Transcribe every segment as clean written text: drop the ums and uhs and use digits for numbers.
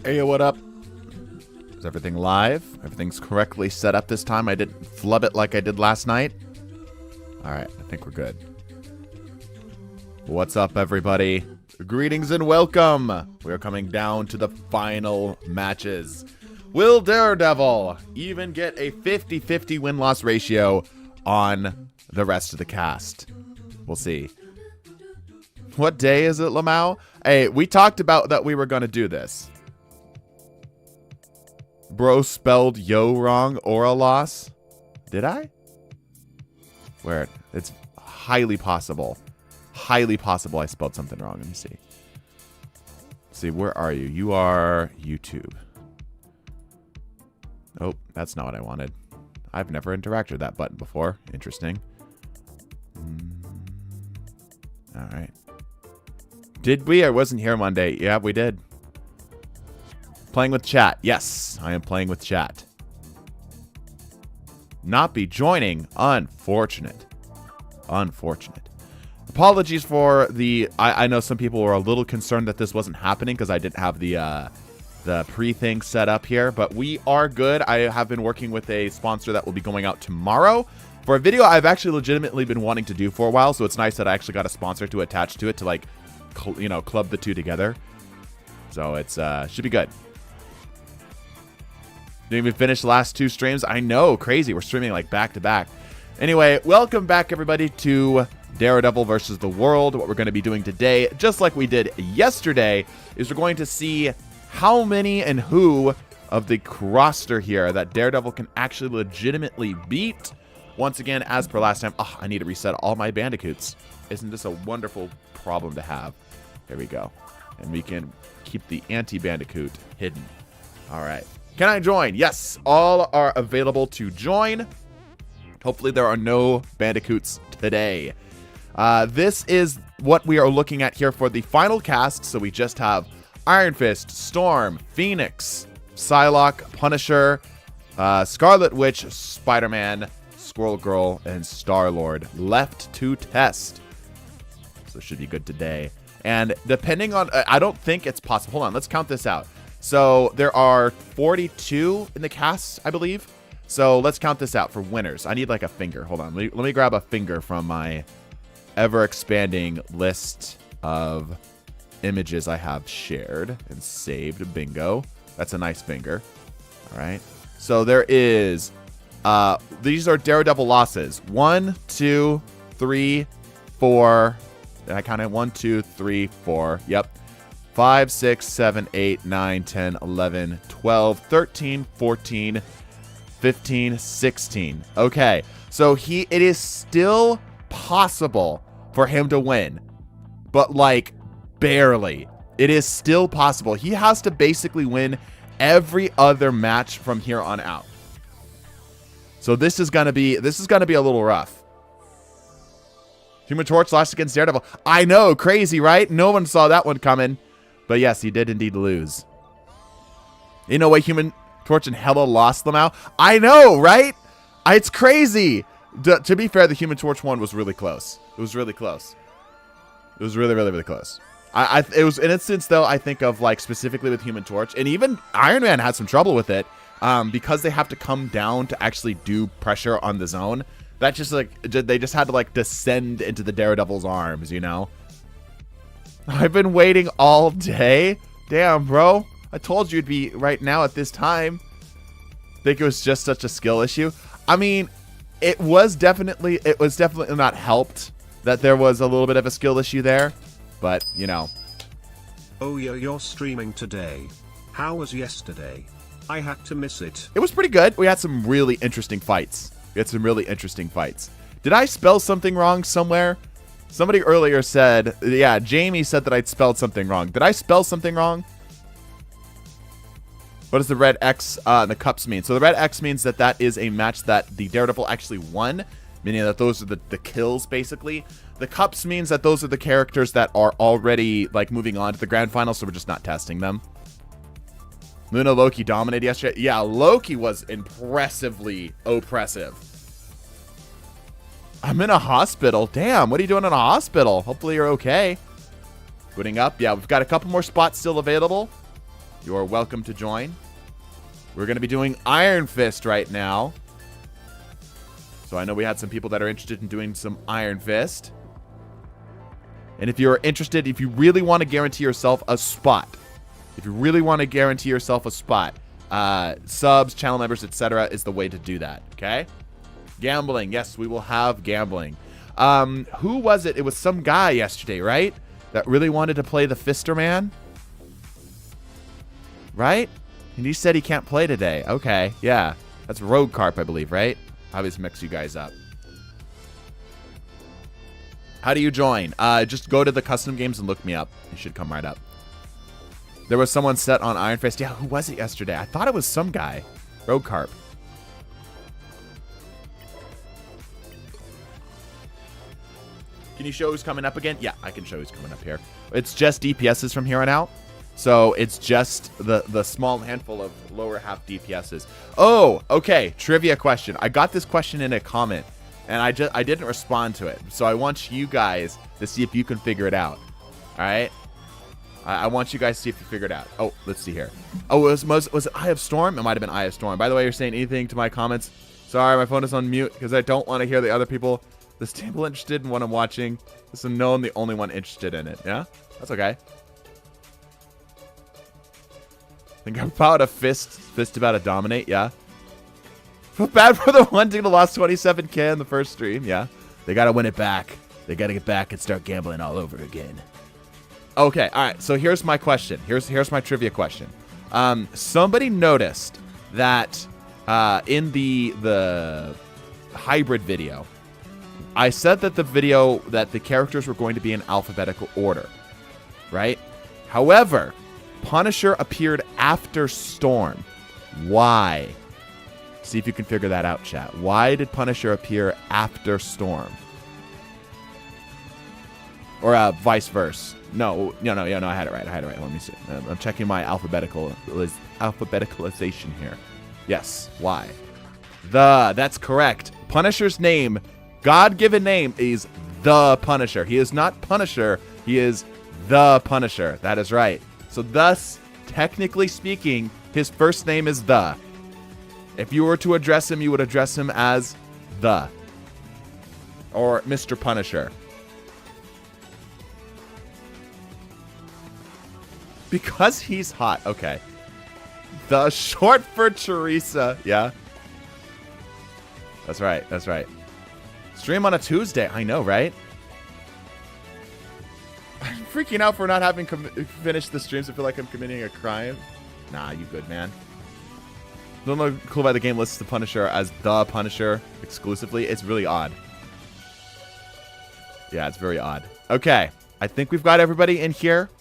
Hey, what up? Is everything live? Everything's correctly set up this time. I didn't flub it like I did last night. Alright, I think we're good. What's up, everybody? Greetings and welcome! We are coming down to the final matches. Will Daredevil even get a 50-50 win-loss ratio on the rest of the cast? We'll see. What day is it, Lamau? Hey, we talked about that we were going to do this. Bro spelled yo wrong or a loss. Did I? Where? It's highly possible. Highly possible I spelled something wrong. Let me see. Let's see, where are you? You are YouTube. Oh, that's not what I wanted. I've never interacted with that button before. Interesting. All right. Did we? I wasn't here Monday. Yeah, we did. Playing with chat. Yes, I am playing with chat. Not be joining. Unfortunate. Unfortunate. Apologies for the... I know some people were a little concerned that this wasn't happening because I didn't have the pre-thing set up here, but we are good. I have been working with a sponsor that will be going out tomorrow for a video I've actually legitimately been wanting to do for a while, so it's nice that I actually got a sponsor to attach to it to, like, you know, club the two together. So it's should be good. Didn't even finish the last two streams. I know, crazy. We're streaming like back to back. Anyway, welcome back everybody to Daredevil versus the World. What we're going to be doing today, just like we did yesterday, is we're going to see how many and who of the roster here that Daredevil can actually legitimately beat. Once again, as per last time, I need to reset all my bandicoots. Isn't this a wonderful problem to have? There we go. And we can keep the anti-bandicoot hidden. All right. Can I join? Yes, all are available to join. Hopefully there are no bandicoots today. This is what we are looking at here for the final cast. So we just have Iron Fist, Storm, Phoenix, Psylocke, Punisher, Scarlet Witch, Spider-Man, Squirrel Girl, and Star-Lord left to test. So it should be good today. And depending on, I don't think it's possible. Hold on, let's count this out. So there are 42 in the cast, I believe. So let's count this out for winners. I need like a finger. Hold on. Let me grab a finger from my ever-expanding list of images I have shared and saved. Bingo. That's a nice finger. All right. So there is, these are Daredevil losses. 1, 2, 3, 4. Did I count it? 1, 2, 3, 4. Yep. 5, 6, 7, 8, 9, 10, 11, 12, 13, 14, 15, 16. Okay, so it is still possible for him to win, but like barely. It is still possible. He has to basically win every other match from here on out. So this is gonna be a little rough. Human Torch lost against Daredevil. I know, crazy, right? No one saw that one coming. But yes, he did indeed lose. You know what, Human Torch and Hella lost them out? I know, right? It's crazy. To be fair, the Human Torch one was really close. It was really close. It was really, really, really close. It was an instance, though, I think of, like, specifically with Human Torch. And even Iron Man had some trouble with it. Because they have to come down to actually do pressure on the zone. That just, like, they just had to, like, descend into the Daredevil's arms, you know? I've been waiting all day. Damn, bro. I told you it'd be right now at this time. Think it was just such a skill issue. I mean, it was definitely not helped that there was a little bit of a skill issue there. But, you know. Oh yeah, you're streaming today. How was yesterday? I had to miss it. It was pretty good. We had some really interesting fights. Did I spell something wrong somewhere? Somebody earlier said, yeah, Jamie said that I'd spelled something wrong. Did I spell something wrong? What does the red X and the cups mean? So the red X means that is a match that the Daredevil actually won, meaning that those are the kills, basically. The cups means that those are the characters that are already, like, moving on to the grand final, so we're just not testing them. Luna Loki dominated yesterday. Yeah, Loki was impressively oppressive. I'm in a hospital. Damn, what are you doing in a hospital? Hopefully you're okay. Booting up. Yeah, we've got a couple more spots still available. You are welcome to join. We're going to be doing Iron Fist right now. So I know we had some people that are interested in doing some Iron Fist. And if you're interested, if you really want to guarantee yourself a spot, subs, channel members, etc. is the way to do that, okay? Gambling. Yes, we will have gambling. Who was it? It was some guy yesterday, right? That really wanted to play the Fister Man? Right? And he said he can't play today. Okay, yeah. That's Rogue Carp, I believe, right? I always mix you guys up. How do you join? Just go to the custom games and look me up. You should come right up. There was someone set on Iron Fist. Yeah, who was it yesterday? I thought it was some guy. Rogue Carp. Can you show who's coming up again? Yeah, I can show who's coming up here. It's just DPSs from here on out. So it's just the small handful of lower half DPSs. Oh, okay. Trivia question. I got this question in a comment, and I didn't respond to it. So I want you guys to see if you can figure it out. All right? I want you guys to see if you figure it out. Oh, let's see here. Oh, was it Eye of Storm? It might have been Eye of Storm. By the way, you're saying anything to my comments? Sorry, my phone is on mute because I don't want to hear the other people. This table interested in what I'm watching. So no, I'm the only one interested in it. Yeah? That's okay. Think about a fist about to dominate, yeah. Feel bad for the one team that lost 27K in the first stream, yeah. They gotta win it back. They gotta get back and start gambling all over again. Okay, all right. So here's my question. Here's my trivia question. Somebody noticed that in the hybrid video, I said that the characters were going to be in alphabetical order, right? However, Punisher appeared after Storm. Why? See if you can figure that out, chat. Why did Punisher appear after Storm? Or vice versa. No, I had it right. Let me see. I'm checking my alphabeticalization here. Yes, why? That's correct. Punisher's name, God-given name, is the Punisher. He is not Punisher. He is the Punisher. That is right. So thus, technically speaking, his first name is the. If you were to address him, you would address him as the. Or Mr. Punisher. Because he's hot. Okay. The short for Teresa. Yeah. That's right. That's right. Stream on a Tuesday. I know, right? I'm freaking out for not having finished the streams. I feel like I'm committing a crime. Nah, you good, man. Don't know cool about the game lists the Punisher as the Punisher exclusively. It's really odd. Yeah, it's very odd. Okay. I think we've got everybody in here.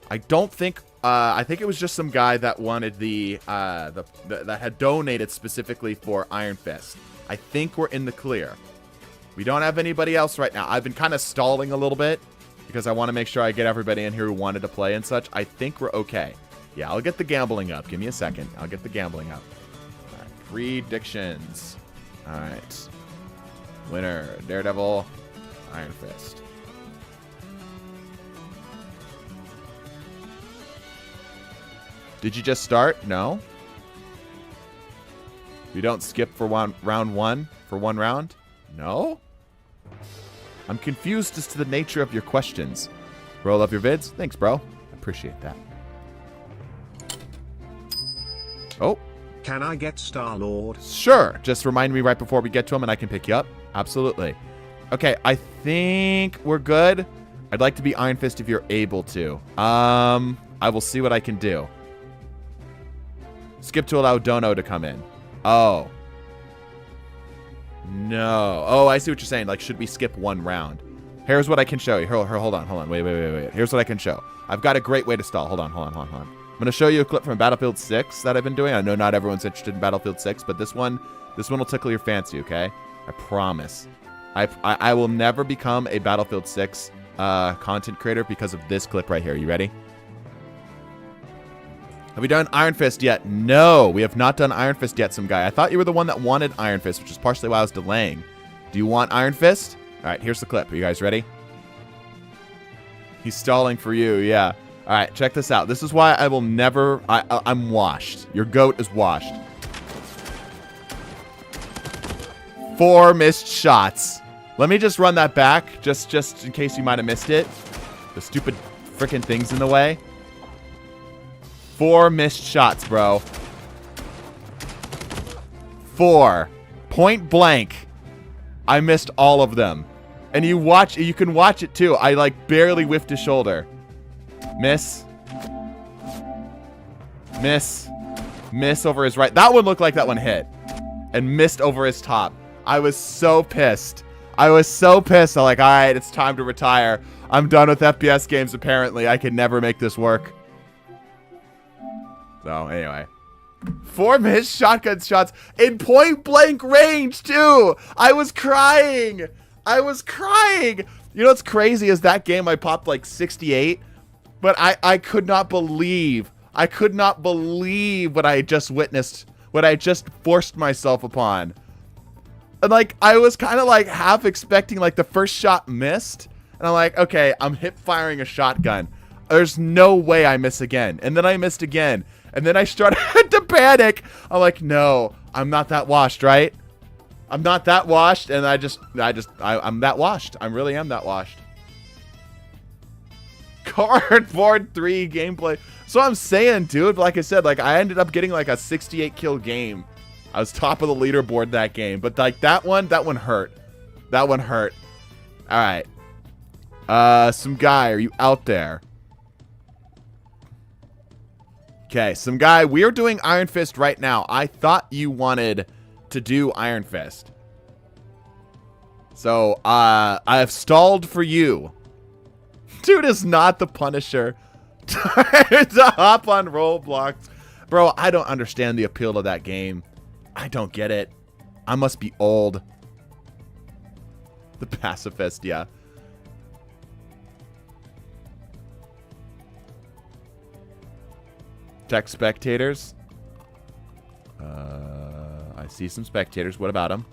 I don't think I think it was just some guy that wanted that had donated specifically for Iron Fist. I think we're in the clear. We don't have anybody else right now. I've been kind of stalling a little bit because I want to make sure I get everybody in here who wanted to play and such. I think we're okay. Yeah, I'll get the gambling up. Give me a second. I'll get the gambling up. All right. Predictions. All right. Winner, Daredevil, Iron Fist. Did you just start? No. We don't skip for round one for one round? No? I'm confused as to the nature of your questions. Roll up your vids? Thanks, bro. Appreciate that. Oh. Can I get Star-Lord? Sure. Just remind me right before we get to him and I can pick you up. Absolutely. Okay, I think we're good. I'd like to be Iron Fist if you're able to. I will see what I can do. Skip to allow Dono to come in. Oh. No. Oh, I see what you're saying. Like, should we skip one round? Here's what I can show you. Hold on. Wait. Here's what I can show. I've got a great way to stall. Hold on. I'm going to show you a clip from Battlefield 6 that I've been doing. I know not everyone's interested in Battlefield 6, but this one will tickle your fancy, okay? I promise. I will never become a Battlefield 6 content creator because of this clip right here. You ready? Have we done Iron Fist yet? No, we have not done Iron Fist yet, some guy. I thought you were the one that wanted Iron Fist, which is partially why I was delaying. Do you want Iron Fist? All right, here's the clip. Are you guys ready? He's stalling for you, yeah. All right, check this out. This is why I will never... I'm washed. Your goat is washed. 4 missed shots. Let me just run that back, just in case you might have missed it. The stupid freaking thing's in the way. 4 missed shots, bro. 4. Point blank. I missed all of them. And you can watch it too. I like barely whiffed his shoulder. Miss. Miss. Miss over his right. That one looked like that one hit. And missed over his top. I was so pissed. I'm like, all right, it's time to retire. I'm done with FPS games, apparently. I can never make this work. So, anyway. 4 missed shotgun shots in point blank range, too. I was crying. You know what's crazy is that game I popped like 68, but I could not believe what I just witnessed, what I just forced myself upon. And like, I was kind of like half expecting like the first shot missed. And I'm like, okay, I'm hip firing a shotgun. There's no way I miss again. And then I missed again. And then I started to panic. I'm like, no, I'm not that washed, right? I'm not that washed. And I'm that washed. I really am that washed. Cardboard 3 gameplay. So I'm saying, dude, like I said, like I ended up getting like a 68 kill game. I was top of the leaderboard that game. But like that one hurt. That one hurt. All right. Some guy, are you out there? Okay, some guy. We are doing Iron Fist right now. I thought you wanted to do Iron Fist. So, I have stalled for you. Dude is not the Punisher. To hop on Roblox. Bro, I don't understand the appeal of that game. I don't get it. I must be old. The pacifist, yeah. Check spectators. I see some spectators. What about them?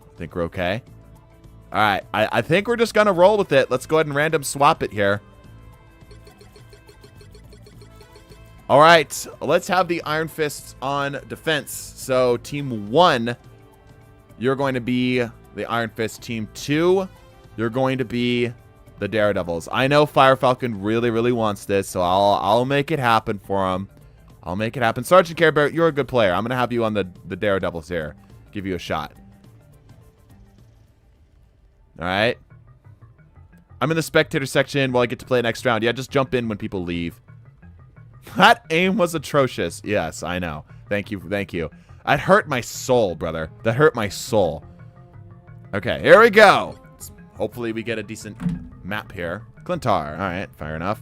I think we're okay. All right. I think we're just going to roll with it. Let's go ahead and random swap it here. All right. Let's have the Iron Fists on defense. So, Team 1, you're going to be the Iron Fist. Team 2, you're going to be the Daredevils. I know Fire Falcon really, really wants this, so I'll make it happen for him. I'll make it happen. Sergeant Care Bear, you're a good player. I'm going to have you on the Daredevils here. Give you a shot. All right. I'm in the spectator section while I get to play next round. Yeah, just jump in when people leave. That aim was atrocious. Yes, I know. Thank you. Thank you. That hurt my soul, brother. That hurt my soul. Okay, here we go. Hopefully we get a decent map here. Clintar. All right, fair enough.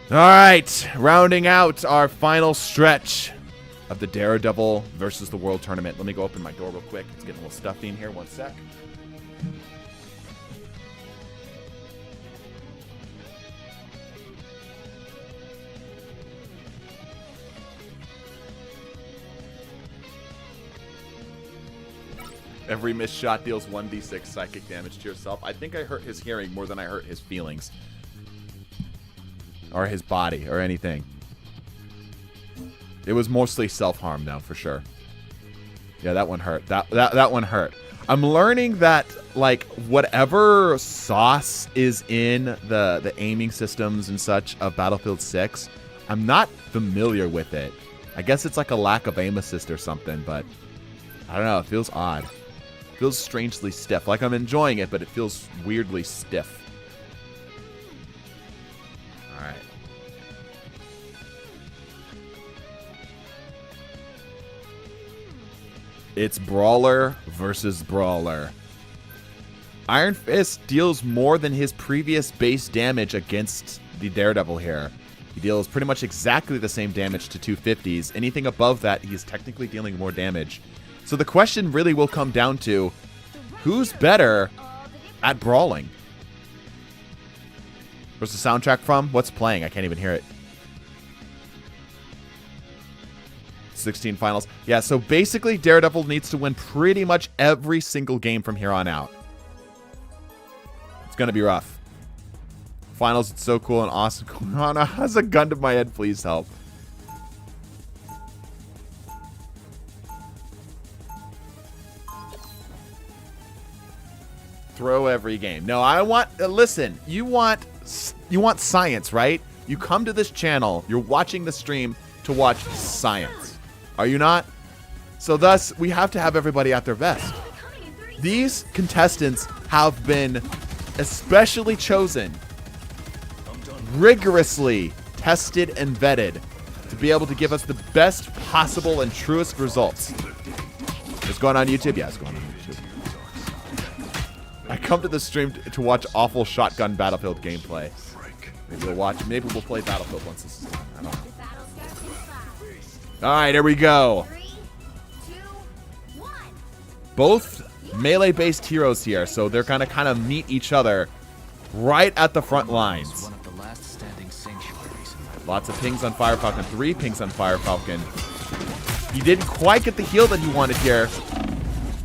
All right, rounding out our final stretch of the Daredevil versus the World Tournament. Let me go open my door real quick. It's getting a little stuffy in here. One sec. Every missed shot deals 1d6 psychic damage to yourself. I think I hurt his hearing more than I hurt his feelings. Or his body, or anything. It was mostly self-harm, though, for sure. Yeah, that one hurt. That one hurt. I'm learning that, like, whatever sauce is in the aiming systems and such of Battlefield 6, I'm not familiar with it. I guess it's like a lack of aim assist or something, but I don't know. It feels odd. Feels strangely stiff. Like I'm enjoying it, but it feels weirdly stiff. Alright. It's Brawler versus Brawler. Iron Fist deals more than his previous base damage against the Daredevil here. He deals pretty much exactly the same damage to 250s. Anything above that, he's technically dealing more damage. So the question really will come down to, who's better at brawling? Where's the soundtrack from? What's playing? I can't even hear it. 16 finals. Yeah, so basically Daredevil needs to win pretty much every single game from here on out. It's going to be rough. Finals, it's so cool and awesome. Corona has a gun to my head. Please help. Throw every game. No, I want, listen, you want science, right? You come to this channel, you're watching the stream to watch science. Are you not? So thus, we have to have everybody at their best. These contestants have been especially chosen, rigorously tested and vetted to be able to give us the best possible and truest results. It's going on YouTube? Yeah, it's going on YouTube. I come to the stream to watch awful shotgun Battlefield gameplay. Maybe we'll watch. Maybe we'll play Battlefield once this is done. I don't know. All right, here we go. 3, 2, 1. Both melee-based heroes here, so they're gonna kind of meet each other right at the front lines. One of the last standing sanctuaries. Lots of pings on Fire Falcon. 3 pings on Fire Falcon. He didn't quite get the heal that he wanted here.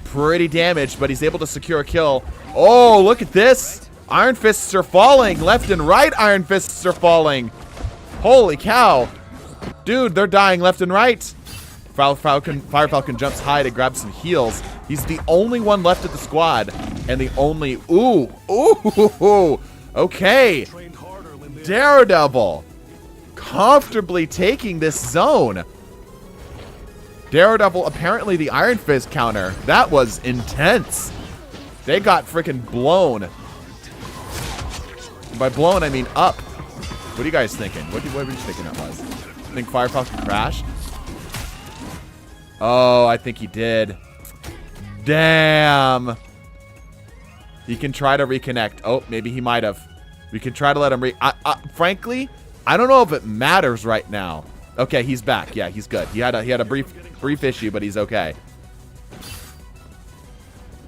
Pretty damaged, but he's able to secure a kill. Oh, look at this. Iron Fists are falling. Left and right Iron Fists are falling. Holy cow. Dude, they're dying left and right. Fire Falcon jumps high to grab some heals. He's the only one left of the squad. And the only... Ooh. Ooh. Okay. Daredevil comfortably taking this zone. Daredevil, apparently the Iron Fist counter. That was intense. They got freaking blown. And by blown, I mean up. What are you guys thinking? What were you thinking that was? I think Fire Falcon crashed? Oh, I think he did. Damn. He can try to reconnect. Oh, maybe he might have. We can try to let him frankly, I don't know if it matters right now. Okay, he's back. Yeah, he's good. He had a brief issue, but he's okay.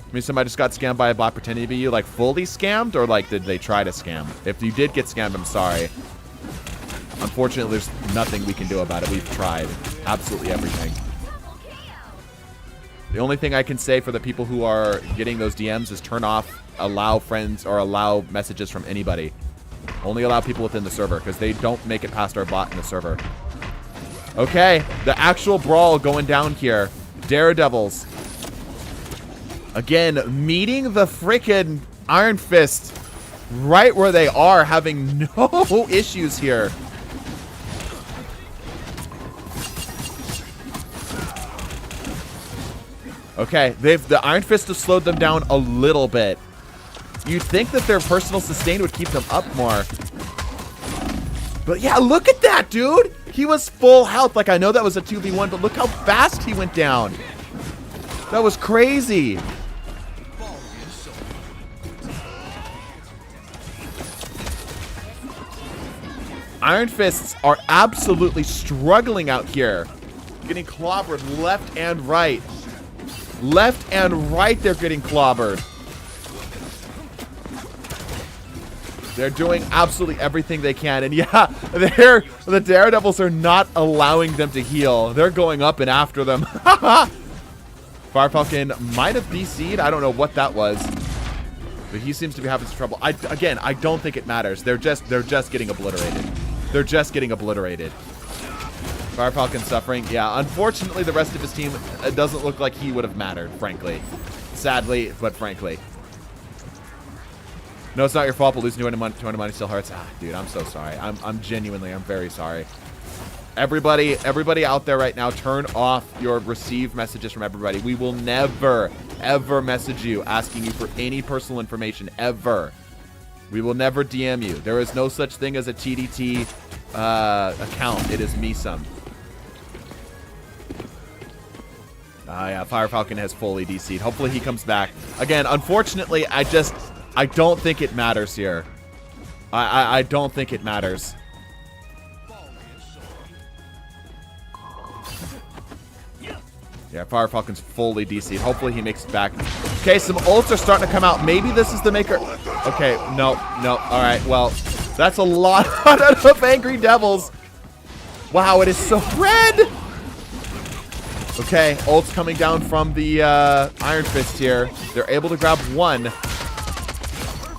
I mean, somebody just got scammed by a bot pretending to be you, like fully scammed, or like did they try to scam? If you did get scammed, I'm sorry. Unfortunately, there's nothing we can do about it. We've tried absolutely everything. The only thing I can say for the people who are getting those DMs is turn off allow friends or allow messages from anybody. Only allow people within the server because they don't make it past our bot in the server. Okay, the actual brawl going down here. Daredevils. Again, meeting the frickin' Iron Fist right where they are, having no issues here. Okay, the Iron Fist has slowed them down a little bit. You'd think that their personal sustain would keep them up more. But yeah, look at that, dude! He was full health. Like, I know that was a 2v1, but look how fast he went down. That was crazy. Iron Fists are absolutely struggling out here. Getting clobbered left and right. Left and right, they're getting clobbered. They're doing absolutely everything they can. And yeah, the Daredevils are not allowing them to heal. They're going up and after them. Fire Falcon might have DC'd. I don't know what that was. But he seems to be having some trouble. Again, I don't think it matters. They're just getting obliterated. They're just getting obliterated. Fire Falcon suffering. Yeah, unfortunately, the rest of his team, it doesn't look like he would have mattered, frankly. Sadly, but frankly. No, it's not your fault, but losing 200 money still hurts. Ah, dude, I'm so sorry. I'm very sorry. Everybody out there right now, turn off your received messages from everybody. We will never, ever message you asking you for any personal information, ever. We will never DM you. There is no such thing as a TDT account. It is me some. Yeah, Fire Falcon has fully DC'd. Hopefully he comes back. Again, unfortunately, I don't think it matters here. I don't think it matters. Yeah, Fire Falcon's fully DC'd. Hopefully he makes it back. Okay, some ults are starting to come out. Maybe this is the maker. Okay, no. All right, well, that's a lot of angry devils. Wow, it is so red. Okay, ult's coming down from the Iron Fist here. They're able to grab 1.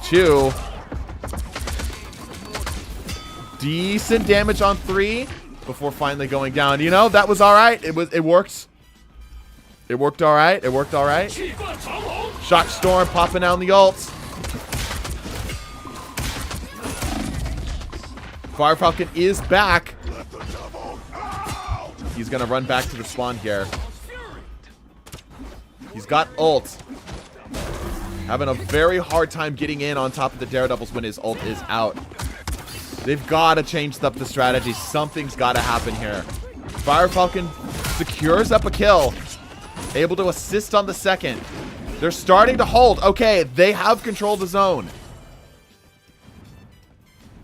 2. Decent damage on 3 before finally going down. You know, that was all right. It worked. It worked all right. It worked all right. Shock Storm popping down the ult. Fire Falcon is back. He's going to run back to the spawn here. He's got ult. Having a very hard time getting in on top of the Daredevils when his ult is out. They've got to change up the strategy. Something's got to happen here. Fire Falcon secures up a kill. Able to assist on the second. They're starting to hold. Okay, they have control of the zone.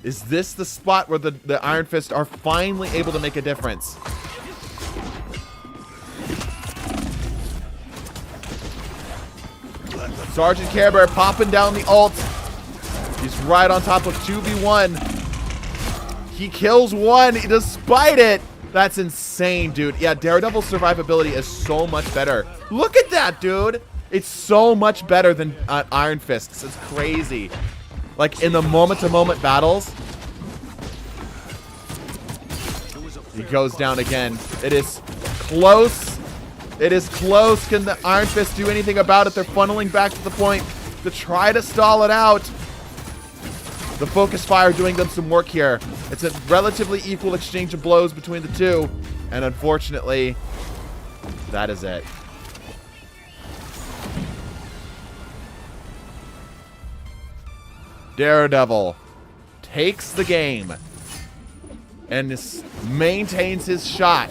Is this the spot where the Iron Fist are finally able to make a difference? Sergeant Care Bear popping down the ult. He's right on top of 2v1. He kills 1 despite it. That's insane, dude. Yeah, Daredevil's survivability is so much better. Look at that, dude. It's so much better than Iron Fist's. It's crazy. Like, in the moment-to-moment battles. He goes down again. It is close. It is close. Can the Iron Fist do anything about it? They're funneling back to the point to try to stall it out. The focus fire doing them some work here. It's a relatively equal exchange of blows between the two. And unfortunately, that is it. Daredevil takes the game and maintains his shot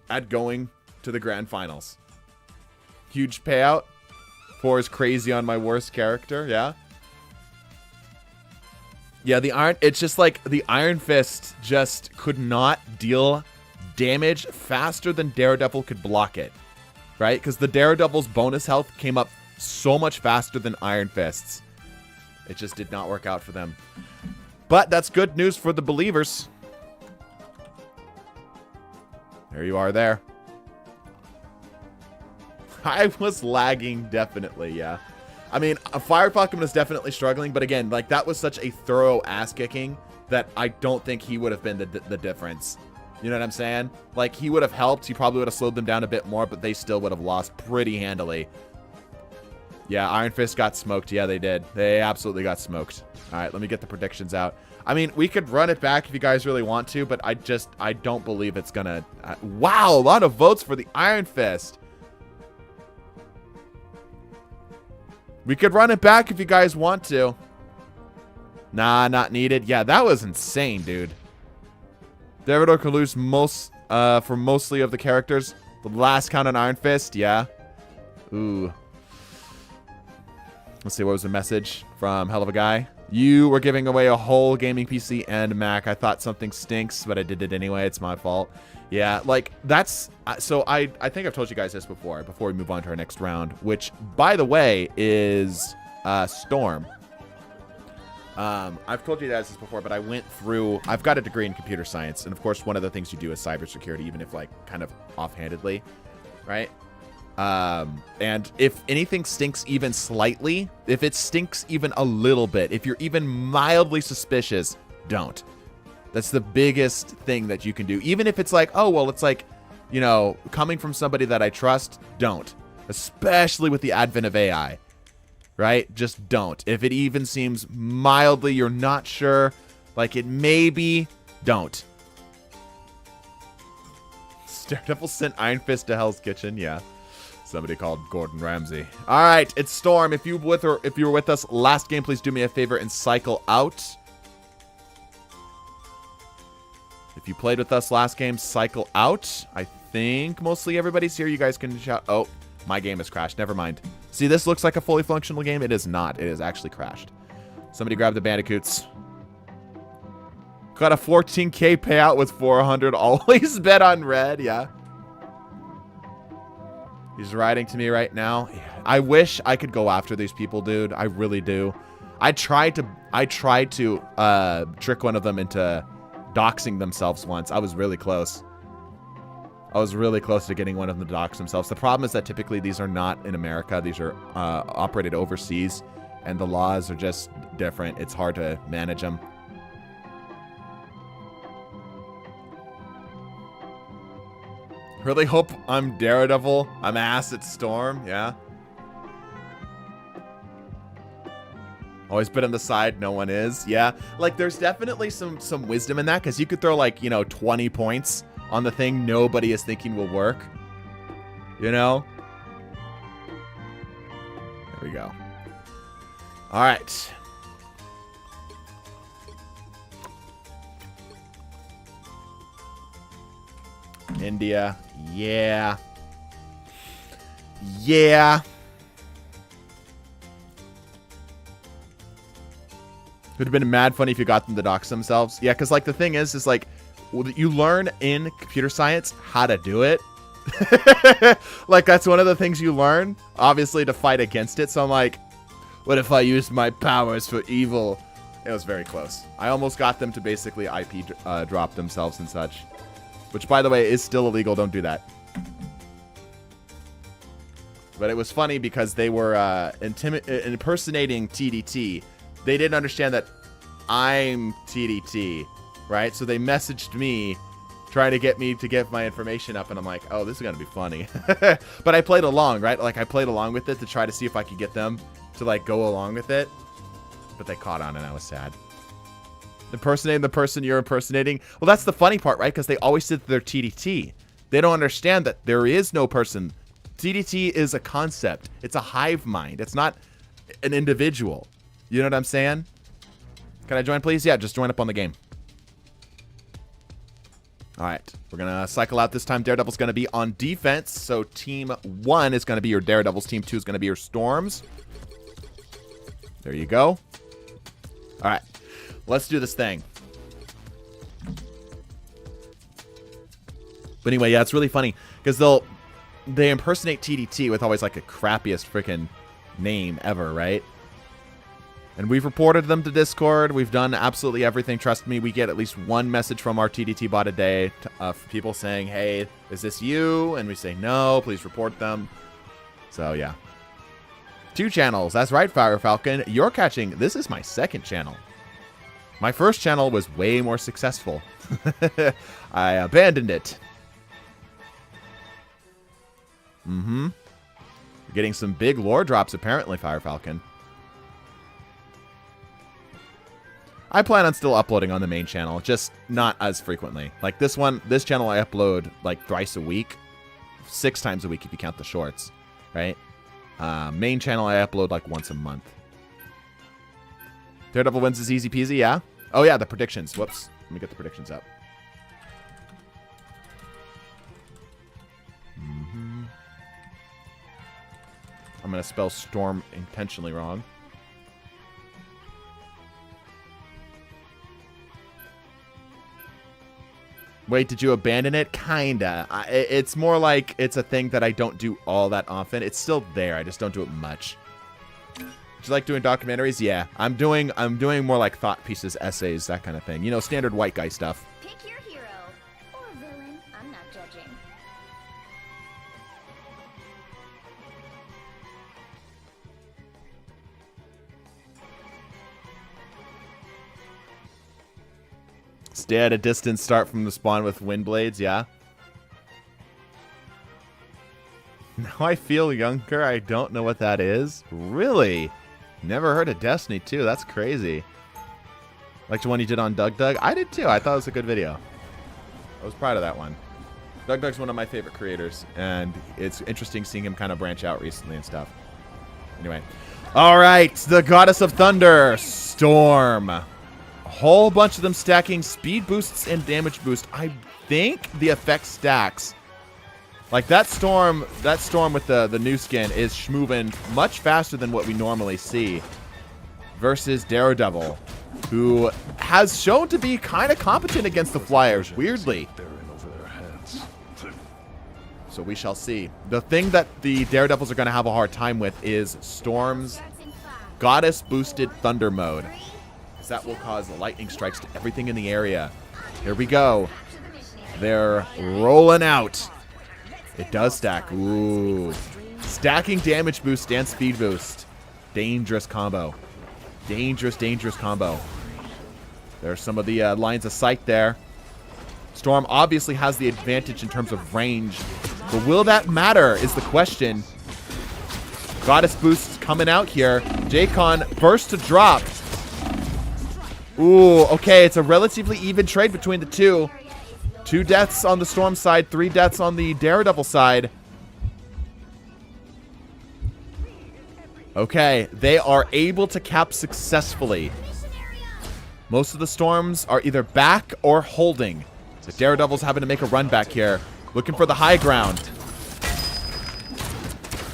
at going to the grand finals. Huge payout. 4 is crazy on my worst character, yeah. Yeah, it's just like the Iron Fist just could not deal damage faster than Daredevil could block it, right? Because the Daredevil's bonus health came up so much faster than Iron Fist's. It just did not work out for them. But that's good news for the believers. There you are there. I was lagging, definitely, yeah. I mean, Fire Falcon was definitely struggling, but again, like, that was such a thorough ass-kicking that I don't think he would have been the difference. You know what I'm saying? Like, he would have helped. He probably would have slowed them down a bit more, but they still would have lost pretty handily. Yeah, Iron Fist got smoked. Yeah, they did. They absolutely got smoked. All right, let me get the predictions out. I mean, we could run it back if you guys really want to, but I don't believe it's gonna... wow, a lot of votes for the Iron Fist. We could run it back if you guys want to. Nah, not needed. Yeah, that was insane, dude. Daredevil could lose for mostly of the characters. The last count on Iron Fist, yeah. Ooh. Let's see, what was the message from Hell of a Guy? You were giving away a whole gaming PC and Mac. I thought something stinks, but I did it anyway. It's my fault. Yeah, like, that's... So, I think I've told you guys this before we move on to our next round, which, by the way, is Storm. I've told you guys this before, but I went through... I've got a degree in computer science, and of course, one of the things you do is cybersecurity, even if, like, kind of offhandedly, right? And if anything stinks even slightly, if it stinks even a little bit, if you're even mildly suspicious, don't. That's the biggest thing that you can do. Even if it's like, oh, well, it's like, you know, coming from somebody that I trust, don't. Especially with the advent of AI, right? Just don't. If it even seems mildly, you're not sure, like it may be, don't. Daredevil sent Iron Fist to Hell's Kitchen, yeah. Somebody called Gordon Ramsay. All right, it's Storm. If you were with us last game, please do me a favor and cycle out. If you played with us last game, cycle out. I think mostly everybody's here. You guys can shout. Oh, my game has crashed. Never mind. See, this looks like a fully functional game. It is not. It is actually crashed. Somebody grab the bandicoots. Got a 14K payout with 400. Always bet on red. Yeah. He's writing to me right now. I wish I could go after these people, dude. I really do. I tried to trick one of them into doxing themselves once. I was really close. I was really close to getting one of them to dox themselves. The problem is that typically these are not in America. These are operated overseas, and the laws are just different. It's hard to manage them. Really hope I'm Daredevil. I'm ass at Storm. Yeah. Always been on the side no one is. Yeah. Like, there's definitely some wisdom in that, because you could throw, like, you know, 20 points on the thing nobody is thinking will work. You know? There we go. All right. India. Yeah. Yeah. It would have been mad funny if you got them to dox themselves. Yeah, because, like, the thing is like, you learn in computer science how to do it. Like, that's one of the things you learn, obviously, to fight against it. So I'm like, what if I used my powers for evil? It was very close. I almost got them to basically IP drop themselves and such. Which, by the way, is still illegal. Don't do that. But it was funny because they were impersonating TDT. They didn't understand that I'm TDT, right? So they messaged me, trying to get me to get my information up, and I'm like, oh, this is going to be funny. But I played along, right? Like, I played along with it to try to see if I could get them to, like, go along with it. But they caught on, and I was sad. Impersonating the person you're impersonating. Well, that's the funny part, right? Because they always said they're TDT. They don't understand that there is no person. TDT is a concept. It's a hive mind. It's not an individual. You know what I'm saying? Can I join, please? Yeah, just join up on the game. All right. We're going to cycle out this time. Daredevil's going to be on defense. So Team 1 is going to be your Daredevils. Team 2 is going to be your Storms. There you go. All right. Let's do this thing. But anyway, yeah, it's really funny because they impersonate TDT with always like the crappiest freaking name ever, right? And we've reported them to Discord. We've done absolutely everything. Trust me, we get at least one message from our TDT bot a day for people saying, hey, is this you? And we say, no, please report them. So, yeah. 2 channels. That's right, Fire Falcon. You're catching. This is my 2nd channel. My first channel was way more successful. I abandoned it. Mm-hmm. You're getting some big lore drops, apparently, Fire Falcon. I plan on still uploading on the main channel, just not as frequently. Like this channel I upload like thrice a week, 6 times a week if you count the shorts, right? Main channel I upload like once a month. Daredevil wins is easy peasy, yeah? Oh yeah, the predictions. Whoops. Let me get the predictions up. Mm-hmm. I'm going to spell storm intentionally wrong. Wait, did you abandon it? Kinda. It's more like it's a thing that I don't do all that often. It's still there. I just don't do it much. Do you like doing documentaries? Yeah. I'm doing more like thought pieces, essays, that kind of thing. You know, standard white guy stuff. Pick your hero or villain. I'm not judging. Stay at a distance, start from the spawn with wind blades, yeah. Now I feel younger. I don't know what that is. Really? Never heard of Destiny 2. That's crazy. Like the one you did on Doug Doug? I did too. I thought it was a good video. I was proud of that one. Doug Doug's one of my favorite creators, and it's interesting seeing him kind of branch out recently and stuff. Anyway. All right. The Goddess of Thunder, Storm. A whole bunch of them stacking speed boosts and damage boost. I think the effect stacks. Like that storm with the new skin is moving much faster than what we normally see. Versus Daredevil, who has shown to be kind of competent against the Flyers, weirdly. So we shall see. The thing that the Daredevils are going to have a hard time with is Storm's Goddess boosted Thunder mode. Because that will cause lightning strikes to everything in the area. Here we go. They're rolling out. It does stack. Ooh. Stacking damage boost and speed boost. Dangerous combo. Dangerous, dangerous combo. There's some of the lines of sight there. Storm obviously has the advantage in terms of range. But will that matter is the question. Goddess boosts coming out here. J-Con burst to drop. Ooh, okay. It's a relatively even trade between the two. 2 deaths on the Storm side, 3 deaths on the Daredevil side. Okay, they are able to cap successfully. Most of the Storms are either back or holding. The Daredevil's having to make a run back here. Looking for the high ground.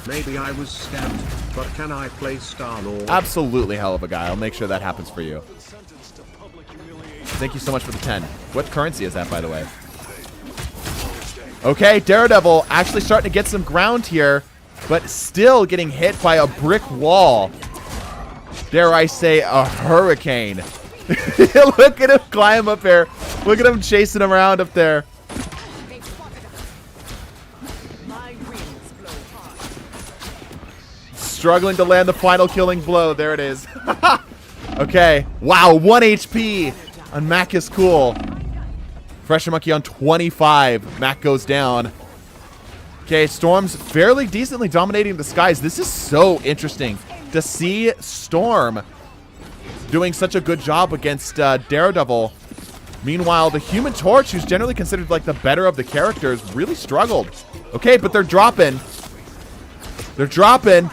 Maybe I was scammed, but can I play Star-Lord? Absolutely, hell of a guy. I'll make sure that happens for you. Thank you so much for the 10. What currency is that, by the way? Okay, Daredevil actually starting to get some ground here, but still getting hit by a brick wall. Dare I say, a hurricane. Look at him climb up here. Look at him chasing him around up there. Struggling to land the final killing blow. There it is. Okay. Wow, 1 HP on Mac is cool. Pressure Monkey on 25. Mac goes down. Okay, Storm's fairly decently dominating the skies. This is so interesting to see Storm doing such a good job against Daredevil. Meanwhile, the Human Torch, who's generally considered like the better of the characters, really struggled. Okay, but they're dropping. They're dropping.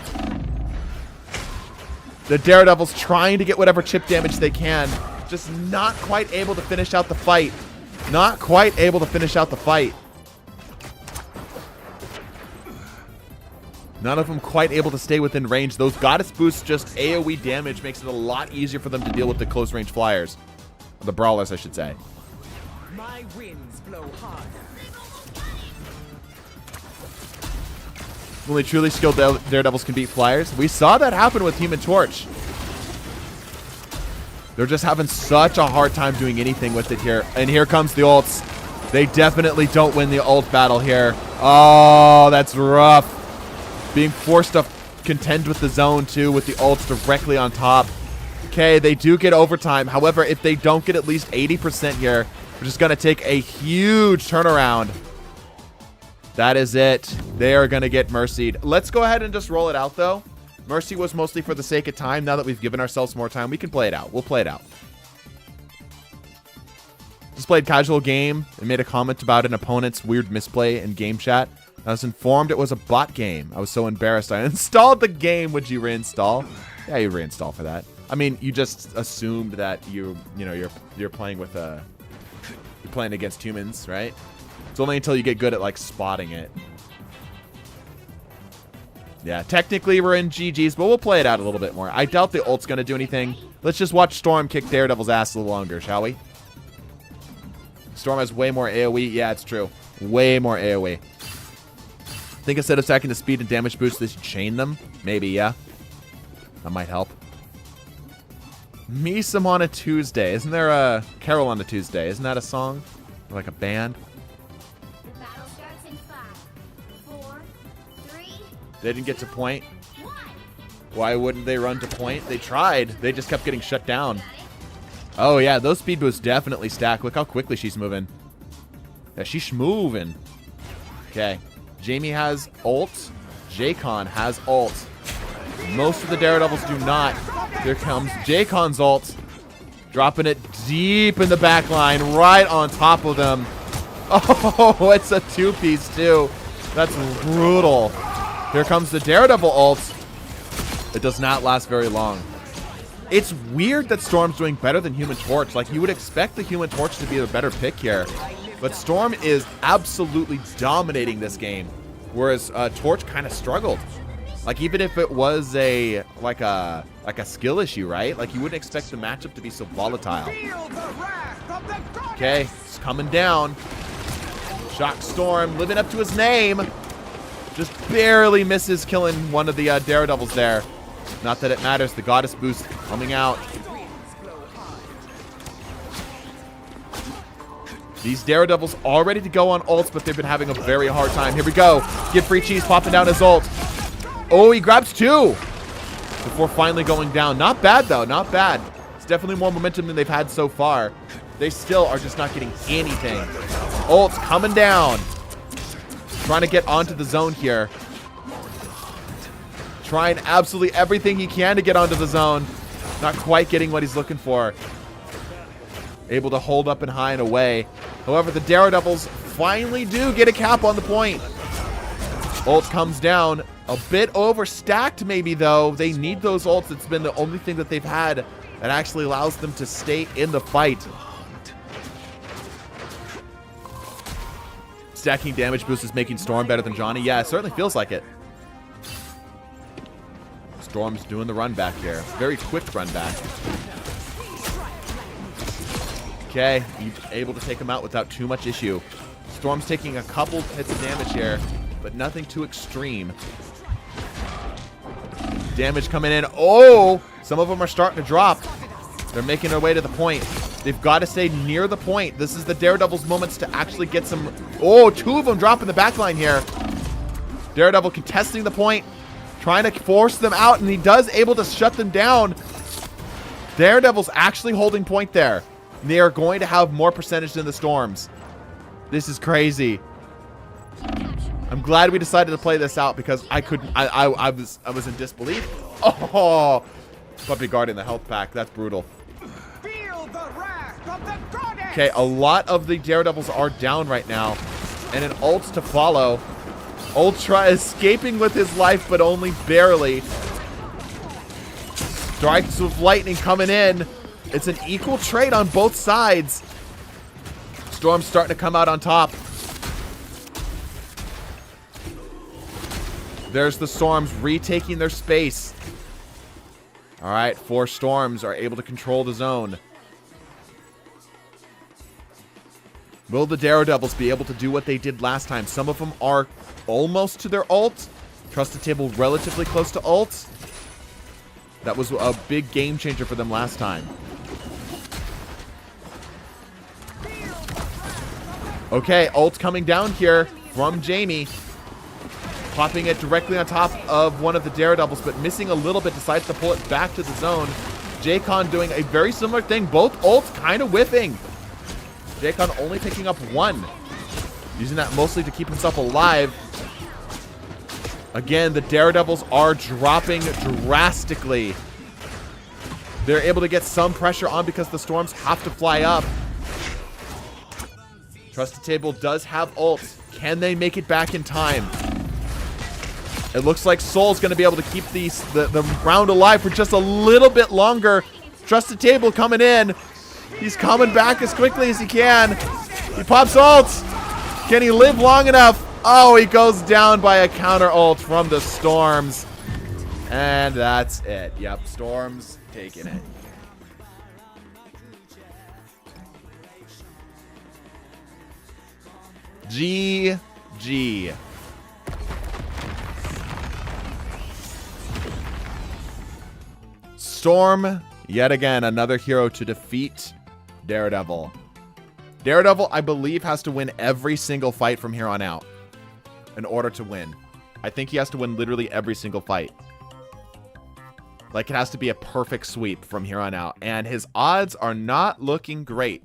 The Daredevil's trying to get whatever chip damage they can. Just not quite able to finish out the fight. Not quite able to finish out the fight. None of them quite able to stay within range. Those Goddess boosts just AoE damage makes it a lot easier for them to deal with the close range flyers. The brawlers, I should say. My winds blow hard. Only truly skilled Daredevils can beat flyers. We saw that happen with Human Torch. They're just having such a hard time doing anything with it here. And here comes the ults. They definitely don't win the ult battle here. Oh, that's rough. Being forced to contend with the zone, too, with the ults directly on top. Okay, they do get overtime. However, if they don't get at least 80% here, which is going to take a huge turnaround. That is it. They are going to get mercied. Let's go ahead and just roll it out, though. Mercy was mostly for the sake of time. Now that we've given ourselves more time, we can play it out. We'll play it out. Just played casual game and made a comment about an opponent's weird misplay in game chat. I was informed it was a bot game. I was so embarrassed. I installed the game. Would you reinstall? Yeah, you reinstall for that. I mean, you just assumed that you're playing with you're playing against humans, right? It's only until you get good at like spotting it. Yeah, technically we're in GG's, but we'll play it out a little bit more. I doubt the ult's gonna do anything. Let's just watch Storm kick Daredevil's ass a little longer, shall we? Storm has way more AoE. Yeah, it's true. Way more AoE. I think instead of stacking the speed and damage boost, they should chain them. Maybe, yeah. That might help. Me Some on a Tuesday. Isn't there a Carol on a Tuesday? Isn't that a song? Or like a band? The battle starts in 5, 4, 3. They didn't get to point. 1. Why wouldn't they run to point? They tried. They just kept getting shut down. Oh, yeah. Those speed boosts definitely stack. Look how quickly she's moving. Yeah, she's moving. Okay. Jamie has ult. J-Con has ult. Most of the Daredevils do not. Here comes J-Con's ult. Dropping it deep in the back line, right on top of them. Oh, it's a two-piece, too. That's brutal. Here comes the Daredevil ult. It does not last very long. It's weird that Storm's doing better than Human Torch. Like, you would expect the Human Torch to be the better pick here. But Storm is absolutely dominating this game, whereas Torch kind of struggled. Like, even if it was a skill issue, right? Like, you wouldn't expect the matchup to be so volatile. Okay, it's coming down. Shock Storm living up to his name. Just barely misses killing one of the Daredevils there. Not that it matters. The Goddess boost coming out. These Daredevils all ready to go on ults, but they've been having a very hard time. Here we go. Get free cheese popping down his ult. Oh, he grabs 2 before finally going down. Not bad, though. Not bad. It's definitely more momentum than they've had so far. They still are just not getting anything. Ult's coming down. Trying to get onto the zone here. Trying absolutely everything he can to get onto the zone. Not quite getting what he's looking for. Able to hold up and high and away. However, the Daredevils finally do get a cap on the point. Ult comes down. A bit overstacked maybe, though. They need those ults. It's been the only thing that they've had that actually allows them to stay in the fight. Stacking damage boost is making Storm better than Johnny. Yeah, it certainly feels like it. Storm's doing the run back here. Very quick run back. Okay, he's able to take him out without too much issue. Storm's taking a couple hits of damage here, but nothing too extreme. Damage coming in. Oh, some of them are starting to drop. They're making their way to the point. They've got to stay near the point. This is the Daredevil's moments to actually get some... Oh, 2 of them dropping the backline here. Daredevil contesting the point, trying to force them out, and he does able to shut them down. Daredevil's actually holding point there. They are going to have more percentage than the Storms. This is crazy. I'm glad we decided to play this out because I couldn't. I was in disbelief. Oh, puppy guarding the health pack. That's brutal. Feel the wrath of the goddess. Okay, a lot of the Daredevils are down right now, and an ult to follow. Ultra escaping with his life, but only barely. Strikes of lightning coming in. It's an equal trade on both sides. Storm's starting to come out on top. There's the Storms retaking their space. All right, 4 Storms are able to control the zone. Will the Daredevils be able to do what they did last time? Some of them are almost to their ult. Trusted Table relatively close to ult. That was a big game changer for them last time. Okay, ult coming down here from Jamie. Popping it directly on top of one of the Daredevils, but missing a little bit, decides to pull it back to the zone. J-Con doing a very similar thing. Both ults kind of whiffing. J-Con only picking up 1. Using that mostly to keep himself alive. Again, the Daredevils are dropping drastically. They're able to get some pressure on because the Storms have to fly up. Trusted Table does have ults. Can they make it back in time? It looks like Soul's going to be able to keep the round alive for just a little bit longer. Trusted Table coming in. He's coming back as quickly as he can. He pops ult. Can he live long enough? Oh, he goes down by a counter ult from the Storms. And that's it. Yep, Storms taking it. GG. Storm, yet again, another hero to defeat Daredevil. Daredevil, I believe, has to win every single fight from here on out in order to win. I think he has to win literally every single fight. Like, it has to be a perfect sweep from here on out. And his odds are not looking great.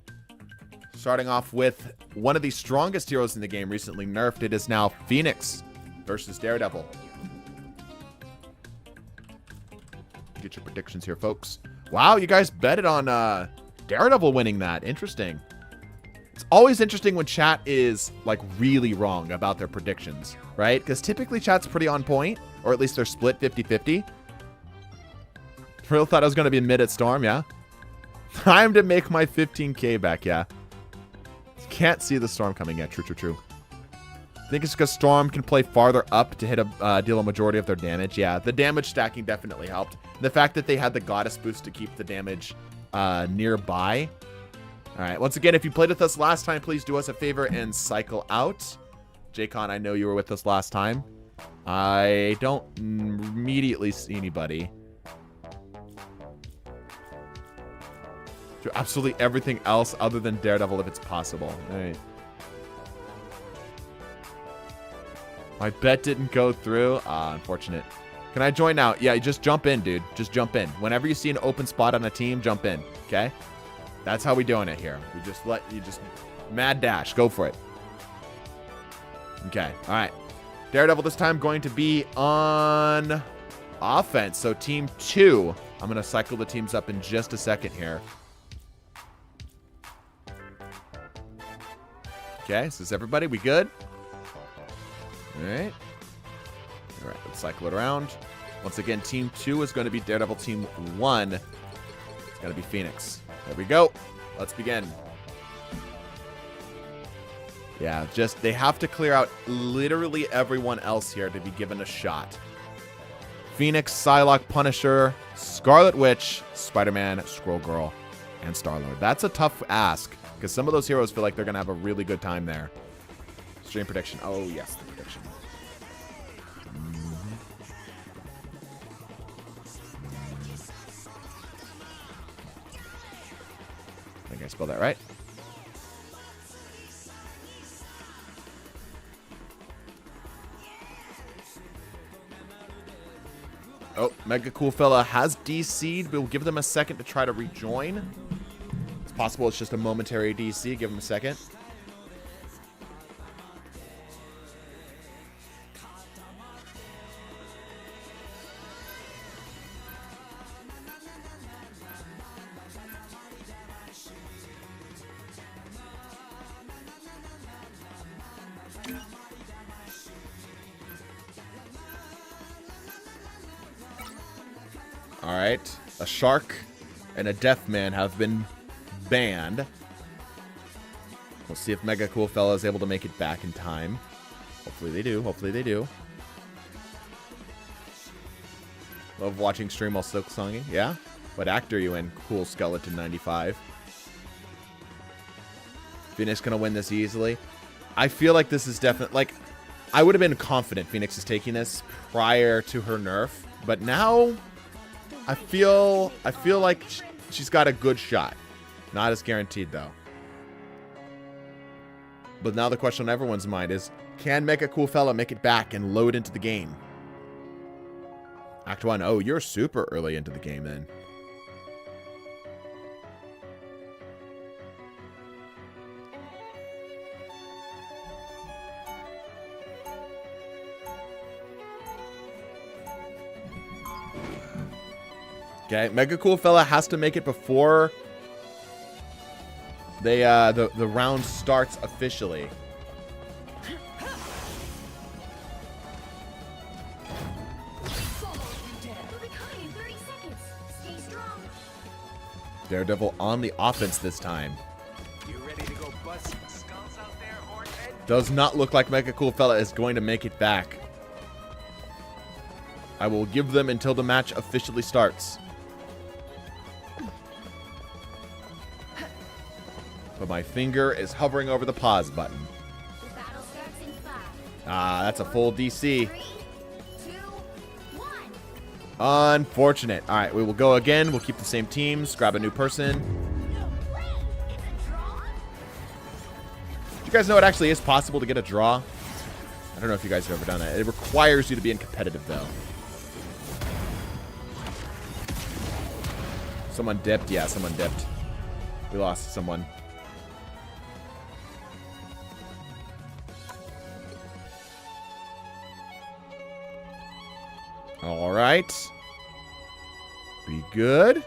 Starting off with one of the strongest heroes in the game recently nerfed. It is now Phoenix versus Daredevil. Get your predictions here, folks. Wow, you guys betted on Daredevil winning that. Interesting. It's always interesting when chat is, like, really wrong about their predictions, right? Because typically chat's pretty on point, or at least they're split 50-50. Real thought I was going to be mid at Storm, yeah? Time to make my 15K back, yeah. Can't see the Storm coming yet. True, true, true. I think it's because Storm can play farther up to hit deal a majority of their damage. Yeah, the damage stacking definitely helped. The fact that they had the Goddess boost to keep the damage nearby. All right, once again, if you played with us last time, please do us a favor and cycle out. J-Con, I know you were with us last time. I don't immediately see anybody. Do absolutely everything else other than Daredevil if it's possible. All right. My bet didn't go through. Unfortunate. Can I join now? Yeah, you just jump in, dude. Just jump in. Whenever you see an open spot on a team, jump in. Okay? That's how we doing it here. We just let you just mad dash. Go for it. Okay. All right. Daredevil this time going to be on offense. So team 2. I'm going to cycle the teams up in just a second here. Okay. So is everybody? We good? All right. All right. Let's cycle it around. Once again, team 2 is going to be Daredevil. Team 1 is going to be Phoenix. There we go. Let's begin. Yeah, just they have to clear out literally everyone else here to be given a shot. Phoenix, Psylocke, Punisher, Scarlet Witch, Spider-Man, Squirrel Girl, and Star-Lord. That's a tough ask because some of those heroes feel like they're going to have a really good time there. Stream prediction. Oh, yes, the prediction. I think I spelled that right. Oh, Mega Cool Fella has DC'd. We'll give them a second to try to rejoin. It's possible it's just a momentary DC. Give them a second. All right, a shark and a death man have been banned. We'll see if Mega Cool Fella is able to make it back in time. Hopefully they do. Hopefully they do. Love watching stream while silk songing. Yeah? What actor are you in? Cool Skeleton 95. Phoenix gonna win this easily. I feel like this is definitely like I would have been confident Phoenix is taking this prior to her nerf, but now I feel like she's got a good shot. Not as guaranteed, though. But now the question on everyone's mind is, can Mega Cool Fella make it back and load into the game? Act 1. Oh, you're super early into the game, then. Okay, Mega Cool Fella has to make it before they the round starts officially. Daredevil on the offense this time. You ready to go bust some skulls out there, Horsehead? Does not look like Mega Cool Fella is going to make it back. I will give them until the match officially starts. But my finger is hovering over the pause button. The battle starts in 5. That's a full DC. 3, 2, 1. Unfortunate. All right, we will go again. We'll keep the same teams. Grab a new person. No way! It's a draw? Do you guys know it actually is possible to get a draw? I don't know if you guys have ever done that. It requires you to be in competitive, though. Someone dipped? Yeah, someone dipped. We lost someone. All right. Be good.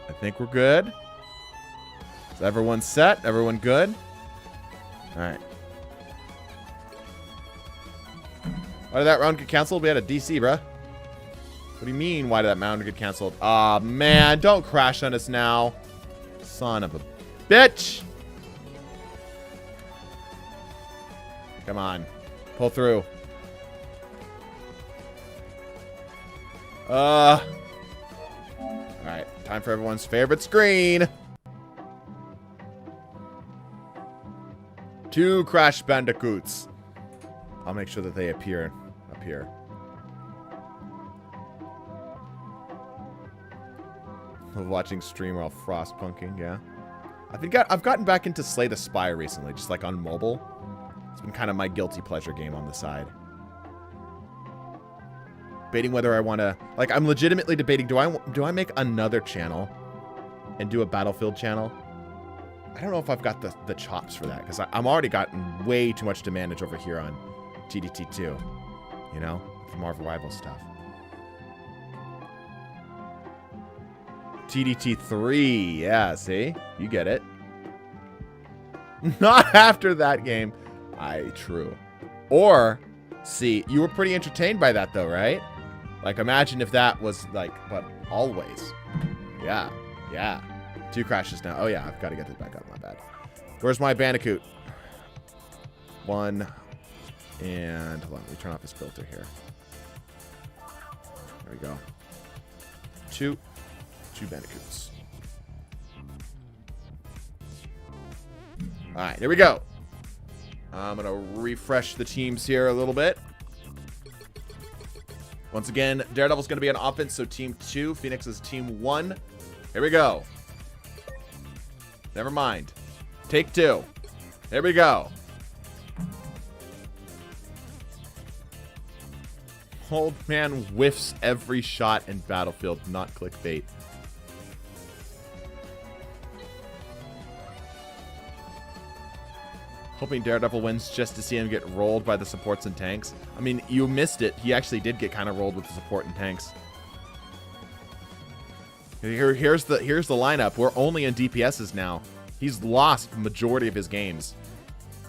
I think we're good. Is everyone set? Everyone good? All right. Why did that round get canceled? We had a DC, bruh. What do you mean, why did that round get canceled? Aw, man. Don't crash on us now. Son of a bitch. Come on. Pull through. Alright, time for everyone's favorite screen. 2 Crash Bandicoots. I'll make sure that they appear up here. Of watching stream while frost punking, yeah. I've gotten back into Slay the Spy recently, just like on mobile. It's been kind of my guilty pleasure game on the side. Debating whether I want to, like, I'm legitimately debating, do I make another channel and do a Battlefield channel? I don't know if I've got the chops for that, because I'm already gotten way too much to manage over here on TDTwo, you know, the Marvel Rival stuff. TDT3, yeah, see? You get it. Not after that game. True. Or, see, you were pretty entertained by that, though, right? Like, imagine if that was, like, but always. Yeah, yeah. 2 crashes now. Oh, yeah, I've got to get this back up. My bad. Where's my Bandicoot? 1. And, hold on, let me turn off this filter here. There we go. 2 Bandicoots. Alright, here we go. I'm going to refresh the teams here a little bit. Once again, Daredevil's going to be on offense, so Team 2. Phoenix is Team 1. Here we go. Never mind. Take 2. Here we go. Old man whiffs every shot in Battlefield, not clickbait. Hoping Daredevil wins just to see him get rolled by the supports and tanks. I mean, you missed it. He actually did get kind of rolled with the support and tanks. Here's the lineup. We're only in DPSs now. He's lost the majority of his games.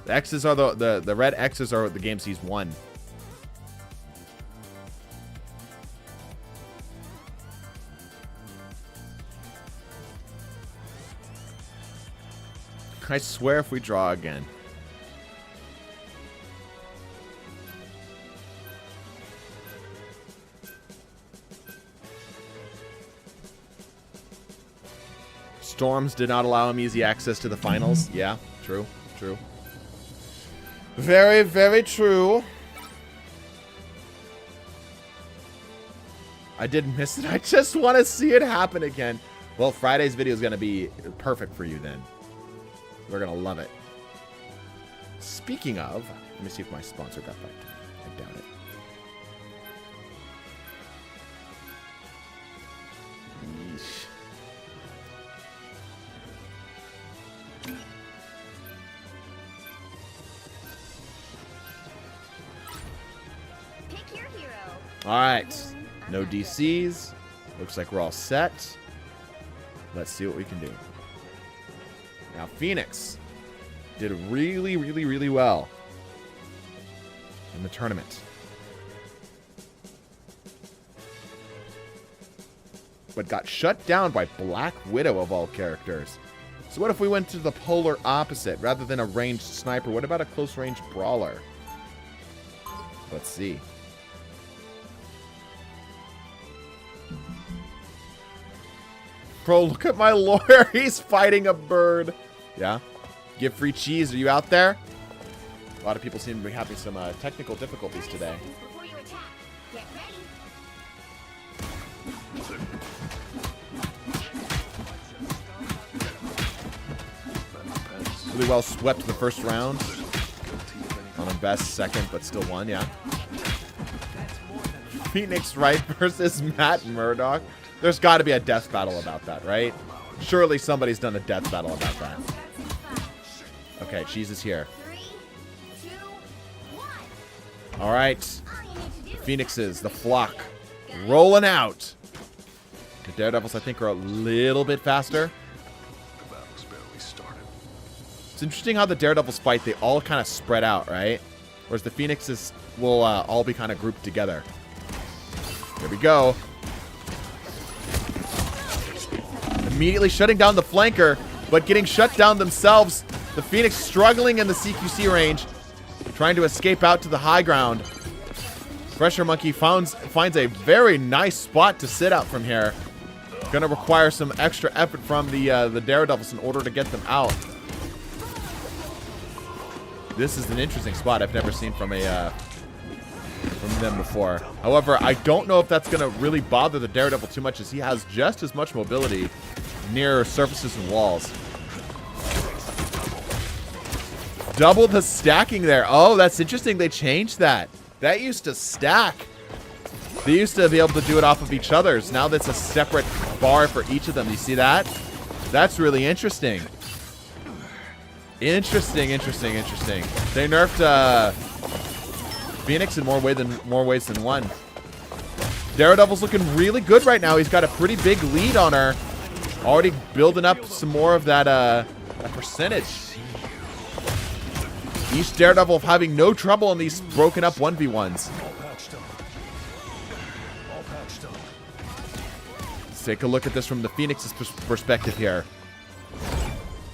The X's are the red X's are the games he's won. I swear if we draw again. Storms did not allow him easy access to the finals. Yeah, true, true. Very, very true. I did miss it. I just want to see it happen again. Well, Friday's video is going to be perfect for you then. We're going to love it. Speaking of, let me see if my sponsor got back to me. I doubt it. Yeesh. Pick your hero. All right. No DCs. Looks like we're all set. Let's see what we can do. Now, Phoenix did really, really, really well in the tournament. But got shut down by Black Widow of all characters. So what if we went to the polar opposite? Rather than a ranged sniper, what about a close-range brawler? Let's see. Bro, look at my lawyer. He's fighting a bird. Yeah? Give free cheese. Are you out there? A lot of people seem to be having some technical difficulties today. Before you attack, get ready. Really well swept the first round. On a best second, but still won, yeah. Phoenix Wright versus Matt Murdock. There's got to be a death battle about that, right? Surely somebody's done a death battle about that. Okay, cheese is here. 3, 2, 1. All right. All you need to do Phoenixes, the flock, rolling out. The Daredevils, I think, are a little bit faster. The battle's barely started. It's interesting how the Daredevils fight. They all kind of spread out, right? Whereas the Phoenixes will all be kind of grouped together. Here we go. Immediately shutting down the flanker, but getting shut down themselves. The Phoenix struggling in the CQC range, trying to escape out to the high ground. Pressure Monkey finds a very nice spot to sit out from here. Gonna require some extra effort from the Daredevils in order to get them out. This is an interesting spot I've never seen from a from them before. However, I don't know if that's going to really bother the Daredevil too much, as he has just as much mobility near surfaces and walls. Double the stacking there. Oh, that's interesting. They changed that. That used to stack. They used to be able to do it off of each other's. Now that's a separate bar for each of them. You see that? That's really interesting. Interesting. They nerfed Phoenix in more ways than one. Daredevil's looking really good right now. He's got a pretty big lead on her. Already building up some more of that percentage. Each Daredevil having no trouble in these broken up 1v1s. Let's take a look at this from the Phoenix's perspective here.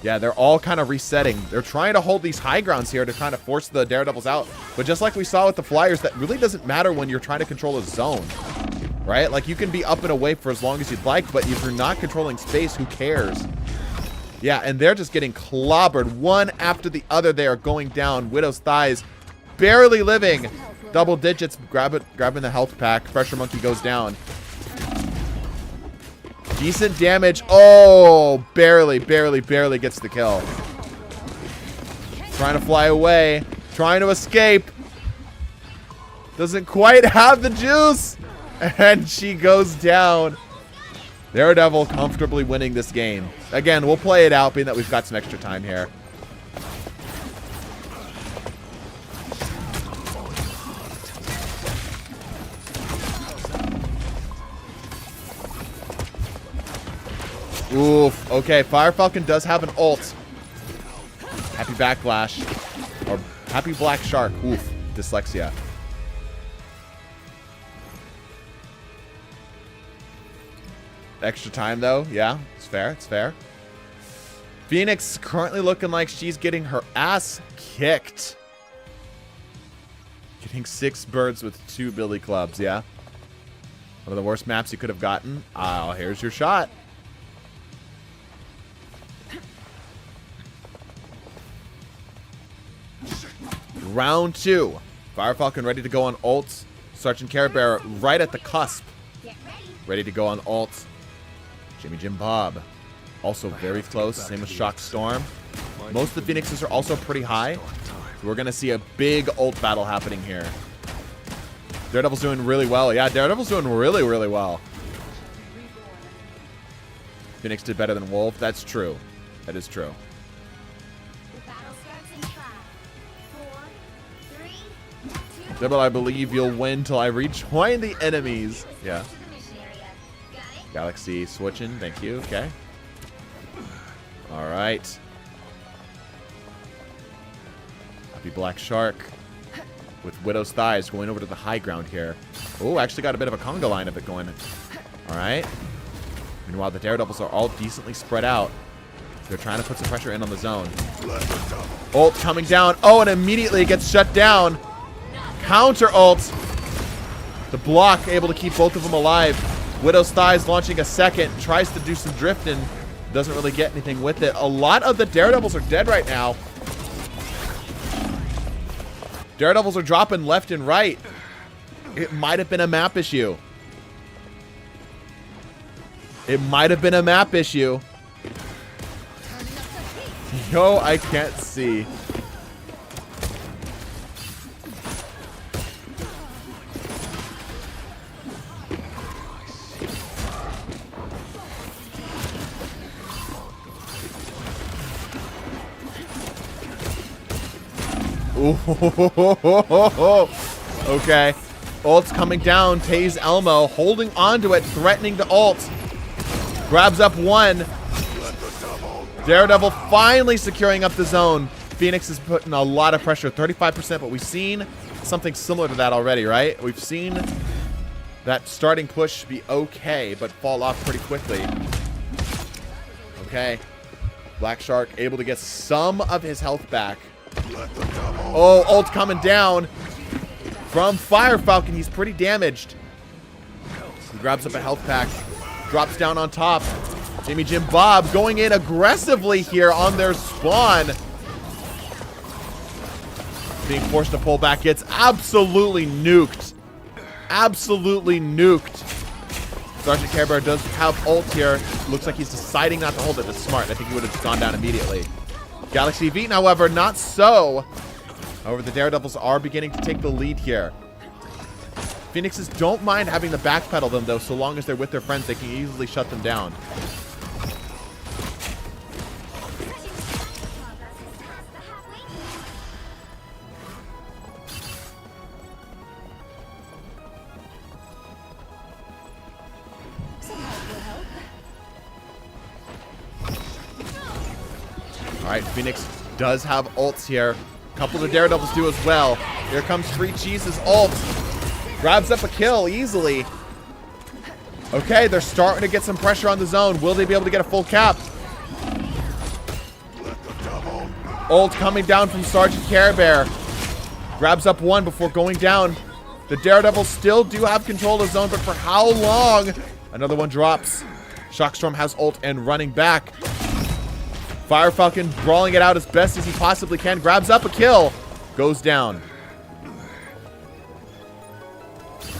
Yeah, they're all kind of resetting. They're trying to hold these high grounds here to kind of force the Daredevils out. But just like we saw with the Flyers, that really doesn't matter when you're trying to control a zone. Right? Like, you can be up and away for as long as you'd like, but if you're not controlling space, who cares? Yeah, and they're just getting clobbered one after the other. They are going down. Widow's thighs barely living. Double digits, grabbing the health pack. Pressure Monkey goes down. Decent damage. Oh, barely gets the kill. Trying to fly away. Trying to escape. Doesn't quite have the juice. And she goes down. Daredevil comfortably winning this game. Again, we'll play it out, being that we've got some extra time here. Oof. Okay, Fire Falcon does have an ult. Happy Backlash. Or Happy Black Shark. Oof. Dyslexia. Extra time, though. Yeah, it's fair. It's fair. Phoenix currently looking like she's getting her ass kicked. Getting 6 birds with 2 billy clubs, yeah. One of the worst maps you could have gotten. Oh, here's your shot. Round 2. Fire Falcon ready to go on ult. Sergeant Care Bear right at the cusp. Ready to go on ult. Jimmy Jim Bob also very close. Same with Shock Storm. Most of the Phoenixes are also pretty high. So we're going to see a big ult battle happening here. Daredevil's doing really well. Yeah, Daredevil's doing really well. Phoenix did better than Wolf. That's true. That is true. Devil, I believe you'll win till I rejoin the enemies. Yeah. Galaxy switching. Thank you. Okay. All right. Happy Black Shark with Widow's Thighs going over to the high ground here. Oh, actually got a bit of a conga line of it going. All right. Meanwhile, the Daredevils are all decently spread out. They're trying to put some pressure in on the zone. Ult coming down. Oh, and immediately it gets shut down. Counter ult. The block able to keep both of them alive. Widow's Thighs launching a second. Tries to do some drifting. Doesn't really get anything with it. A lot of the Daredevils are dead right now. Daredevils are dropping left and right. It might have been a map issue. It might have been a map issue. Yo, I can't see. Ooh. Okay. Ult's coming down. Taze Elmo holding onto it, threatening to ult. Grabs up one. Daredevil finally securing up the zone. Phoenix is putting a lot of pressure, 35%, but we've seen something similar to that already, right? We've seen that starting push be okay, but fall off pretty quickly. Okay. Black Shark able to get some of his health back. Oh, ult coming down from Fire Falcon. He's pretty damaged. He grabs up a health pack, drops down on top. Jimmy Jim Bob going in aggressively here on their spawn. Being forced to pull back. Gets absolutely nuked. Absolutely nuked. Sergeant Care Bear does have ult here. Looks like he's deciding not to hold it. That's smart. I think he would have gone down immediately. Galaxy of Eaton, however, not so. However, the Daredevils are beginning to take the lead here. Phoenixes don't mind having to backpedal them, though, so long as they're with their friends, they can easily shut them down. Alright, Phoenix does have ults here. A couple of the Daredevils do as well. Here comes Free Cheese's ult. Grabs up a kill easily. Okay, they're starting to get some pressure on the zone. Will they be able to get a full cap? Ult coming down from Sergeant Care Bear. Grabs up one before going down. The Daredevils still do have control of the zone, but for how long? Another one drops. Shockstorm has ult and running back. Fire Falcon brawling it out as best as he possibly can. Grabs up a kill. Goes down.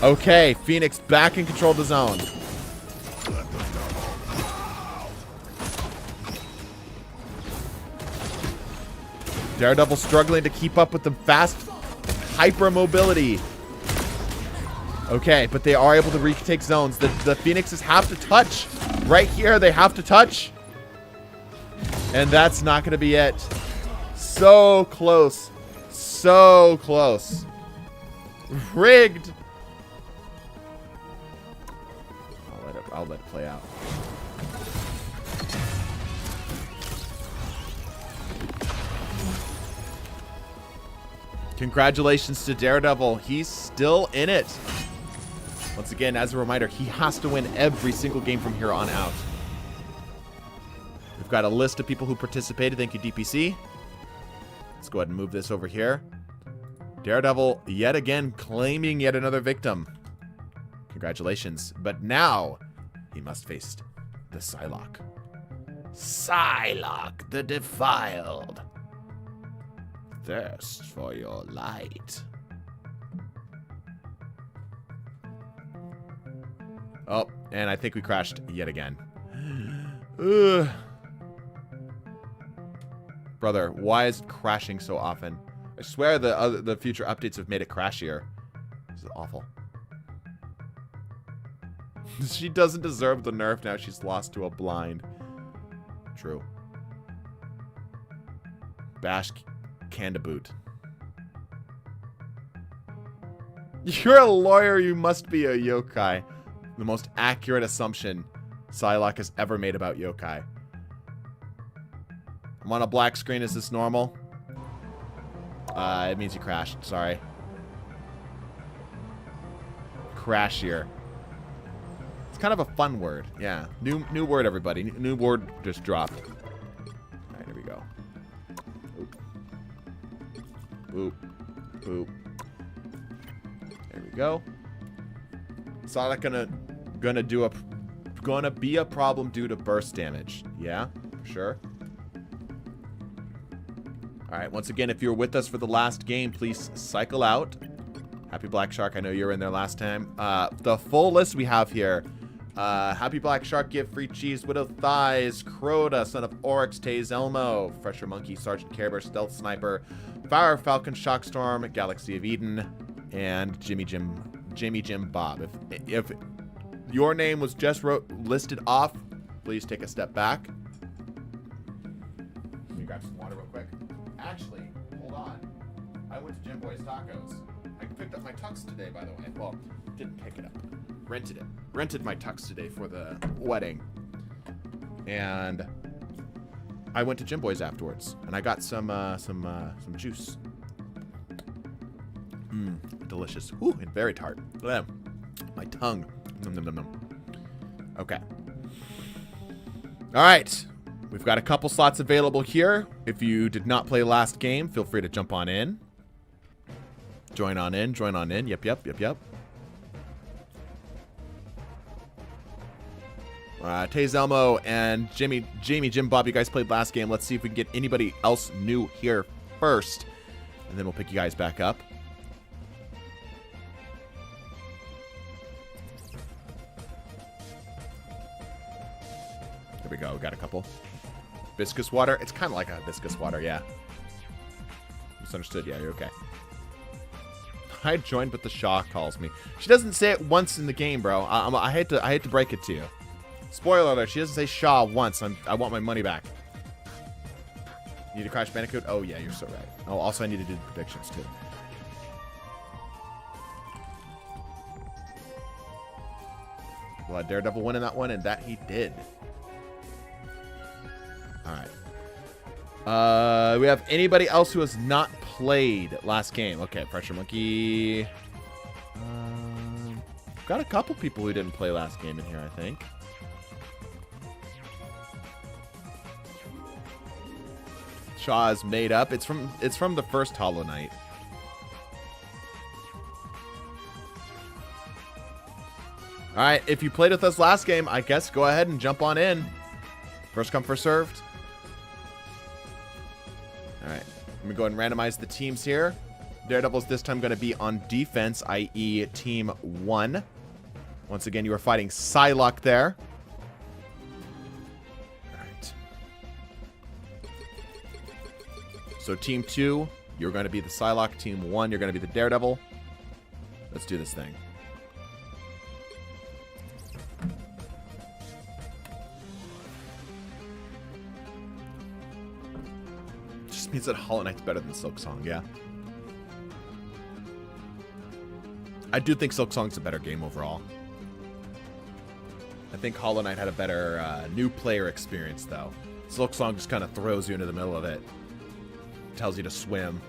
Okay, Phoenix back in control of the zone. Daredevil struggling to keep up with the fast hyper mobility. Okay, but they are able to retake zones. The Phoenixes have to touch. Right here, they have to touch. And that's not going to be it. So close. So close. Rigged. I'll let it play out. Congratulations to Daredevil. He's still in it. Once again, as a reminder, he has to win every single game from here on out. We've got a list of people who participated. Thank you, DPC. Let's go ahead and move this over here. Daredevil, yet again, claiming yet another victim. Congratulations. But now, he must face the Psylocke. Psylocke, the defiled. Thirst for your light. Oh, and I think we crashed yet again. Ugh. Brother, why is it crashing so often? I swear the future updates have made it crashier. This is awful. She doesn't deserve the nerf now. She's lost to a blind. True. Bash Candaboot. You're a lawyer. You must be a yokai. The most accurate assumption Psylocke has ever made about yokai. I'm on a black screen. Is this normal? It means you crashed. Sorry. Crashier. It's kind of a fun word. Yeah. New word, everybody. New word just dropped. All right, here we go. Boop. Boop. There we go. Psylocke gonna be a problem due to burst damage. Yeah, for sure. All right, once again, if you're with us for the last game, please cycle out. Happy Black Shark, I know you were in there last time. The full list we have here. Happy Black Shark, Give Free Cheese, Widow Thighs, Crota, Son of Oryx, Taze Elmo, Fresher Monkey, Sergeant Care Bear, Stealth Sniper, Fire Falcon, Shockstorm, Galaxy of Eden, and Jimmy Jim Bob. If your name was just listed off, please take a step back. Let me grab some water real quick. Actually, hold on. I went to Jim Boy's Tacos. I picked up my tux today, by the way. Well, didn't pick it up. Rented it. Rented my tux today for the wedding. And I went to Jim Boy's afterwards, and I got some juice. Delicious. Ooh, and very tart. My tongue. Nom, nom, nom, nom. Okay. All right. We've got a couple slots available here. If you did not play last game, feel free to jump on in. Join on in. Join on in. Yep. Taze Elmo and Jim Bob, you guys played last game. Let's see if we can get anybody else new here first. and then we'll pick you guys back up. There we go. We got a couple. Viscous water. It's kind of like a viscous water, yeah. Misunderstood. Yeah, you're okay. I joined, but the Shaw calls me. She doesn't say it once in the game, bro. I hate to break it to you. Spoiler alert. She doesn't say Shaw once. I want my money back. You need to Crash Bandicoot? Oh, yeah, you're so right. Oh, also I need to do the predictions, too. We'll let Daredevil win in that one, and that he did. Alright. We have anybody else who has not played last game. Okay, Pressure Monkey. Got a couple people who didn't play last game in here, I think. Shaw is made up. It's from the first Hollow Knight. Alright, if you played with us last game, I guess go ahead and jump on in. First come, first served. Alright, let me go ahead and randomize the teams here. Daredevil's this time going to be on defense, i.e. Team 1. Once again, you are fighting Psylocke there. Alright. So Team 2, you're going to be the Psylocke. Team 1, you're going to be the Daredevil. Let's do this thing. Means that Hollow Knight's better than Silksong, yeah. I do think Silksong's a better game overall. I think Hollow Knight had a better new player experience, though. Silksong just kind of throws you into the middle of it. Tells you to swim.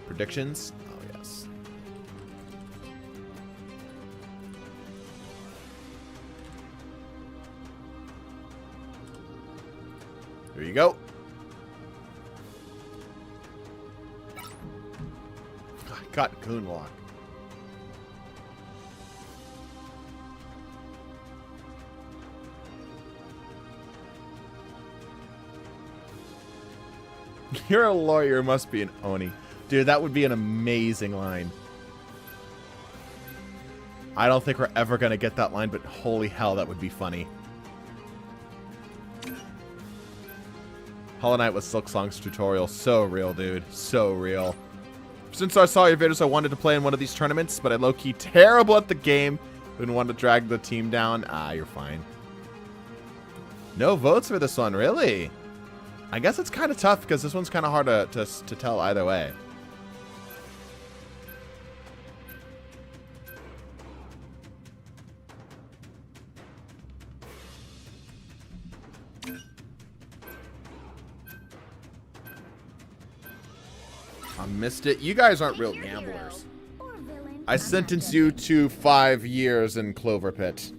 Predictions? Oh, yes. There you go. Got Goonlock. You're a lawyer, must be an Oni. Dude, that would be an amazing line. I don't think we're ever going to get that line, but holy hell, that would be funny. Hollow Knight with Silksong's tutorial. So real, dude. So real. Since I saw your videos, I wanted to play in one of these tournaments, but I low-key terrible at the game. Didn't want to drag the team down. Ah, you're fine. No votes for this one, really? I guess it's kind of tough because this one's kind of hard to tell either way. I missed it. You guys aren't real gamblers. I sentence you to 5 years in Clover Pit.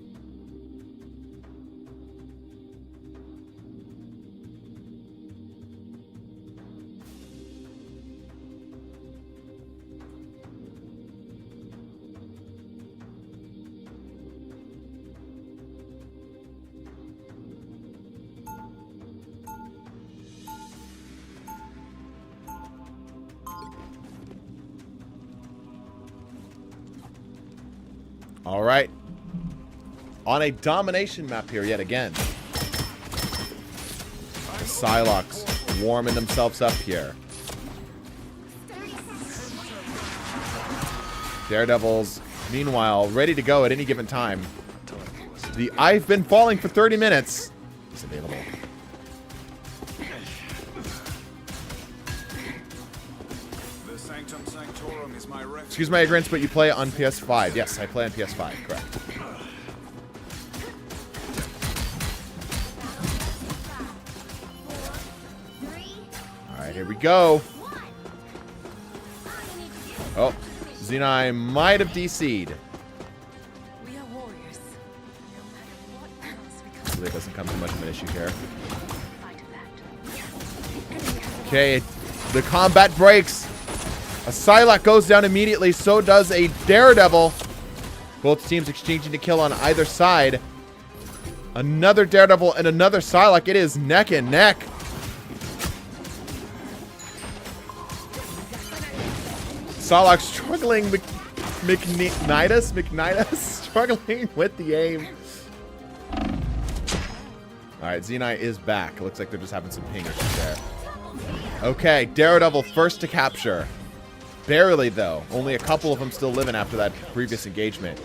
All right. On a domination map here yet again. Psylocke's warming themselves up here. Daredevils, meanwhile, ready to go at any given time. The I've been falling for 30 minutes is available. Excuse my ignorance, but you play on PS5. Yes, I play on PS5. Correct. All right, here we go. Oh, Xenai might have DC'd. We are warriors. No matter what else we come. Hopefully it doesn't come too much of an issue here. Okay, the combat breaks. A Psylocke goes down immediately, so does a Daredevil. Both teams exchanging to kill on either side. Another Daredevil and another Psylocke. It is neck and neck. Psylocke struggling. McNitus struggling with the aim. Alright, Z-Knight is back. It looks like they're just having some ping issues there. Okay, Daredevil first to capture. Barely, though. Only a couple of them still living after that previous engagement.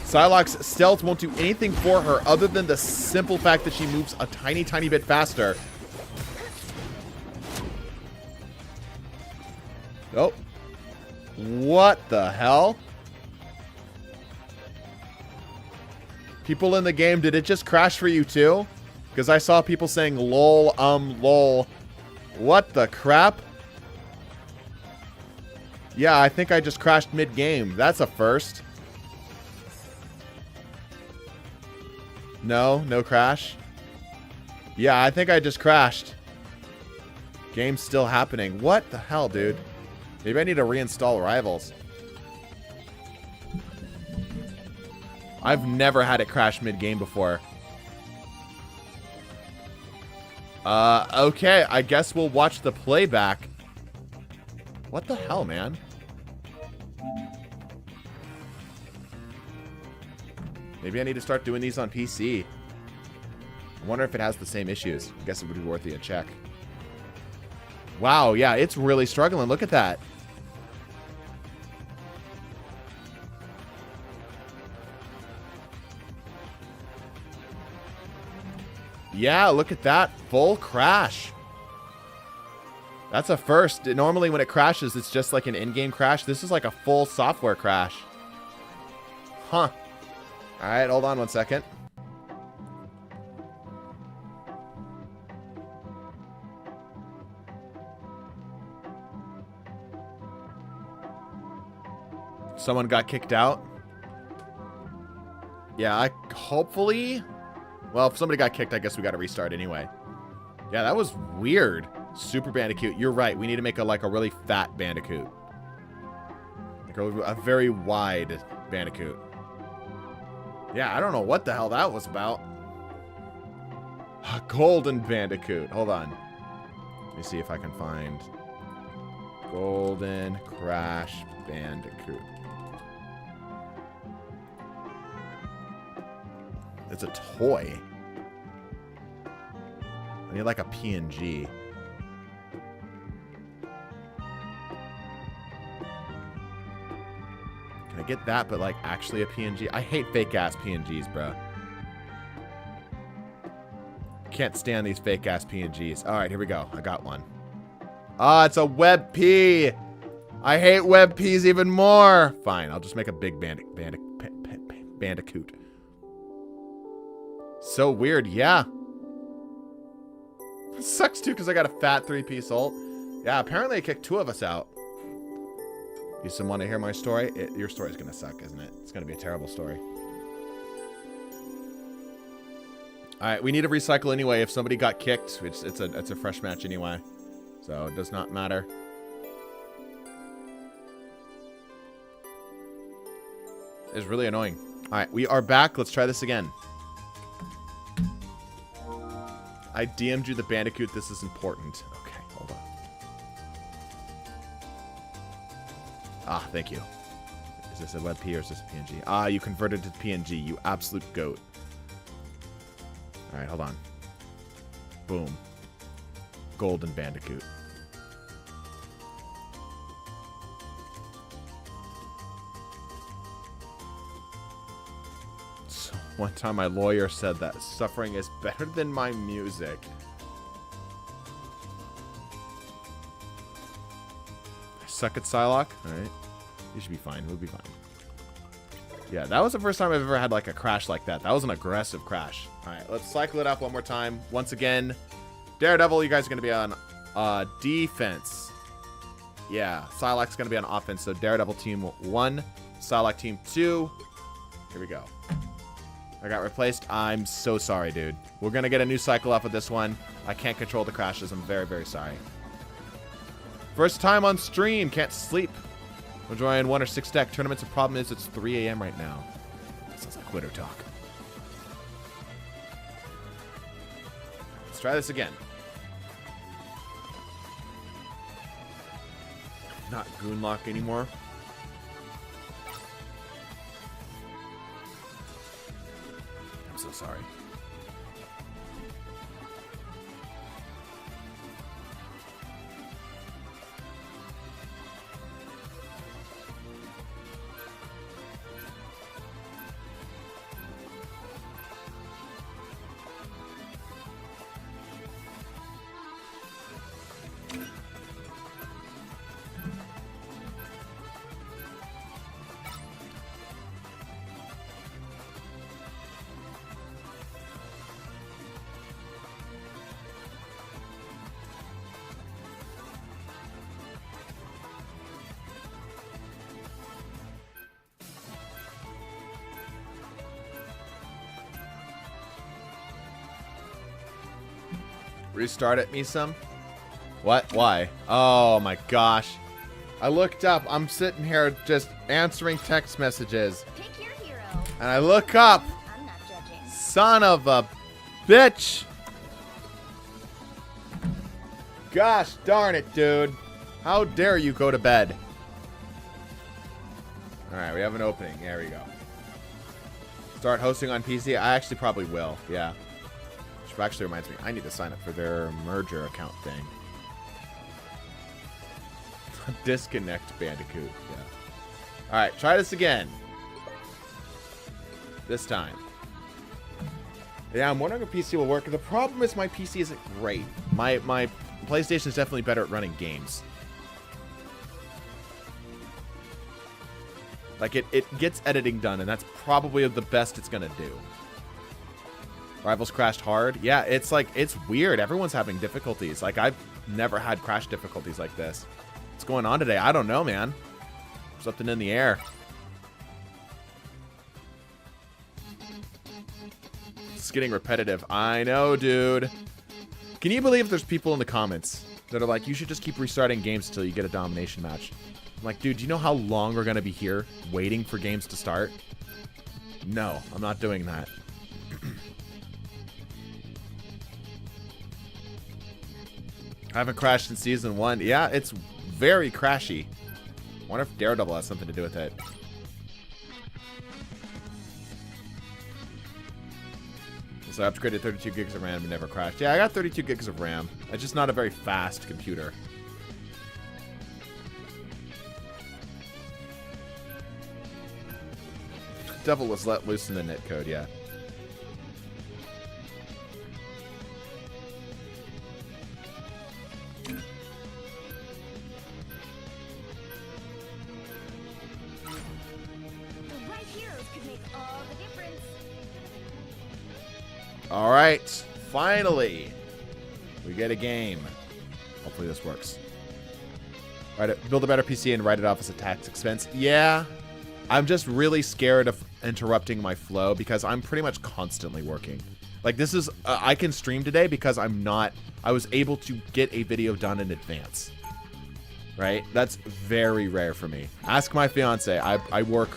Psylocke's stealth won't do anything for her other than the simple fact that she moves a tiny, tiny bit faster. Oh. What the hell? People in the game, did it just crash for you too? Because I saw people saying lol, lol. What the crap? Yeah, I think I just crashed mid-game. That's a first. No, no crash. Yeah, I think I just crashed. Game's still happening. What the hell, dude? Maybe I need to reinstall Rivals. I've never had it crash mid-game before. Okay, I guess we'll watch the playback. What the hell, man? Maybe I need to start doing these on PC. I wonder if it has the same issues. I guess it would be worth a check. Wow, yeah, it's really struggling. Look at that. Yeah, look at that. Full crash. That's a first. Normally when it crashes, it's just like an in-game crash. This is like a full software crash. Huh. Alright, hold on one second. Someone got kicked out. Yeah, hopefully... Well, if somebody got kicked, I guess we got to restart anyway. Yeah, that was weird. Super Bandicoot. You're right. We need to make a really fat Bandicoot. Like a very wide Bandicoot. Yeah, I don't know what the hell that was about. A golden Bandicoot. Hold on. Let me see if I can find Golden Crash Bandicoot. It's a toy. I need like a PNG. Can I get that, but like actually a PNG? I hate fake ass PNGs, bro. Can't stand these fake ass PNGs. All right, here we go. I got one. Ah, it's a web P. I hate web Ps even more. Fine, I'll just make a big Bandicoot. So weird, yeah. It sucks too because I got a fat 3-piece ult. Yeah, apparently it kicked 2 of us out. You some want to hear my story? Your story's gonna suck, isn't it? It's gonna be a terrible story. Alright, we need to recycle anyway. If somebody got kicked, it's a fresh match anyway. So it does not matter. It's really annoying. Alright, we are back. Let's try this again. I DM'd you the Bandicoot. This is important. Okay, hold on. Ah, thank you. Is this a WebP or is this a PNG? Ah, you converted to PNG. You absolute goat. Alright, hold on. Boom. Golden Bandicoot. So one time my lawyer said that suffering is better than my music. I suck at Psylocke? Alright. You should be fine. We'll be fine. Yeah, that was the first time I've ever had like a crash like that. That was an aggressive crash. Alright, let's cycle it up one more time. Once again, Daredevil, you guys are going to be on defense. Yeah, Psylocke's going to be on offense. So Daredevil team 1, Psylocke team 2. Here we go. I got replaced. I'm so sorry, dude. We're going to get a new cycle up with this one. I can't control the crashes. I'm very, very sorry. First time on stream. Can't sleep. We're joining 1 or 6 deck tournaments. The problem is it's 3 a.m. right now. Sounds like quitter talk. Let's try this again. Not Goonlock anymore. I'm so sorry. Restart it, me some? What? Why? Oh my gosh. I looked up. I'm sitting here just answering text messages. Pick your hero. And I look up. I'm not judging. Son of a bitch. Gosh darn it, dude. How dare you go to bed? Alright, we have an opening. There we go. Start hosting on PC? I actually probably will. Yeah. Which actually reminds me, I need to sign up for their merger account thing. Disconnect Bandicoot. Yeah. Alright, try this again. This time. Yeah, I'm wondering if PC will work. The problem is my PC isn't great. My PlayStation is definitely better at running games. Like, it gets editing done, and that's probably the best it's going to do. Rivals crashed hard. Yeah, it's like, it's weird. Everyone's having difficulties. Like, I've never had crash difficulties like this. What's going on today? I don't know, man. Something in the air. It's getting repetitive. I know, dude. Can you believe there's people in the comments that are like, you should just keep restarting games until you get a domination match? I'm like, dude, do you know how long we're going to be here waiting for games to start? No, I'm not doing that. I haven't crashed in Season 1. Yeah, it's very crashy. I wonder if Daredevil has something to do with it. So I upgraded 32 gigs of RAM and never crashed. Yeah, I got 32 gigs of RAM. It's just not a very fast computer. Devil was let loose in the netcode, yeah. The right heroes could make all the difference. All right, finally, we get a game. Hopefully this works. Build a better PC and write it off as a tax expense. Yeah, I'm just really scared of interrupting my flow because I'm pretty much constantly working. Like, this is, I can stream today because I was able to get a video done in advance. Right? That's very rare for me. Ask my fiance. I work,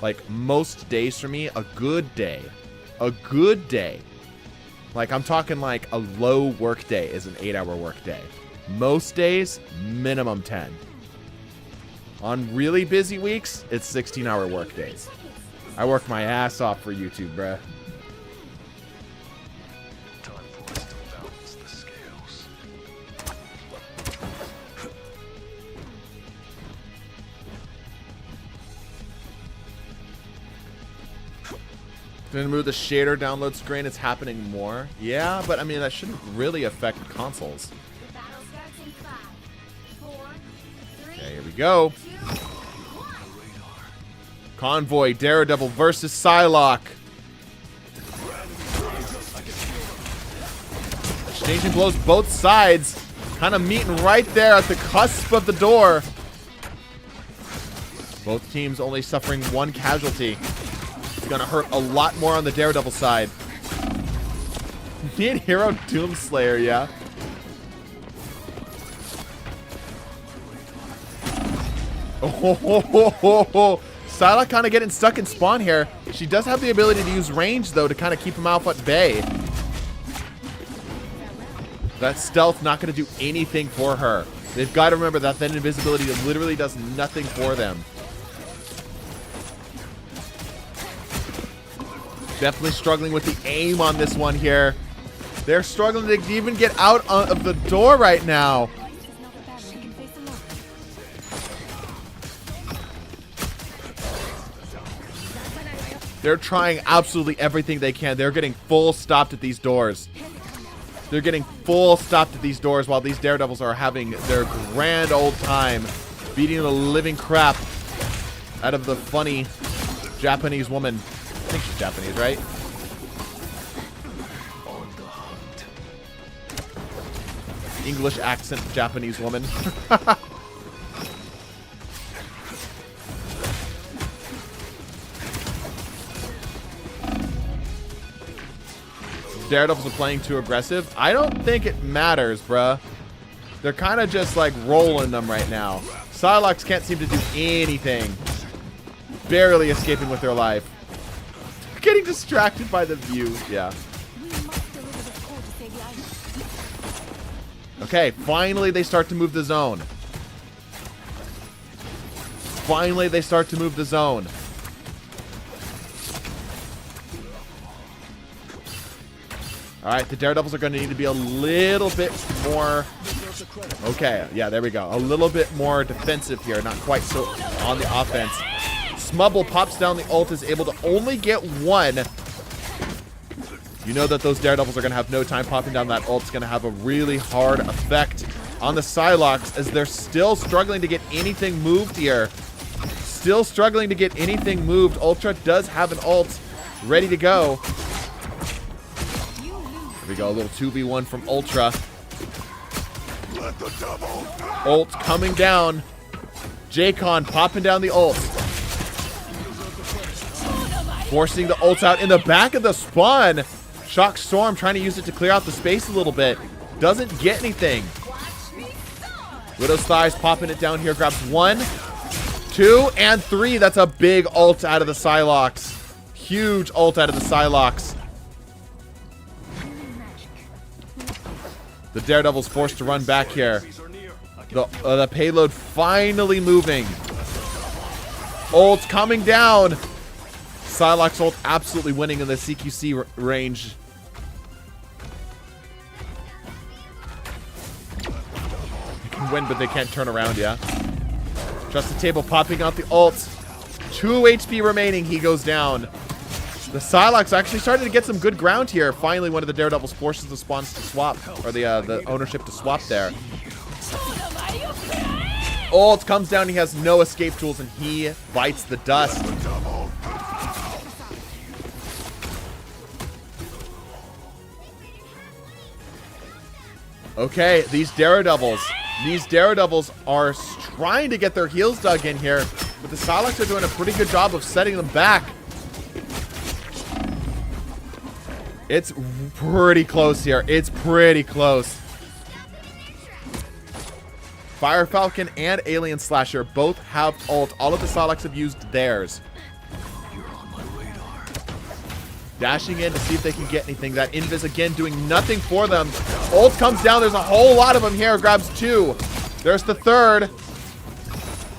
like, most days for me, a good day. A good day. Like, I'm talking like a low work day is an 8-hour work day. Most days, minimum 10. On really busy weeks, it's 16-hour work days. I work my ass off for YouTube, bruh. Time for us to balance the scales. Gonna move the shader download screen. It's happening more. Yeah, but I mean, that shouldn't really affect consoles. The battle starts in 5, 4, 3, Okay, here we go. 2, 1. Convoy, Daredevil versus Psylocke. Exchanging blows both sides. Kind of meeting right there at the cusp of the door. Both teams only suffering one casualty. It's gonna hurt a lot more on the Daredevil side. Need Hero Doomslayer, yeah. Oh, Psylocke kind of getting stuck in spawn here. She does have the ability to use range, though, to kind of keep him off at bay. That stealth not going to do anything for her. They've got to remember that then invisibility literally does nothing for them. Definitely struggling with the aim on this one here. They're struggling to even get out of the door right now. They're trying absolutely everything they can. They're getting full stopped at these doors. They're getting full stopped at these doors while these Daredevils are having their grand old time beating the living crap out of the funny Japanese woman. I think she's Japanese, right? On the hunt. English accent Japanese woman. Daredevils are playing too aggressive. I don't think it matters, bruh. They're kind of just like rolling them right now. Psylocke can't seem to do anything. Barely escaping with their life. Getting distracted by the view. Yeah. Okay, finally they start to move the zone. Finally they start to move the zone. Alright, the Daredevils are going to need to be a little bit more... Okay, yeah, there we go. A little bit more defensive here. Not quite so on the offense. Smubble pops down the ult, is able to only get one. You know that those Daredevils are going to have no time popping down that ult. It's going to have a really hard effect on the Psylocke as they're still struggling to get anything moved here. Still struggling to get anything moved. Ultra does have an ult ready to go. There we go, a little 2v1 from Ultra. Ult coming down. J-Con popping down the ult. Forcing the ult out in the back of the spawn. Shock Storm trying to use it to clear out the space a little bit. Doesn't get anything. Widow's Thighs popping it down here. Grabs 1, 2, and 3. That's a big ult out of the Psylocke. Huge ult out of the Psylocke. The Daredevil's forced to run back here. The payload finally moving. Ult coming down. Psylocke's ult absolutely winning in the CQC range. They can win, but they can't turn around, yeah. Trust the Table popping out the ult. 2 HP remaining. He goes down. The Psylocke's actually starting to get some good ground here. Finally, one of the Daredevils forces the spawns to swap, or the ownership to swap there. Ult comes down. He has no escape tools, and he bites the dust. Okay, these Daredevils are trying to get their heels dug in here, but the Psylocke are doing a pretty good job of setting them back. It's pretty close here. It's pretty close. Fire Falcon and Alien Slasher both have ult. All of the Psylocke have used theirs. You're on my radar. Dashing in to see if they can get anything. That Invis again doing nothing for them. Ult comes down. There's a whole lot of them here. Grabs 2. There's the 3rd.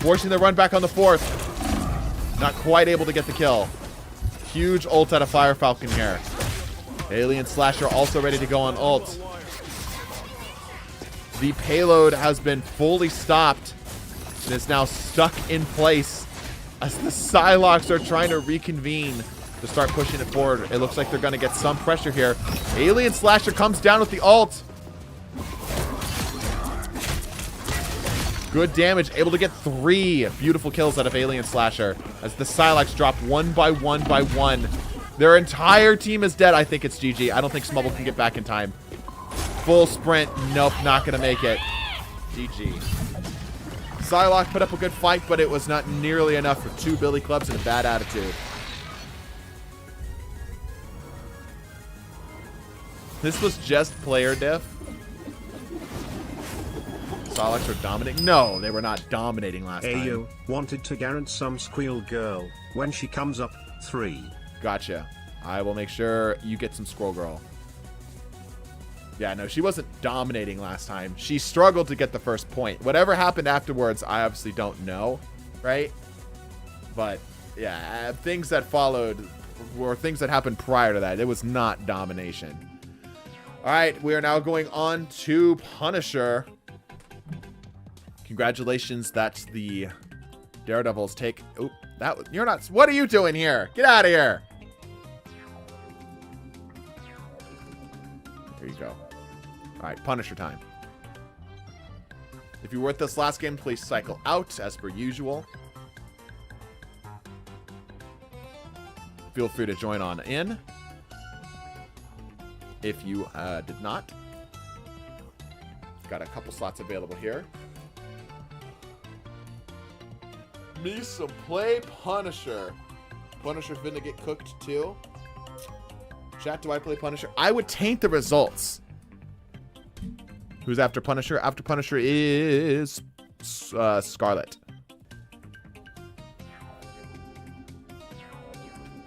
Forcing the run back on the 4th. Not quite able to get the kill. Huge ult out of Fire Falcon here. Alien Slasher also ready to go on ult. The payload has been fully stopped and is now stuck in place as the Psylocke are trying to reconvene to start pushing it forward. It looks like they're going to get some pressure here. Alien Slasher comes down with the ult. Good damage. Able to get 3 beautiful kills out of Alien Slasher as the Psylocke drop one by one by one. Their entire team is dead. I think it's GG. I don't think Smubble can get back in time. Full sprint. Nope, not going to make it. GG. Psylocke put up a good fight, but it was not nearly enough for 2 billy clubs and a bad attitude. This was just player diff. Psylocke are dominating. No, they were not dominating last time. Ayo, wanted to guarantee some squeal girl when she comes up 3. Gotcha. I will make sure you get some Squirrel Girl. Yeah, no, she wasn't dominating last time. She struggled to get the first point. Whatever happened afterwards, I obviously don't know, right? But, yeah, things that followed were things that happened prior to that. It was not domination. All right, we are now going on to Punisher. Congratulations, that's the Daredevils take. Oh, you're not. What are you doing here? Get out of here. There you go. All right, Punisher time. If you were at this last game, please cycle out as per usual. Feel free to join on in. If you did not. Got a couple slots available here. Me some play Punisher. Punisher finna get cooked too. Chat, do I play Punisher? I would taint the results. Who's after Punisher? After Punisher is Scarlet.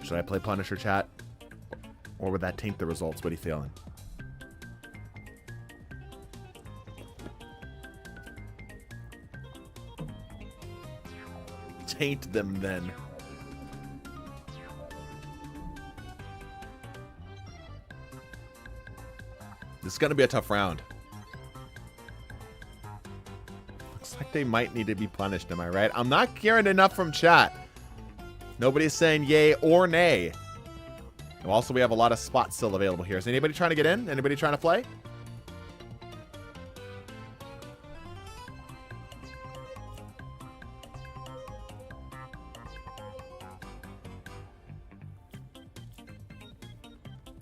Should I play Punisher, chat? Or would that taint the results? What are you feeling? Taint them then. This is going to be a tough round. Looks like they might need to be punished, am I right? I'm not hearing enough from chat. Nobody's saying yay or nay. And also, we have a lot of spots still available here. Is anybody trying to get in? Anybody trying to play?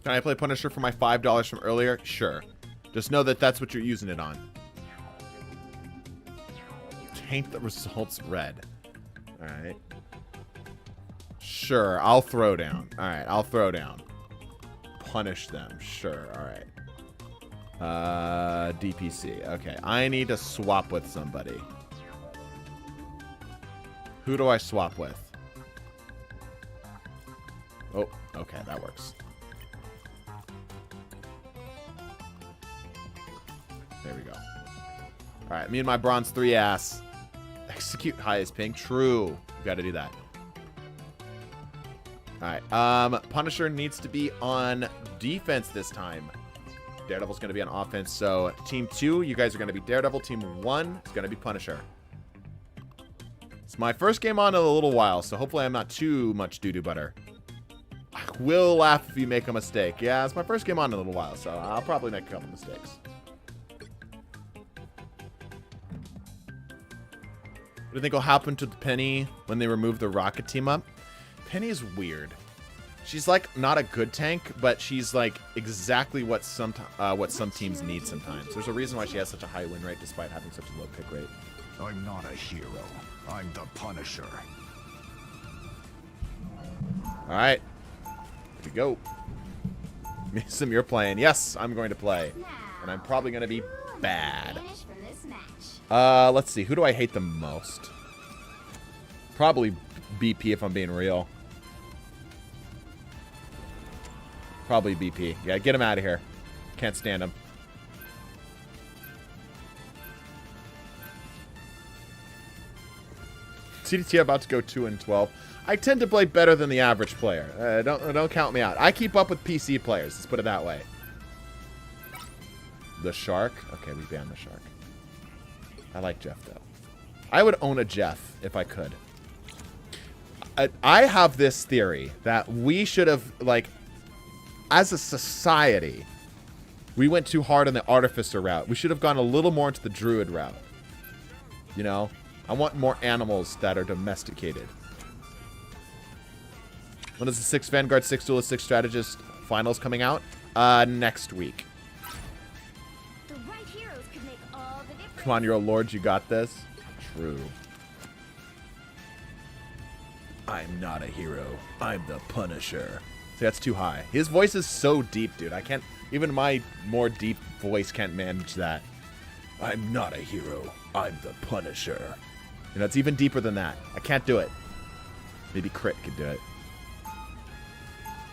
Can I play Punisher for my $5 from earlier? Sure. Just know that that's what you're using it on. Taint the results red. Alright. Sure, I'll throw down. Alright, I'll throw down. Punish them. Sure, alright. DPC. Okay, I need to swap with somebody. Who do I swap with? Oh, okay, that works. There we go. Alright, me and my bronze 3 ass. Execute highest ping. True. You gotta do that. Alright, Punisher needs to be on defense this time. Daredevil's gonna be on offense. So, Team 2, you guys are gonna be Daredevil. Team 1 is gonna be Punisher. It's my first game on in a little while, so hopefully I'm not too much doo-doo butter. I will laugh if you make a mistake. Yeah, it's my first game on in a little while, so I'll probably make a couple mistakes. What do you think will happen to Penny when they remove the Rocket team up? Penny is weird. She's like not a good tank, but she's like exactly what some teams need sometimes. There's a reason why she has such a high win rate despite having such a low pick rate. I'm not a hero. I'm the Punisher. All right, here we go. Sim, you're playing. Yes, I'm going to play, and I'm probably going to be bad. Let's see. Who do I hate the most? Probably BP if I'm being real. Probably BP. Yeah, get him out of here. Can't stand him. TDTwo about to go 2-12. I tend to play better than the average player. Don't count me out. I keep up with PC players. Let's put it that way. The Shark. Okay, we banned the Shark. I like Jeff, though. I would own a Jeff if I could. I have this theory that we should have, like, as a society, we went too hard on the Artificer route. We should have gone a little more into the Druid route. You know? I want more animals that are domesticated. When is the 6 Vanguard, 6 Duelist, 6 Strategist finals coming out? Next week. Come on, you're a lord. You got this. True. I'm not a hero. I'm the Punisher. See, that's too high. His voice is so deep, dude. I can't... Even my more deep voice can't manage that. I'm not a hero. I'm the Punisher. You know, it's even deeper than that. I can't do it. Maybe Crit could do it.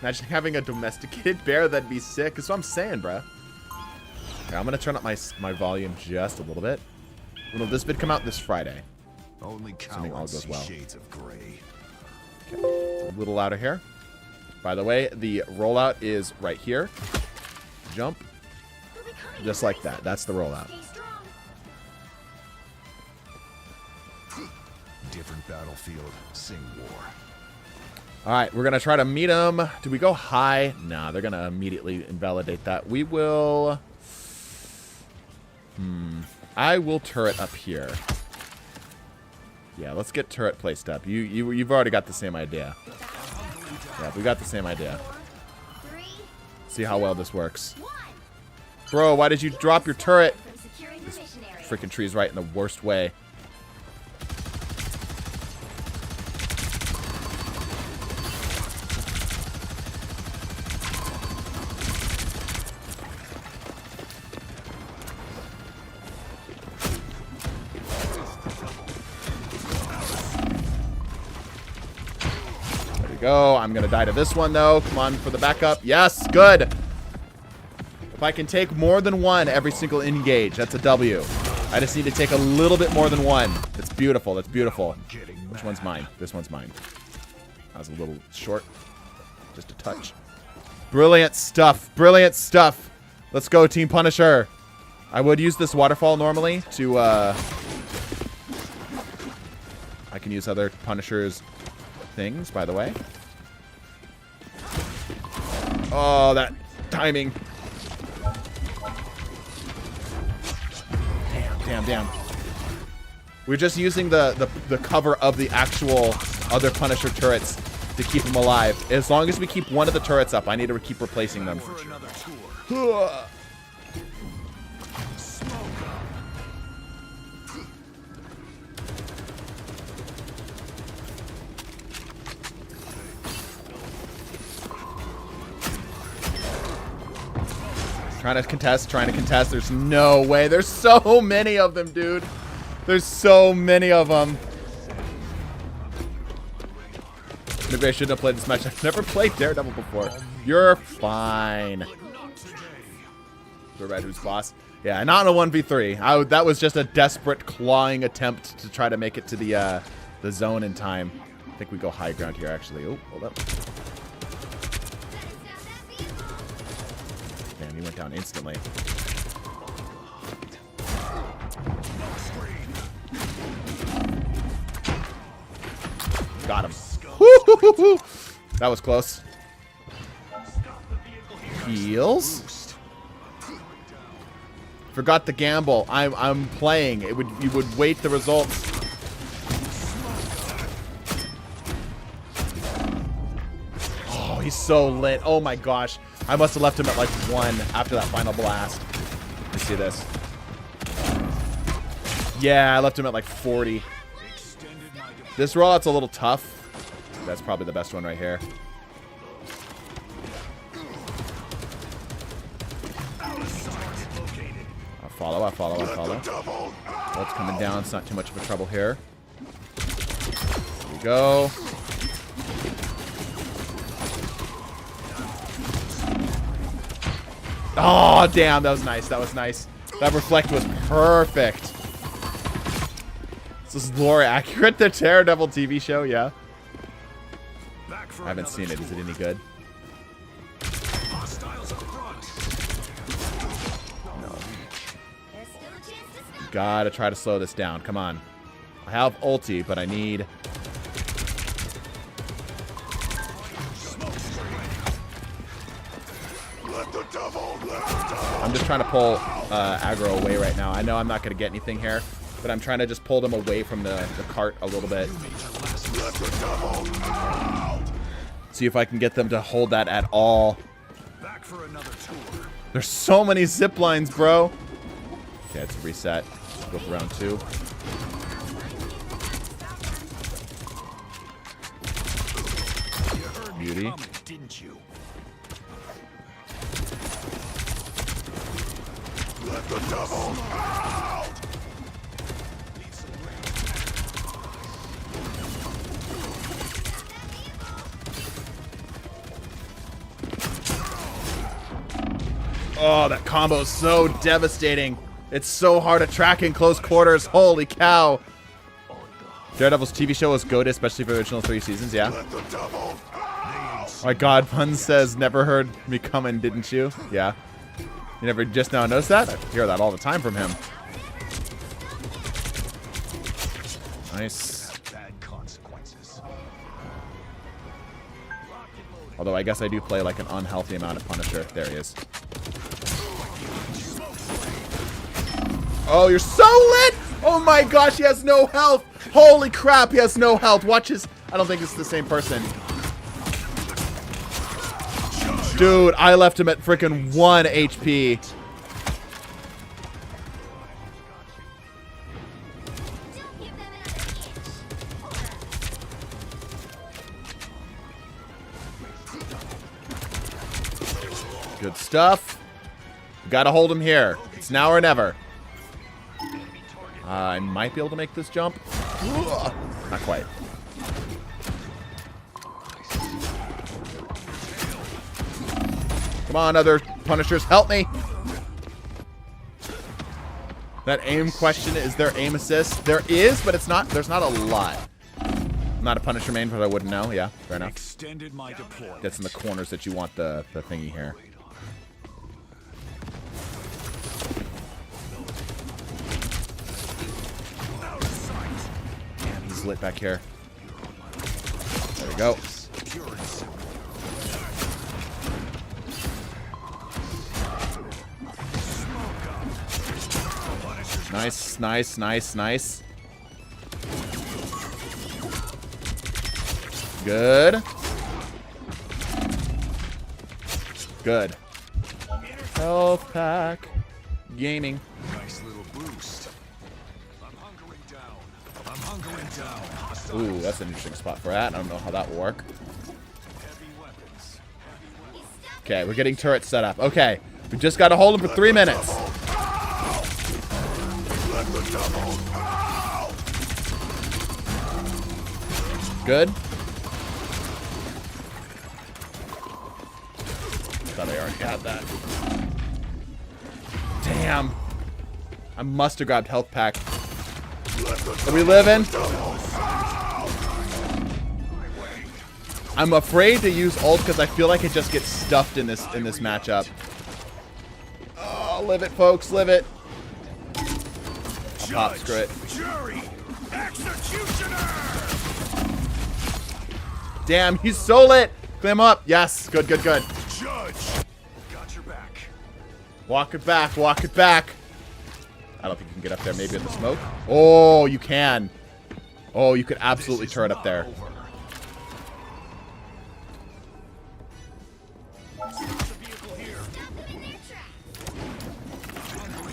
Imagine having a domesticated bear. That'd be sick. That's what I'm saying, bruh. Okay, I'm gonna turn up my volume just a little bit. When will this vid come out? This Friday. Only Assuming all cowards goes see well. shades of gray. Okay, it's a little louder here. By the way, the rollout is right here. Jump. Just like that. That's the rollout. Stay strong. Different battlefield, same war. All right, we're going to try to meet them. Do we go high? Nah, they're going to immediately invalidate that. We will... I will turret up here. Yeah, let's get turret placed up. You've already got the same idea. Yeah, we got the same idea. 4, 3, See how well this works. 1. Bro, why did you drop your turret? From securing the mission area. Freaking tree's right in the worst way. There we go. I'm going to die to this one, though. Come on for the backup. Yes, good. If I can take more than one every single engage, that's a W. I just need to take a little bit more than one. That's beautiful. That's beautiful. Which one's mine? This one's mine. That was a little short. Just a touch. Brilliant stuff. Brilliant stuff. Let's go, Team Punisher. I would use this waterfall normally to... I can use other Punisher's things, by the way. Oh, that timing. Damn. We're just using the cover of the actual other Punisher turrets to keep them alive. As long as we keep one of the turrets up, I need to keep replacing them. Trying to contest. There's no way. There's so many of them, dude. There's so many of them. Maybe I shouldn't have played this match. I've never played Daredevil before. You're fine. Red who's boss? Yeah, not in a 1v3. That was just a desperate clawing attempt to try to make it to the zone in time. I think we go high ground here, actually. Oh, hold up. Damn, he went down instantly. Got him. Woo-hoo-hoo-hoo. That was close. Heals. Forgot the gamble. I'm playing. You would wait the results. Oh, he's so lit. Oh my gosh. I must have left him at like 1 after that final blast. Let me see this. Yeah, I left him at like 40. This rollout's a little tough. That's probably the best one right here. I follow. Well, it's coming down. It's not too much of a trouble here. Here we go. Oh, damn. That was nice. That reflect was perfect. This is lore accurate. The Daredevil TV show, yeah. I haven't seen it. Is it any good? No. Gotta try to slow this down. Come on. I have ulti, but I need... I'm just trying to pull aggro away right now. I know I'm not going to get anything here, but I'm trying to just pull them away from the cart a little bit. See if I can get them to hold that at all. Back for another tour. There's so many zip lines, bro. Okay, it's a reset. Go for round 2. Beauty. Coming, didn't you? Let the devil out. Oh, that combo is so devastating. It's so hard to track in close quarters. Holy cow. Daredevil's TV show was goated, especially for the original 3 seasons, yeah. Oh my god, Pun says, never heard me coming, didn't you? Yeah. You never just now noticed that? I hear that all the time from him. Nice. Bad consequences. Although I guess I do play like an unhealthy amount of Punisher. There he is. Oh, you're so lit! Oh my gosh, he has no health! Holy crap, he has no health. Watch his... I don't think it's the same person. Dude, I left him at freaking 1 HP. Good stuff. Gotta hold him here. It's now or never. I might be able to make this jump. Ugh. Not quite. Come on, other Punishers, help me. That aim question, is there aim assist? There is, but it's not. There's not a lot. I'm not a Punisher main, but I wouldn't know. Yeah, fair enough. Extended my deployment. That's in the corners that you want the thingy here. Damn, he's lit back here. There we go. Nice, nice, nice, nice. Good. Good. Health pack. Gaming. Nice little boost. I'm hunkering down. I'm hunkering down. Ooh, that's an interesting spot for that. I don't know how that will work. Heavy weapons. Okay, we're getting turret set up. Okay, we just got to hold them for 3 minutes. Good. Thought I already had that. Damn. I must have grabbed health pack. Are we living? I'm afraid to use ult because I feel like it just gets stuffed in this matchup. Oh, live it, folks, live it. Pop, screw it. Jury, executioner. Damn, he's so lit. Clean him up. Yes, good, good, good. Judge, got your back. Walk it back, walk it back. I don't think you can get up there. Maybe in the smoke. Oh, you can. Oh, you could absolutely turret up there.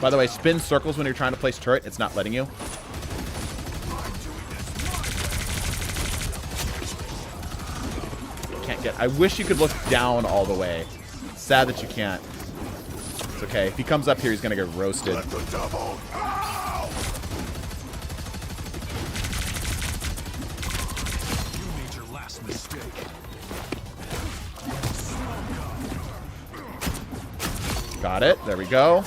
By the way, spin circles when you're trying to place turret. It's not letting you. Can't get. I wish you could look down all the way. Sad that you can't. It's okay. If he comes up here, he's gonna get roasted. You made your last mistake. Got it. There we go.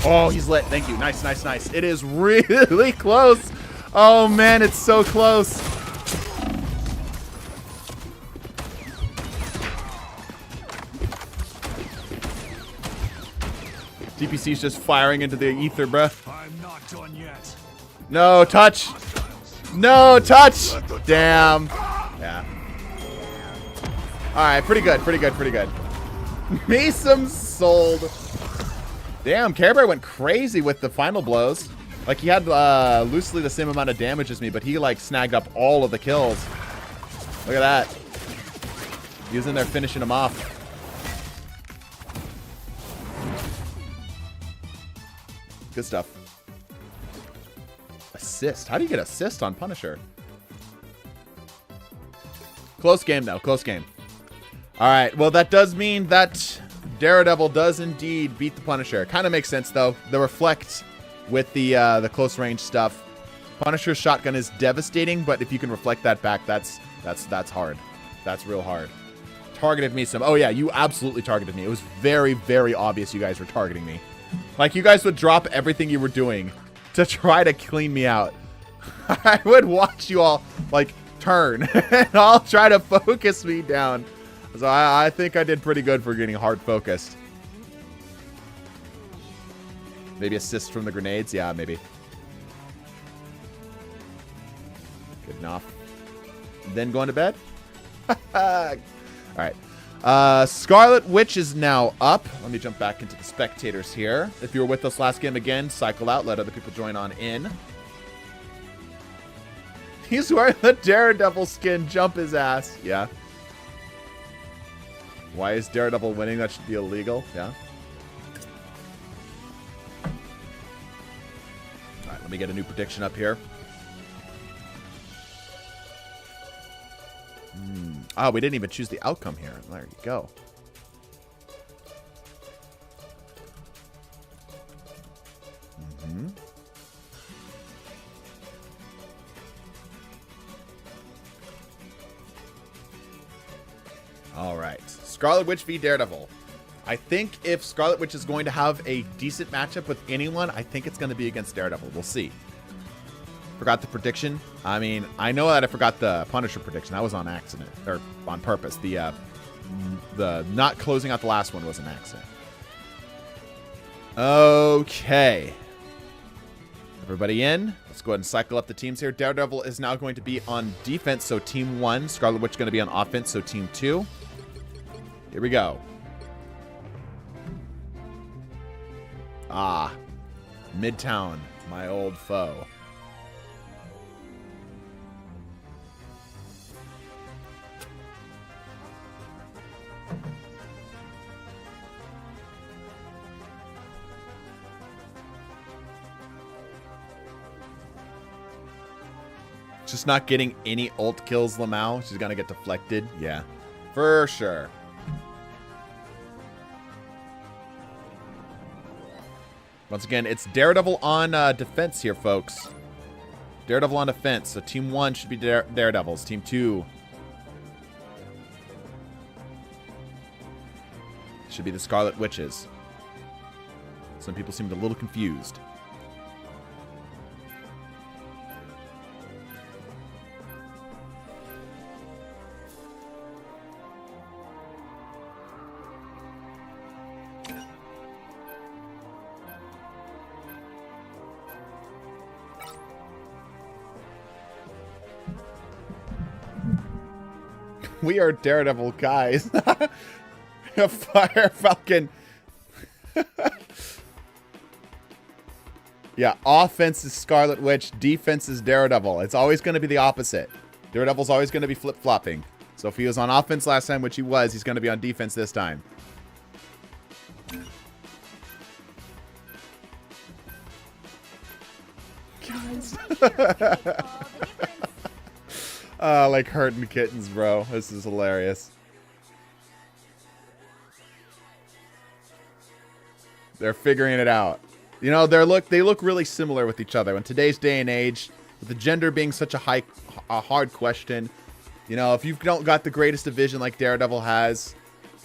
Oh, he's lit. Thank you. Nice, nice, nice. It is really close. Oh, man, it's so close. DPC's just firing into the ether, bruh. I'm not done yet. No, touch. No, touch. Damn. Yeah. All right, pretty good, pretty good, pretty good. Mason sold. Damn, Care Bear went crazy with the final blows. Like, he had loosely the same amount of damage as me, but he, like, snagged up all of the kills. Look at that. He was in there finishing him off. Good stuff. Assist. How do you get assist on Punisher? Close game, though. Close game. All right. Well, that does mean that Daredevil does indeed beat the Punisher. Kind of makes sense, though. The reflect with the close range stuff. Punisher's shotgun is devastating, but if you can reflect that back, that's That's hard. That's real hard. Targeted me some. Oh, yeah, you absolutely targeted me. It was very, very obvious you guys were targeting me. Like, you guys would drop everything you were doing to try to clean me out. I would watch you all, like, turn and all try to focus me down. So I think I did pretty good for getting hard focused. Maybe assist from the grenades? Yeah, maybe. Good enough. Then going to bed? Alright. Scarlet Witch is now up. Let me jump back into the spectators here. If you were with us last game again, cycle out. Let other people join on in. He's wearing the Daredevil skin. Jump his ass. Yeah. Why is Daredevil winning? That should be illegal. Yeah. Alright, let me get a new prediction up here. Oh, we didn't even choose the outcome here. There you go. All right. Scarlet Witch v Daredevil. I think if Scarlet Witch is going to have a decent matchup with anyone, I think it's going to be against Daredevil. We'll see. Forgot the prediction. I mean, I know that I forgot the Punisher prediction. That was on accident, or on purpose. The not closing out the last one was an accident. Okay. Everybody in. Let's go ahead and cycle up the teams here. Daredevil is now going to be on defense, so Team 1. Scarlet Witch going to be on offense, so Team 2. Here we go. Ah. Midtown, my old foe. Just not getting any ult kills Lamau. She's going to get deflected. Yeah, for sure. Once again, it's Daredevil on defense here, folks. Daredevil on defense. So Team 1 should be Daredevils. Team 2 should be the Scarlet Witches. Some people seemed a little confused. We are Daredevil guys. A Fire Falcon. Yeah, offense is Scarlet Witch. Defense is Daredevil. It's always going to be the opposite. Daredevil's always going to be flip-flopping. So if he was on offense last time, which he was, he's going to be on defense this time. Guys. Like hurting kittens, bro. This is hilarious. They're figuring it out. You know, they look really similar with each other. In today's day and age, with the gender being such a hard question, you know, if you've don't got the greatest division like Daredevil has,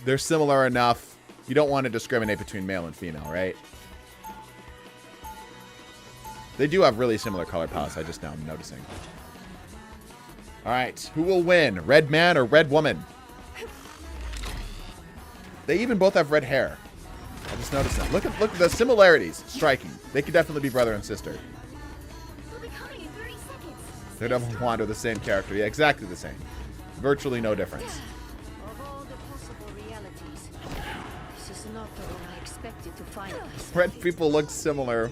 they're similar enough. You don't want to discriminate between male and female, right? They do have really similar color palettes. I just now am noticing. All right, who will win? Red man or red woman? They even both have red hair. I just noticed that. Look at the similarities. Striking. They could definitely be brother and sister. We'll be coming in 30 seconds. Daredevil and Wanda are the same character. Yeah, exactly the same. Virtually no difference. Of all the possible realities, this is not the one I expected to find. Red people look similar.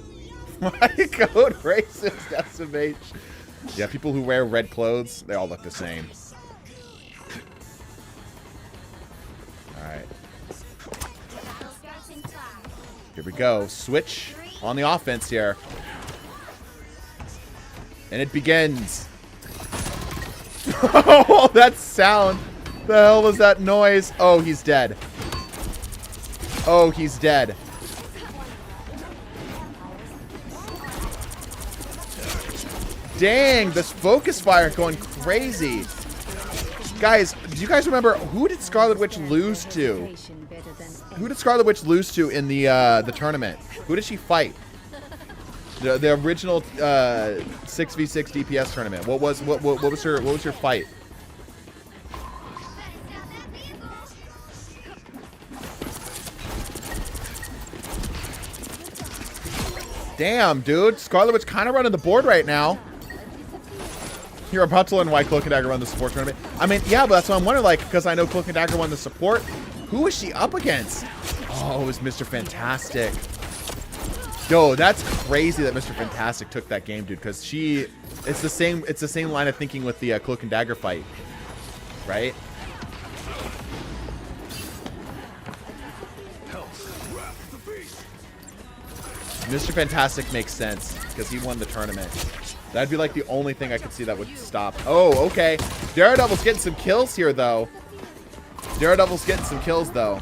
My code racist SMH. Yeah, people who wear red clothes, they all look the same. Alright. Here we go. Switch on the offense here. And it begins. Oh, that sound. The hell was that noise? Oh, he's dead. Oh, he's dead. Dang, this focus fire going crazy. Guys, do you guys remember who did Scarlet Witch lose to? Who did Scarlet Witch lose to in the tournament? Who did she fight? The original 6v6 DPS tournament. What was her fight? Damn, dude. Scarlet Witch kind of running the board right now. You're about to learn why Cloak and Dagger won the support tournament. I mean, yeah, but that's what I'm wondering, like, because I know Cloak and Dagger won the support. Who was she up against? Oh, it was Mr. Fantastic. Yo, that's crazy that Mr. Fantastic took that game, dude, because it's the same line of thinking with the Cloak and Dagger fight, right? Mr. Fantastic makes sense because he won the tournament. That'd be like the only thing I could see that would stop. Oh, okay. Daredevil's getting some kills here, though. Daredevil's getting some kills, though.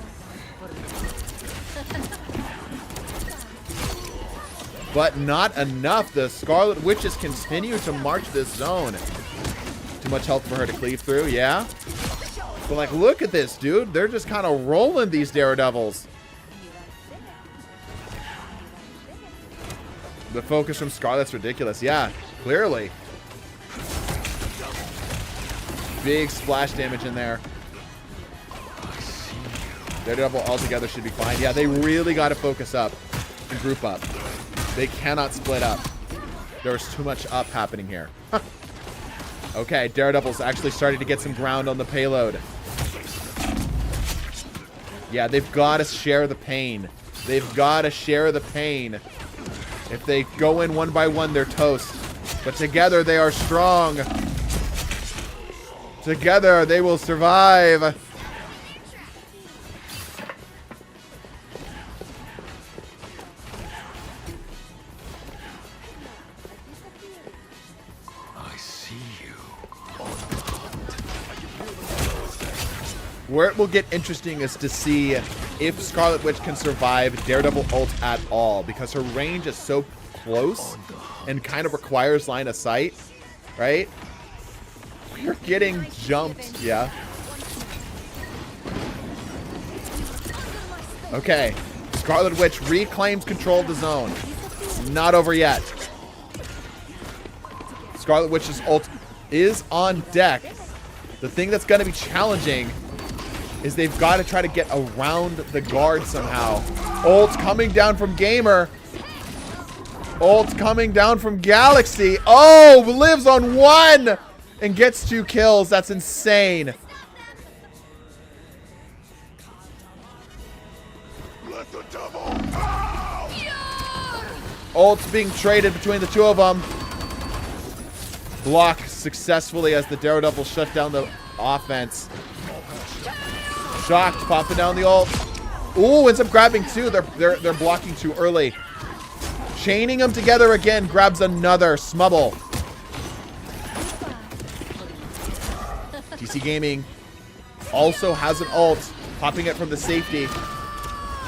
But not enough. The Scarlet Witches continue to march this zone. Too much health for her to cleave through, yeah? But, like, look at this, dude. They're just kind of rolling these Daredevils. The focus from Scarlet's ridiculous. Yeah, clearly. Big splash damage in there. Daredevil altogether should be fine. Yeah, they really got to focus up and group up. They cannot split up. There's too much up happening here. Okay, Daredevil's actually starting to get some ground on the payload. Yeah, they've got to share the pain. They've got to share the pain. If they go in one by one, they're toast. But together, they are strong. Together, they will survive. I see you. Where it will get interesting is to see if Scarlet Witch can survive Daredevil ult at all, because her range is so close and kind of requires line of sight, right? We're getting jumped, yeah. Okay, Scarlet Witch reclaims control of the zone. Not over yet. Scarlet Witch's ult is on deck. The thing that's going to be challenging is they've got to try to get around the guard somehow. Ult coming down from Gamer. Ult coming down from Galaxy. Oh, lives on one and gets 2 kills. That's insane. Let the devil out! Ult's being traded between the two of them. Block successfully as the Daredevil shut down the offense. Shocked, popping down the ult. Ooh, ends up grabbing 2. They're blocking too early. Chaining them together again, grabs another Smubble. TC Gaming also has an ult, popping it from the safety.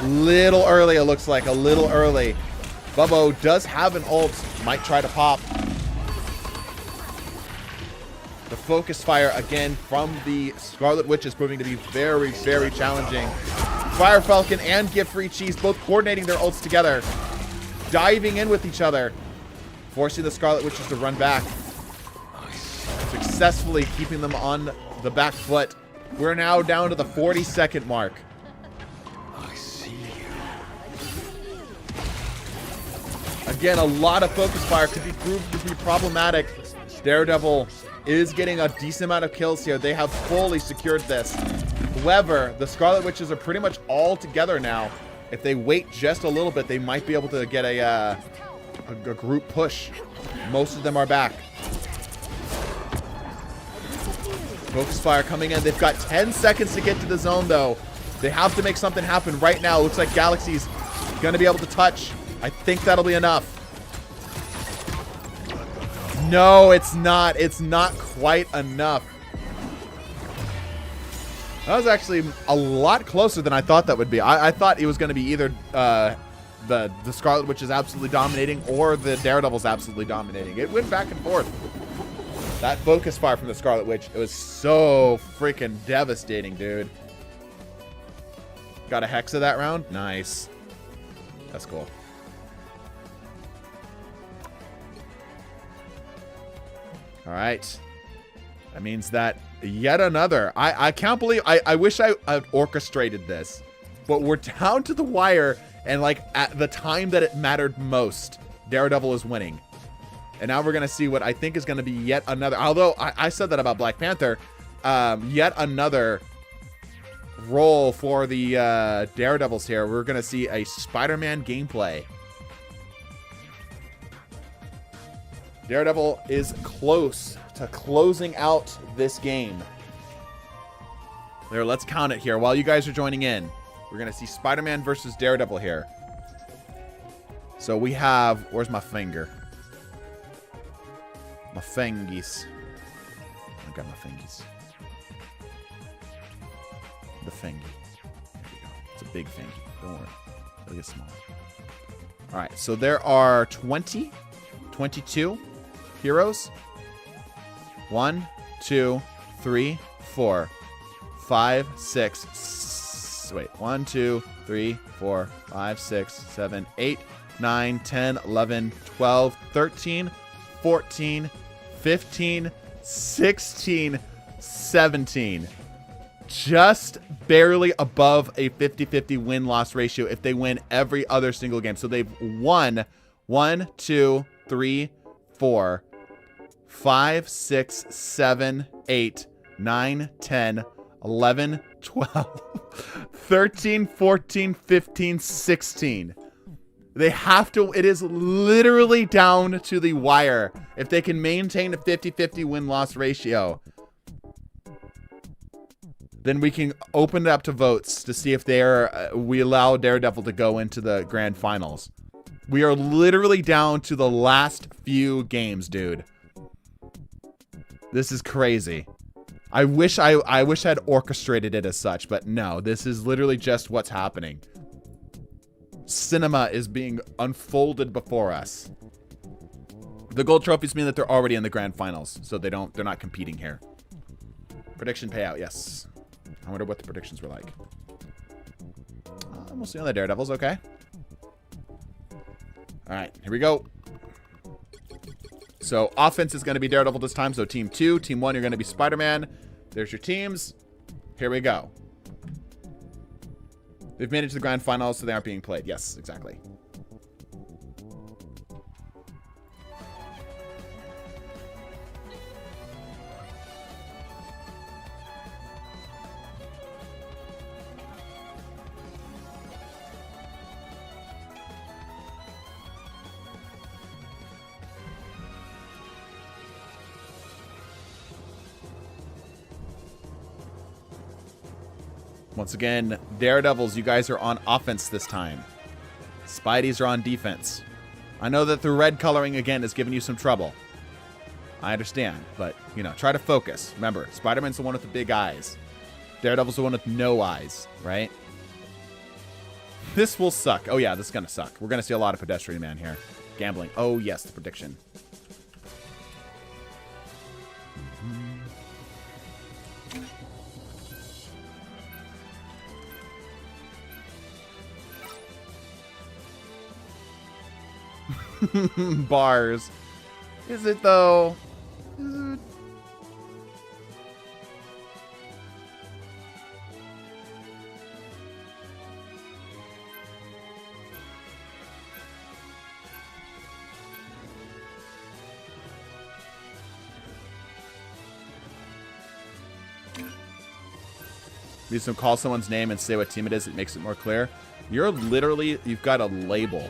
Little early, it looks like, a little early. Bubbo does have an ult, might try to pop. The focus fire again from the Scarlet Witch is proving to be very, very challenging. Fire Falcon and Gift Free Cheese both coordinating their ults together. Diving in with each other. Forcing the Scarlet Witches to run back. Successfully keeping them on the back foot. We're now down to the 40-second mark. I see you. Again, a lot of focus fire could be proved to be problematic. Daredevil is getting a decent amount of kills here. They have fully secured this. However, the Scarlet Witches are pretty much all together now. If they wait just a little bit, they might be able to get a group push. Most of them are back. Focus fire coming in. They've got 10 seconds to get to the zone, though. They have to make something happen right now. Looks like Galaxy's going to be able to touch. I think that'll be enough. No, it's not. It's not quite enough. That was actually a lot closer than I thought that would be. I thought it was going to be either the Scarlet Witch is absolutely dominating or the Daredevil's absolutely dominating. It went back and forth. That focus fire from the Scarlet Witch, it was so freaking devastating, dude. Got a Hexa that round? Nice. That's cool. All right. That means that yet another. I can't believe. I wish I had orchestrated this. But we're down to the wire. And like at the time that it mattered most, Daredevil is winning. And now we're going to see what I think is going to be yet another. Although I said that about Black Panther. Yet another role for the Daredevils here. We're going to see a Spider-Man gameplay. Daredevil is close to closing out this game. There, let's count it here while you guys are joining in. We're going to see Spider-Man versus Daredevil here. So we have... Where's my finger? My fingies. I got my fingies. The fingy. There we go. It's a big fingy. Don't worry. It'll get smaller. Alright, so there are 22 heroes. 1, 2, 3, 4, 5, 6. Wait. 1, 2, 3, 4, 5, 6, 7, 8, 9, 10, 11, 12, 13, 14, 15, 16, 17. Just barely above a 50-50 win-loss ratio if they win every other single game. So they've won 1, 2, 3, 4, 5, 6, 7, 8, 9, 10, 11, 12, 13, 14, 15, 16. They have to, it is literally down to the wire. If they can maintain a 50-50 win-loss ratio, then we can open it up to votes to see if we allow Daredevil to go into the grand finals. We are literally down to the last few games, dude. This is crazy. I wish I'd orchestrated it as such, but no, this is literally just what's happening. Cinema is being unfolded before us. The gold trophies mean that they're already in the grand finals, so they're not competing here. Prediction payout, yes. I wonder what the predictions were like. We'll see on the Daredevils, okay. Alright, here we go. So, offense is going to be Daredevil this time, so Team 2. Team 1, you're going to be Spider-Man. There's your teams. Here we go. They've made it to the grand finals, so they aren't being played. Yes, exactly. Once again, Daredevils, you guys are on offense this time. Spideys are on defense. I know that the red coloring, again, is giving you some trouble. I understand, but, you know, try to focus. Remember, Spider-Man's the one with the big eyes. Daredevil's the one with no eyes, right? This will suck. Oh, yeah, this is going to suck. We're going to see a lot of Pedestrian Man here. Gambling. Oh, yes, the prediction. Bars. Is it though? Is it? Need to call someone's name and say what team it is. It makes it more clear. You've got a label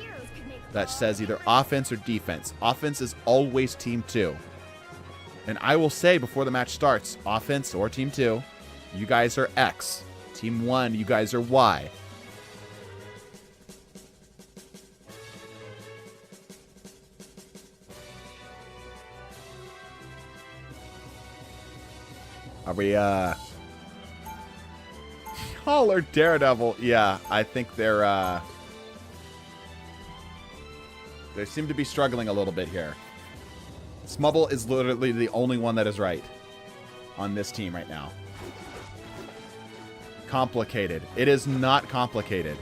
that says either offense or defense. Offense is always Team 2. And I will say before the match starts, offense or Team 2, you guys are X. Team 1, you guys are Y. Are we, y'all are Daredevil. Yeah, I think they're, they seem to be struggling a little bit here. Smubble is literally the only one that is right on this team right now. Complicated. It is not complicated.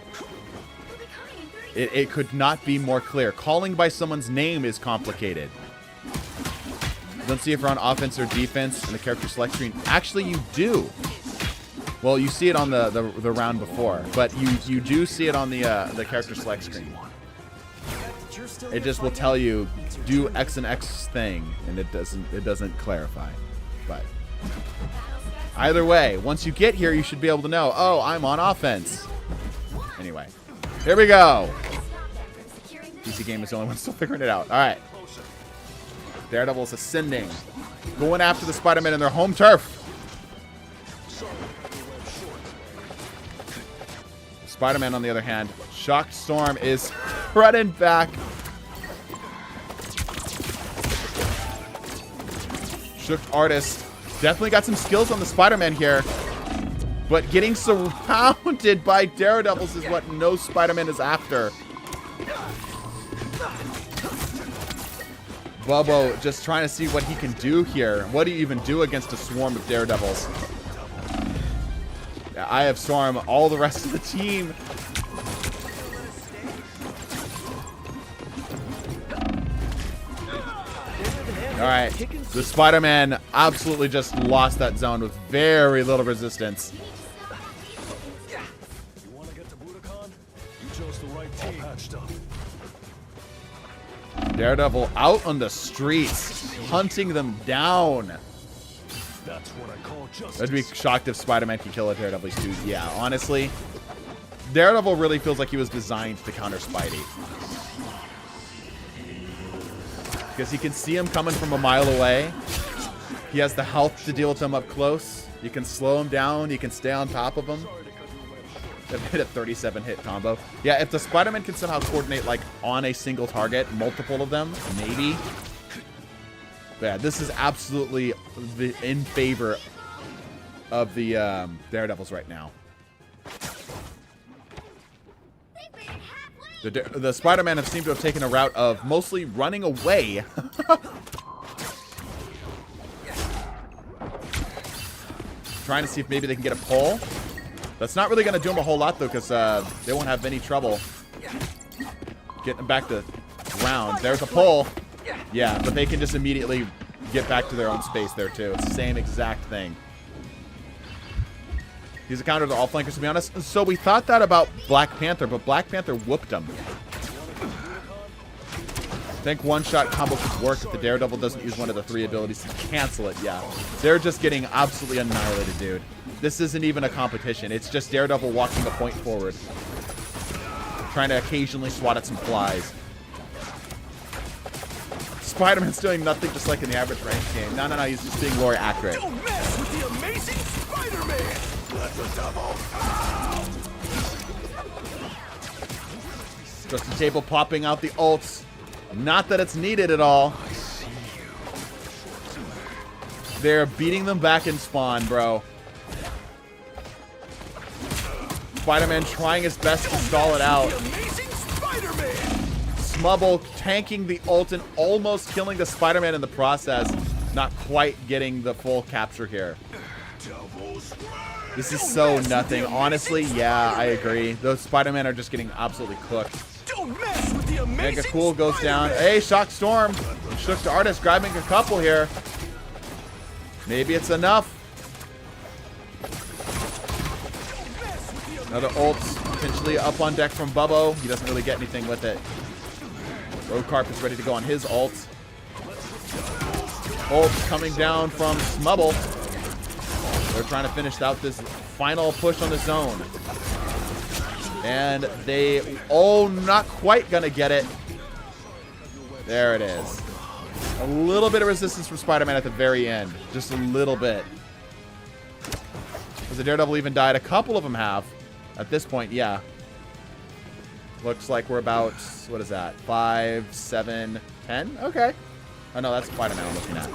It could not be more clear. Calling by someone's name is complicated. Don't see if you're on offense or defense in the character select screen. Actually, you do. Well, you see it on the round before, but you do see it on the character select screen. It just will tell you do X and X thing, and it doesn't clarify. But either way, once you get here, you should be able to know. Oh, I'm on offense. Anyway, here we go. PC Game is the only one still figuring it out. All right. Daredevil's ascending, going after the Spider-Man in their home turf. Spider-Man, on the other hand, Shocked Storm is running back. Shook Artist definitely got some skills on the Spider-Man here, but getting surrounded by Daredevils is what no Spider-Man is after. Bubbo just trying to see what he can do here. What do you even do against a swarm of Daredevils? Yeah, I have Storm, all the rest of the team. All right, the Spider-Man absolutely just lost that zone with very little resistance. You want to get to Budokan? You chose the right team. Patched up. Daredevil out on the streets, hunting them down. That's what I call justice. I'd be shocked if Spider-Man could kill a Daredevil too. Yeah, honestly, Daredevil really feels like he was designed to counter Spidey. Because he can see him coming from a mile away. He has the health to deal with him up close. You can slow him down. You can stay on top of him. They've hit a 37 hit combo. Yeah, if the Spider-Man can somehow coordinate like on a single target, multiple of them, maybe. But yeah, this is absolutely in favor of the Daredevils right now. The Spider-Man have seemed to have taken a route of mostly running away. Trying to see if maybe they can get a pull. That's not really going to do them a whole lot, though, because they won't have any trouble getting back to ground. There's a pull. Yeah, but they can just immediately get back to their own space there, too. It's the same exact thing. He's a counter to all flankers, to be honest. So we thought that about Black Panther, but Black Panther whooped him. I think one-shot combo could work if the Daredevil doesn't use one of the 3 abilities to cancel it. Yeah, they're just getting absolutely annihilated, dude. This isn't even a competition. It's just Daredevil walking a point forward, trying to occasionally swat at some flies. Spider-Man's doing nothing, just like in the average ranked game. No, he's just being more accurate. Don't mess with the amazing Spider-Man! Let the devil out! Just a table popping out the ults. Not that it's needed at all. They're beating them back in spawn, bro. Spider-Man trying his best to stall it out. Smubble tanking the ult and almost killing the Spider-Man in the process. Not quite getting the full capture here. This is so nothing. Honestly, yeah, I agree. Those Spider-Man are just getting absolutely cooked. Mega Cool goes down. Hey, Shock Storm. Shook the Artist grabbing a couple here. Maybe it's enough. Another ult potentially up on deck from Bubbo. He doesn't really get anything with it. Roadcarp is ready to go on his ult. Ult coming down from Smubble. They're trying to finish out this final push on the zone. And they, not quite gonna get it. There it is. A little bit of resistance from Spider-Man at the very end. Just a little bit. Has the Daredevil even died? A couple of them have. At this point, yeah. Looks like we're about, what is that? 5, 7, 10? Okay. Oh, no, that's Spider-Man I'm looking at.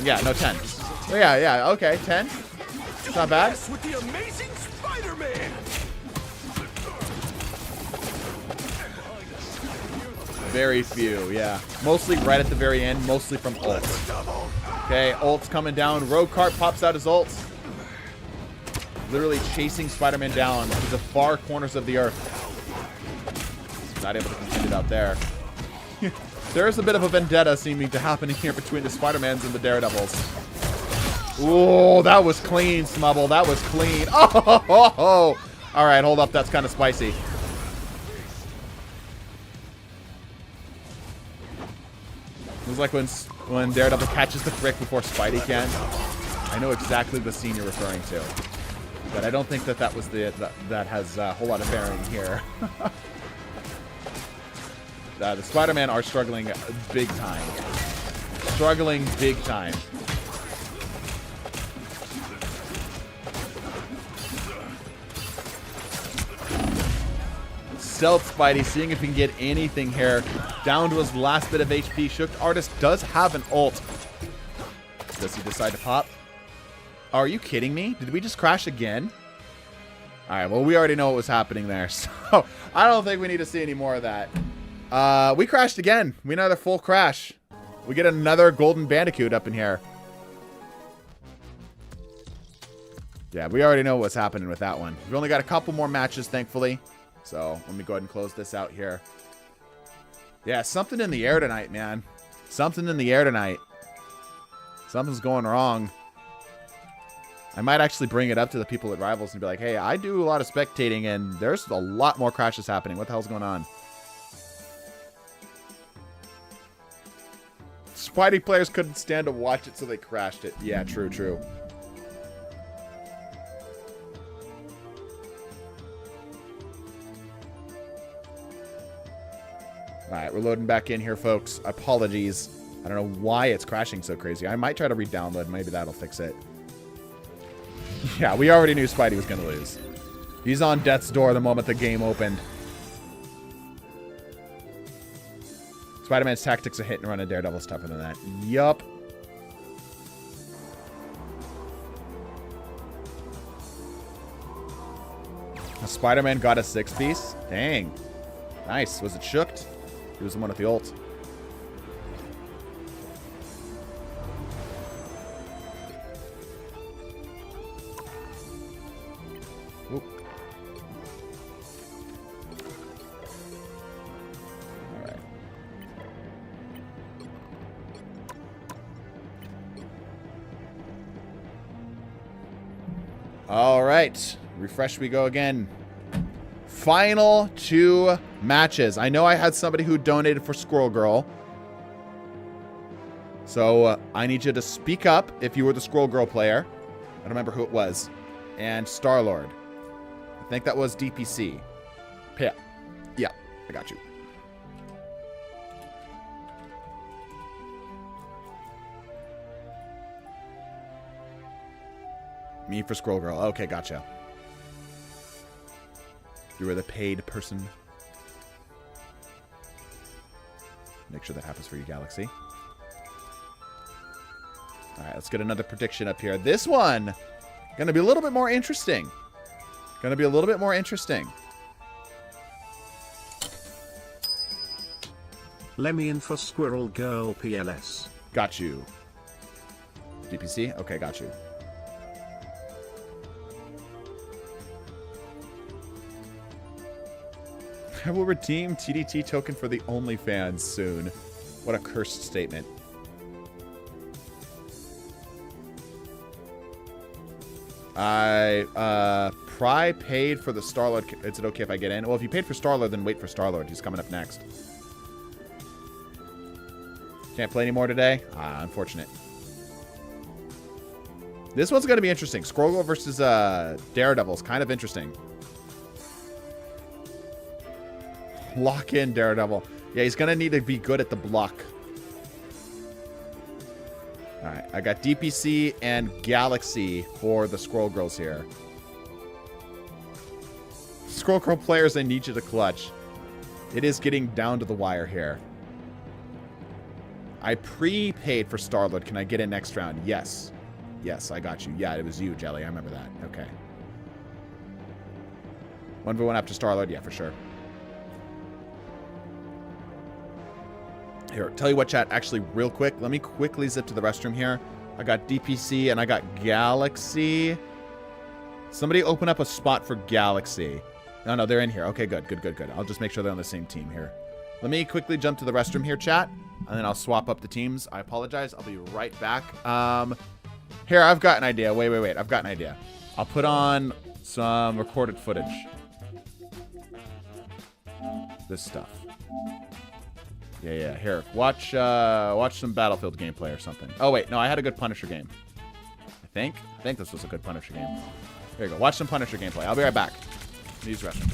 Yeah, no, 10. Oh, yeah, okay, 10. It's not bad. With the amazing Spider-Man. Very few, yeah. Mostly right at the very end, mostly from ults. Okay, ult's coming down. Rogue Cart pops out his ult. Literally chasing Spider-Man down to the far corners of the earth. Not able to complete it out there. There's a bit of a vendetta seeming to happen here between the Spider-Mans and the Daredevils. Oh, that was clean, Smubble. That was clean. Oh, all right, hold up. That's kind of spicy. It was like when Daredevil catches the brick before Spidey can. I know exactly the scene you're referring to, but I don't think that was that has a whole lot of bearing here. The Spider-Man are struggling big time. Struggling big time. Stealth Spidey, seeing if he can get anything here. Down to his last bit of HP. Shook Artist does have an ult. Does he decide to pop? Oh, are you kidding me? Did we just crash again? Alright, well, we already know what was happening there. So, I don't think we need to see any more of that. We crashed again. We another full crash. We get another Golden Bandicoot up in here. Yeah, we already know what's happening with that one. We've only got a couple more matches, thankfully. So, let me go ahead and close this out here. Yeah, something in the air tonight, man. Something in the air tonight. Something's going wrong. I might actually bring it up to the people at Rivals and be like, hey, I do a lot of spectating, and there's a lot more crashes happening. What the hell's going on? Spidey players couldn't stand to watch it, so they crashed it. Yeah, true, true. Alright, we're loading back in here, folks. Apologies. I don't know why it's crashing so crazy. I might try to re-download. Maybe that'll fix it. Yeah, we already knew Spidey was going to lose. He's on death's door the moment the game opened. Spider-Man's tactics of hit and run and Daredevil's tougher than that. Yup. Spider-Man got a 6-piece? Dang. Nice. Was it shooked? He was the one with the ult. Oop. Alright. Alright. Refresh we go again. Final 2 matches. I know I had somebody who donated for Squirrel Girl. So I need you to speak up if you were the Squirrel Girl player. I don't remember who it was. And Star-Lord. I think that was DPC. Yeah. Yeah, I got you. Me for Squirrel Girl. Okay, gotcha. You were the paid person. Make sure that happens for you, Galaxy. Alright, let's get another prediction up here. This one, gonna be a little bit more interesting. Gonna be a little bit more interesting. Let me in for Squirrel Girl PLS. Got you. DPC? Okay, got you. I will redeem TDT token for the OnlyFans soon. What a cursed statement. Pry paid for the Star-Lord. Is it okay if I get in? Well, if you paid for Star-Lord, then wait for Star-Lord. He's coming up next. Can't play anymore today? Ah, unfortunate. This one's going to be interesting. Squirrel Girl versus Daredevils. Kind of interesting. Lock in Daredevil. Yeah, he's going to need to be good at the block. Alright, I got DPC and Galaxy for the Squirrel Girls here. Squirrel Girl players, I need you to clutch. It is getting down to the wire here. I prepaid for Star-Lord. Can I get in next round? Yes. Yes, I got you. Yeah, it was you, Jelly. I remember that. Okay. 1v1 after Star-Lord? Yeah, for sure. Here, tell you what, chat, actually, real quick, let me quickly zip to the restroom here. I got DPC and I got Galaxy. Somebody open up a spot for Galaxy. No, they're in here. Okay, good. I'll just make sure they're on the same team here. Let me quickly jump to the restroom here, chat, and then I'll swap up the teams. I apologize. I'll be right back. Here, I've got an idea. Wait. I've got an idea. I'll put on some recorded footage. This stuff. Yeah. Here, watch some Battlefield gameplay or something. Oh wait, no, I had a good Punisher game. I think this was a good Punisher game. Here you go. Watch some Punisher gameplay. I'll be right back. Use restroom.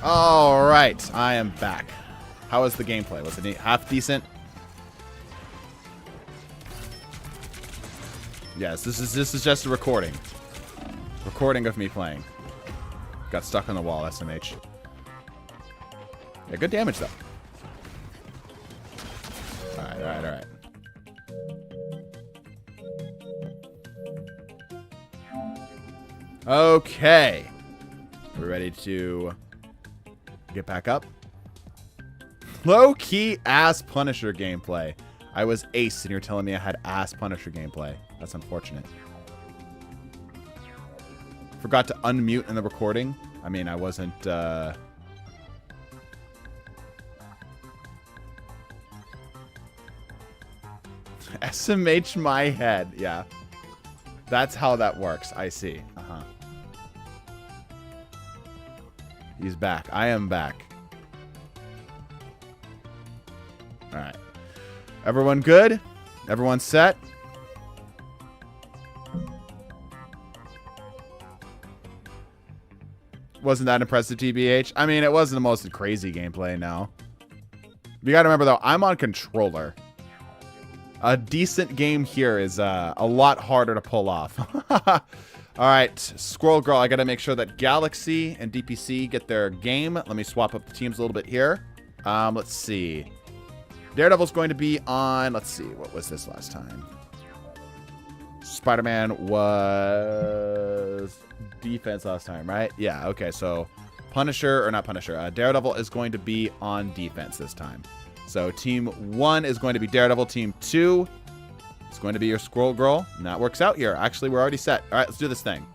All right, I am back. How was the gameplay? Was it half decent? Yes, this is just a recording. Recording of me playing. Got stuck on the wall, SMH. Yeah, good damage though. Alright. Okay. We're ready to Get back up. Low-key ass Punisher gameplay. I was ace and you're telling me I had ass Punisher gameplay. That's unfortunate. Forgot to unmute in the recording. I mean, I wasn't... SMH my head. Yeah. That's how that works. I see. Uh-huh. He's back. I am back. Alright. Everyone good? Everyone set? Wasn't that impressive, TBH? I mean, it wasn't the most crazy gameplay, no. You gotta remember, though, I'm on controller. A decent game here is a lot harder to pull off. Alright, Squirrel Girl, I gotta make sure that Galaxy and DPC get their game. Let me swap up the teams a little bit here. Let's see. Daredevil's going to be on... Let's see, what was this last time? Spider-Man was defense last time, right? Yeah, okay, so Punisher, or not Punisher, Daredevil is going to be on defense this time. So Team 1 is going to be Daredevil. Team 2 is going to be your Squirrel Girl. And that works out here. Actually, we're already set. All right, let's do this thing.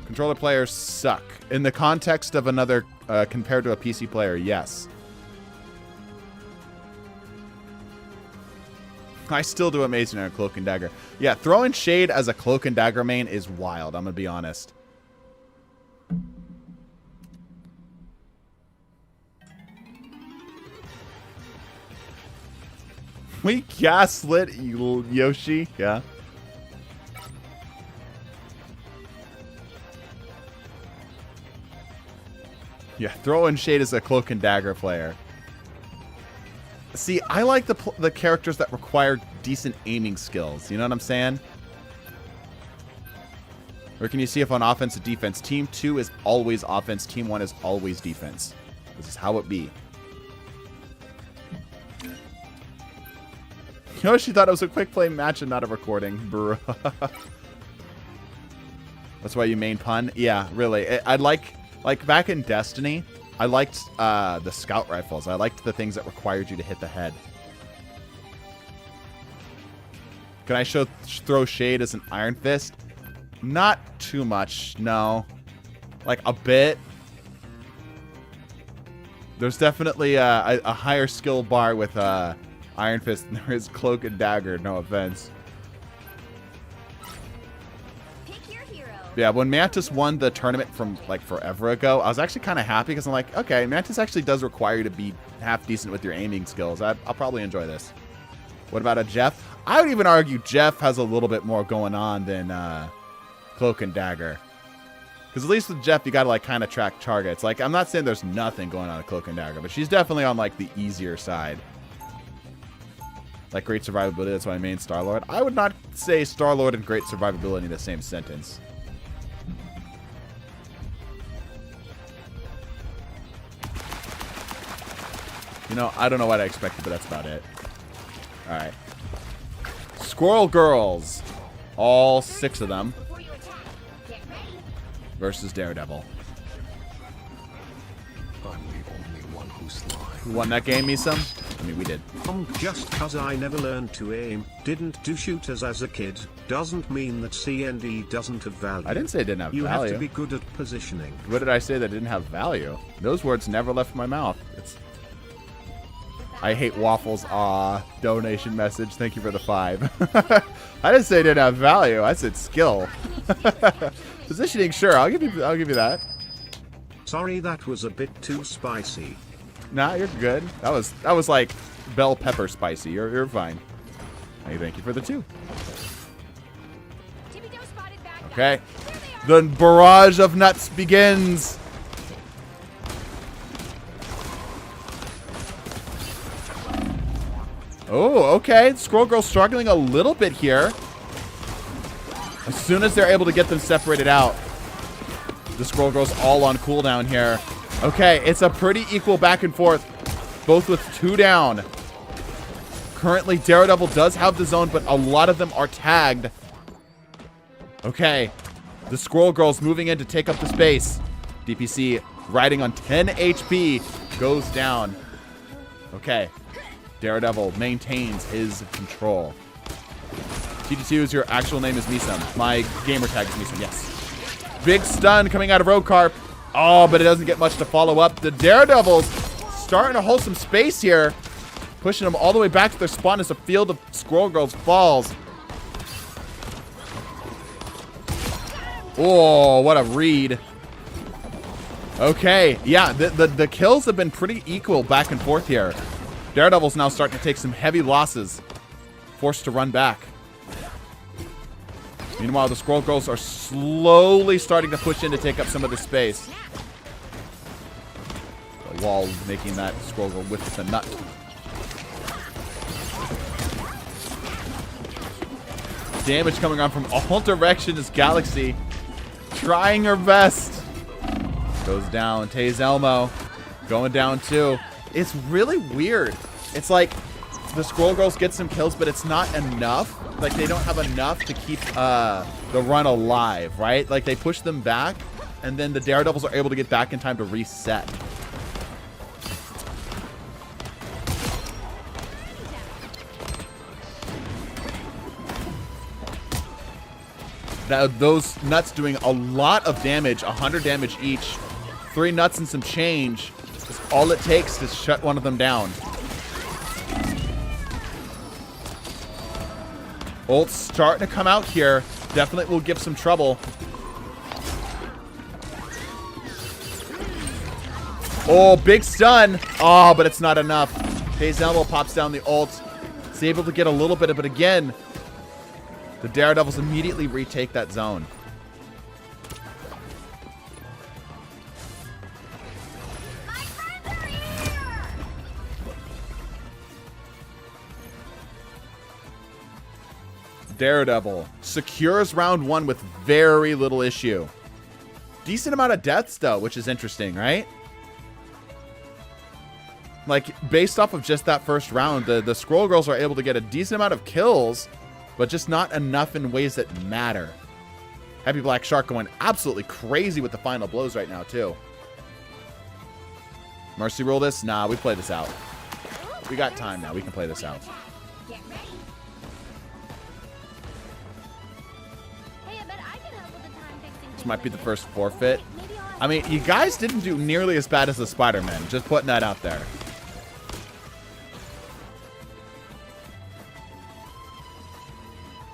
Controller players suck. In the context of another, compared to a PC player, yes. I still do amazing on a Cloak and Dagger. Yeah, throwing shade as a Cloak and Dagger main is wild. I'm going to be honest. We gaslit Yoshi. Yeah. Yeah, throwing shade as a Cloak and Dagger player. See, I like the characters that require decent aiming skills. You know what I'm saying? Or can you see if on offense or defense? Team 2 is always offense. Team 1 is always defense. This is how it be. You know, she thought it was a quick play match and not a recording. Bruh. That's why you main pun? Yeah, really. I'd like back in Destiny, I liked the scout rifles. I liked the things that required you to hit the head. Can I throw shade as an Iron Fist? Not too much, no. Like a bit. There's definitely a higher skill bar with Iron Fist than there is Cloak and Dagger, no offense. Yeah, when Mantis won the tournament from, like, forever ago, I was actually kind of happy because I'm like, okay, Mantis actually does require you to be half decent with your aiming skills. I'll probably enjoy this. What about a Jeff? I would even argue Jeff has a little bit more going on than Cloak and Dagger. Because at least with Jeff, you got to, like, kind of track targets. Like, I'm not saying there's nothing going on with Cloak and Dagger, but she's definitely on, like, the easier side. Like, great survivability, that's why I main Star-Lord. I would not say Star-Lord and great survivability in the same sentence. You know, I don't know what I expected, but that's about it. Alright. Squirrel Girls. All 6 of them. Versus Daredevil. I'm the only one who's lying. Who won that game, Misum? I mean, we did. Just cause I never learned to aim, didn't do shooters as a kid, doesn't mean that CND doesn't have value. I didn't say it didn't have value. You have to be good at positioning. What did I say that didn't have value? Those words never left my mouth. I hate waffles. Aw, donation message. Thank you for the 5. I didn't say it didn't have value. I said skill. Positioning, sure. I'll give you that. Sorry, that was a bit too spicy. Nah, you're good. That was like bell pepper spicy. You're fine. Hey, thank you for the 2. Okay. The barrage of nuts begins. Oh, okay. Squirrel Girl struggling a little bit here. As soon as they're able to get them separated out, the Squirrel Girl's all on cooldown here. Okay, it's a pretty equal back and forth, both with 2 down. Currently, Daredevil does have the zone, but a lot of them are tagged. Okay, the Squirrel Girl's moving in to take up the space. DPC riding on 10 HP, goes down. Okay. Daredevil maintains his control. TDTwo, your actual name is Misum. My gamer tag is Misum, yes. Big stun coming out of Roadcarp. Oh, but it doesn't get much to follow up. The Daredevils starting to hold some space here. Pushing them all the way back to their spawn as the field of Squirrel Girls falls. Oh, what a read. Okay, yeah, the kills have been pretty equal back and forth here. Daredevil's now starting to take some heavy losses. Forced to run back. Meanwhile, the Squirrel Girls are slowly starting to push in to take up some of the space. The wall making that Squirrel Girl with the nut. Damage coming on from all directions. Galaxy trying her best. Goes down. Taze Elmo going down too. It's really weird. It's like the Squirrel Girls get some kills, but it's not enough. Like, they don't have enough to keep the run alive, right? Like, they push them back, and then the Daredevils are able to get back in time to reset. Those nuts doing a lot of damage, 100 damage each. 3 nuts and some change is all it takes to shut one of them down. Ult's starting to come out here. Definitely will give some trouble. Oh, big stun. Oh, but it's not enough. Taze Elmo pops down the ult. It's able to get a little bit of it again. The Daredevils immediately retake that zone. Daredevil secures round 1 with very little issue. Decent amount of deaths, though, which is interesting, right? Like, based off of just that first round, the Squirrel Girls are able to get a decent amount of kills, but just not enough in ways that matter. Happy Black Shark going absolutely crazy with the final blows right now, too. Mercy roll this? Nah, we play this out. We got time now. We can play this out. This might be the first forfeit. I mean, you guys didn't do nearly as bad as the Spider-Man. Just putting that out there.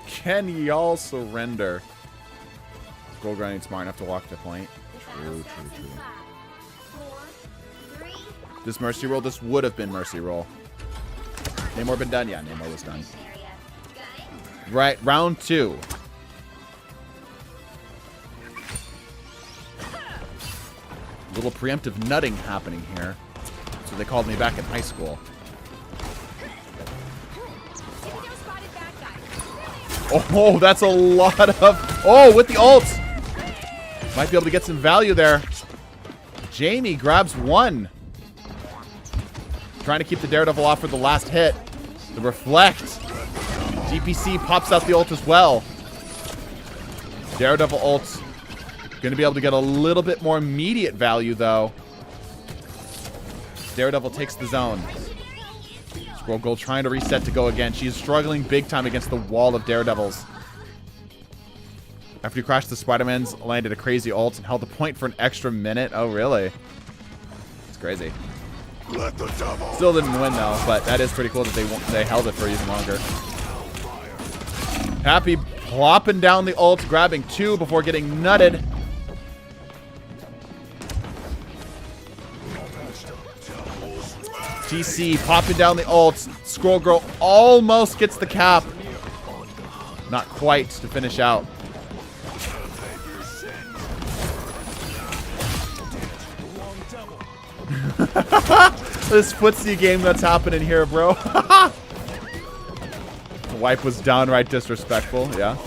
Can y'all surrender? Gold grinding smart enough to walk the point. True. This mercy roll, this would have been mercy roll. Namor been done? Yeah, Namor was done. Right, round 2. Little preemptive nutting happening here. That's what they called me back in high school. Oh, that's a lot of... Oh, with the ult! Might be able to get some value there. Jamie grabs 1. Trying to keep the Daredevil off for the last hit. The reflect. DPC pops out the ult as well. Daredevil ult. Going to be able to get a little bit more immediate value, though. Daredevil takes the zone. Squirrel Girl trying to reset to go again. She is struggling big time against the wall of Daredevils. After you crashed the Spider-Man's, landed a crazy ult and held the point for an extra minute. Oh, really? It's crazy. Still didn't win, though, but that is pretty cool that they held it for even longer. Happy plopping down the ult, grabbing 2 before getting nutted. TC popping down the ult. Squirrel Girl almost gets the cap. Not quite to finish out. This footsie game that's happening here, bro. The wipe was downright disrespectful, yeah.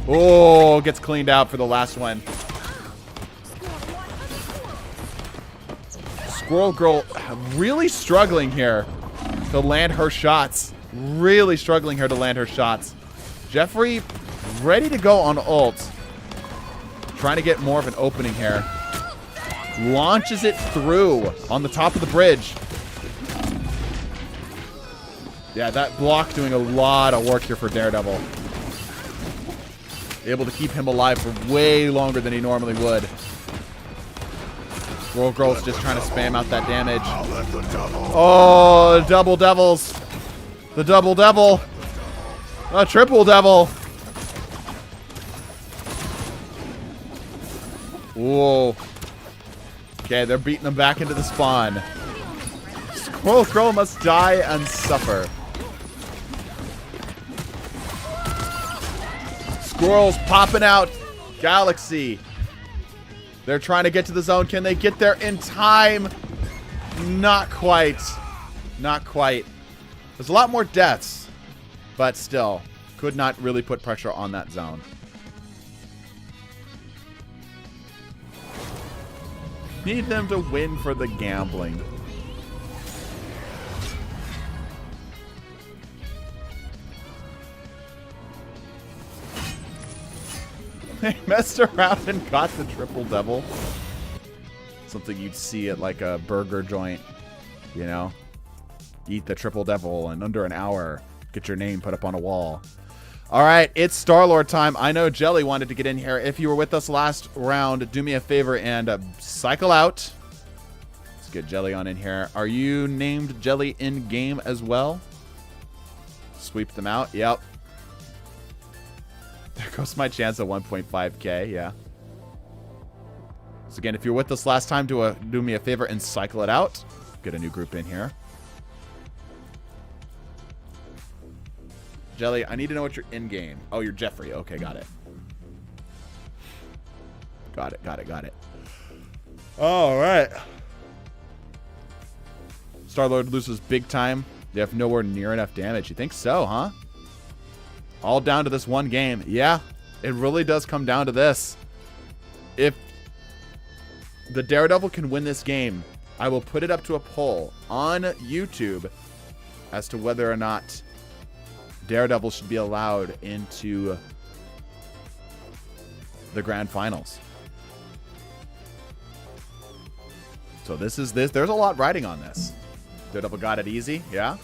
Oh, gets cleaned out for the last one. Squirrel Girl really struggling here to land her shots. Really struggling here to land her shots. Jeffrey ready to go on ult. Trying to get more of an opening here. Launches it through on the top of the bridge. Yeah, that block doing a lot of work here for Daredevil. Able to keep him alive for way longer than he normally would. Squirrel Girl's just trying to spam out that damage. Oh, double devils. The double devil. A triple devil. Whoa. Okay, they're beating them back into the spawn. Squirrel Girl must die and suffer. Squirrels popping out. Galaxy. They're trying to get to the zone. Can they get there in time? Not quite. Not quite. There's a lot more deaths, but still could not really put pressure on that zone. Need them to win for the gambling. They messed around and got the triple devil. Something you'd see at like a burger joint, you know? Eat the triple devil in under an hour. Get your name put up on a wall. All right, it's Star-Lord time. I know Jelly wanted to get in here. If you were with us last round, do me a favor and cycle out. Let's get Jelly on in here. Are you named Jelly in-game as well? Sweep them out. Yep. There goes my chance at 1.5k. Yeah. So again, if you're with us last time, do me a favor and cycle it out. Get a new group in here. Jelly, I need to know what you're in-game. Oh, you're Jeffrey. Okay, got it. Got it, got it, got it. All right. Star-Lord loses big time. They have nowhere near enough damage. You think so, huh? All down to this one game. Yeah, it really does come down to this. If the Daredevil can win this game, I will put it up to a poll on YouTube as to whether or not Daredevil should be allowed into the grand finals. So this is this. There's a lot riding on this. Daredevil got it easy. Yeah.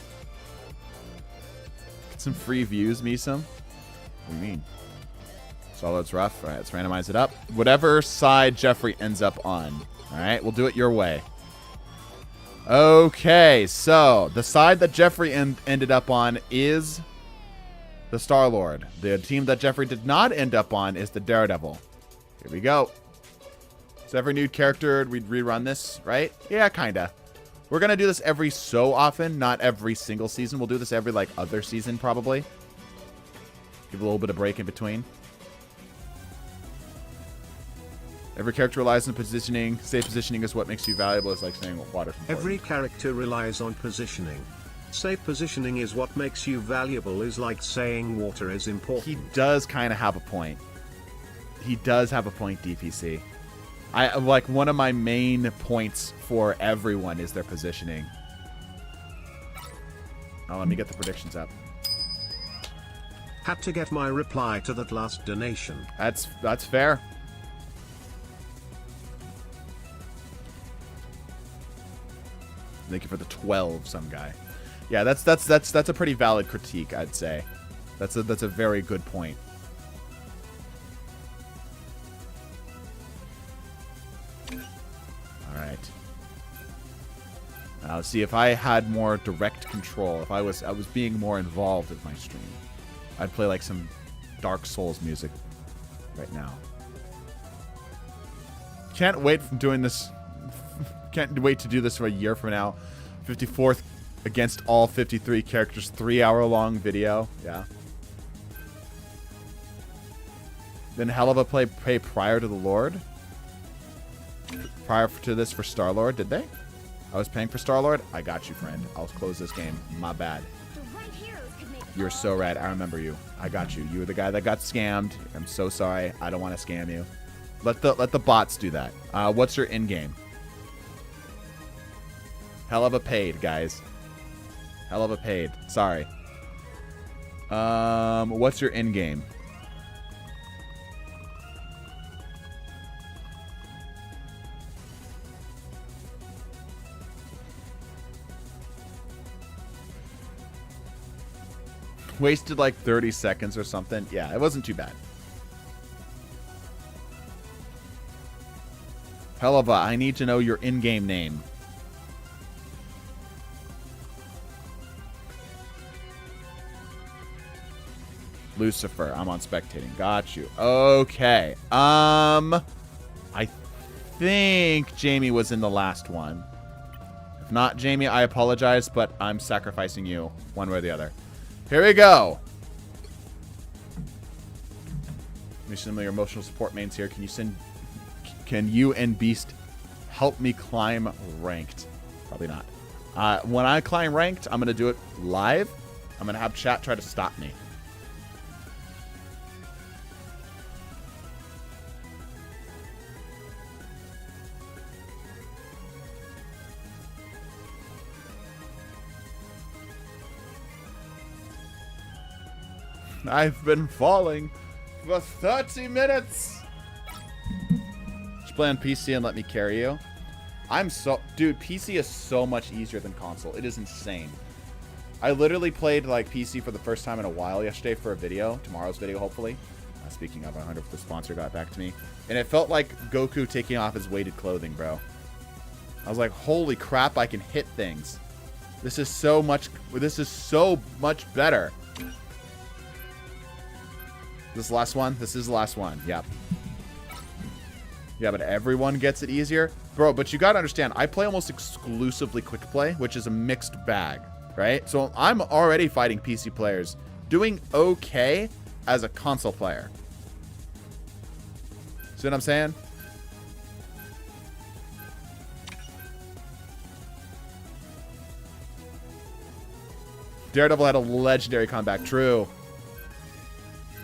Get some free views, Misum. What do you mean? Star-Lord's rough. All right, let's randomize it up. Whatever side Jeffrey ends up on. All right, we'll do it your way. Okay, so the side that Jeffrey ended up on is the Star-Lord. The team that Jeffrey did not end up on is the Daredevil. Here we go. So every new character, we'd rerun this, right? Yeah, kinda. We're gonna do this every so often, not every single season. We'll do this every, like, other season, probably. Give a little bit of break in between. Every character relies on positioning. Safe positioning is what makes you valuable. It's like saying water. Every character relies on positioning. Safe positioning is what makes you valuable is like saying water is important. He does kind of have a point. He does have a point, DPC. I like one of my main points for everyone is their positioning. Oh, let me get the predictions up. Had to get my reply to that last donation. That's fair. Thank you for the 12, some guy. Yeah, that's a pretty valid critique, I'd say. That's a very good point. All right. Now let's see if I had more direct control. If I was being more involved with my stream, I'd play like some Dark Souls music right now. Can't wait from doing this. Can't wait to do this for a year from now. 54th against all 53 characters, 3-hour-long video. Yeah. Then hell of a pay prior to the Lord. Prior to this for Star-Lord, did they? I was paying for Star-Lord? I got you, friend. I'll close this game. My bad. You're so rad. I remember you. I got you. You were the guy that got scammed. I'm so sorry. I don't want to scam you. Let the bots do that. What's your in-game? Hell of a paid, guys. Hell of a paid. Sorry. What's your in-game? Wasted like 30 seconds or something. Yeah, it wasn't too bad. Helava, I need to know your in-game name. Lucifer, I'm on spectating. Got you. Okay. I think Jamie was in the last one. If not, Jamie, I apologize, but I'm sacrificing you one way or the other. Here we go. Let me send my emotional support mains here. Can you and Beast help me climb ranked? Probably not. When I climb ranked, I'm going to do it live. I'm going to have chat try to stop me. I've been falling for 30 minutes. Just play on PC and let me carry you. Dude, PC is so much easier than console. It is insane. I literally played like PC for the first time in a while yesterday for a video. Tomorrow's video, hopefully. Speaking of, I wonder if the sponsor got back to me. And it felt like Goku taking off his weighted clothing, bro. I was like, holy crap, I can hit things. This is so much better. This last one? This is the last one. Yep. Yeah, but everyone gets it easier. Bro, but you gotta understand, I play almost exclusively quick play, which is a mixed bag, right? So I'm already fighting PC players, doing okay as a console player. See what I'm saying? Daredevil had a legendary comeback. True.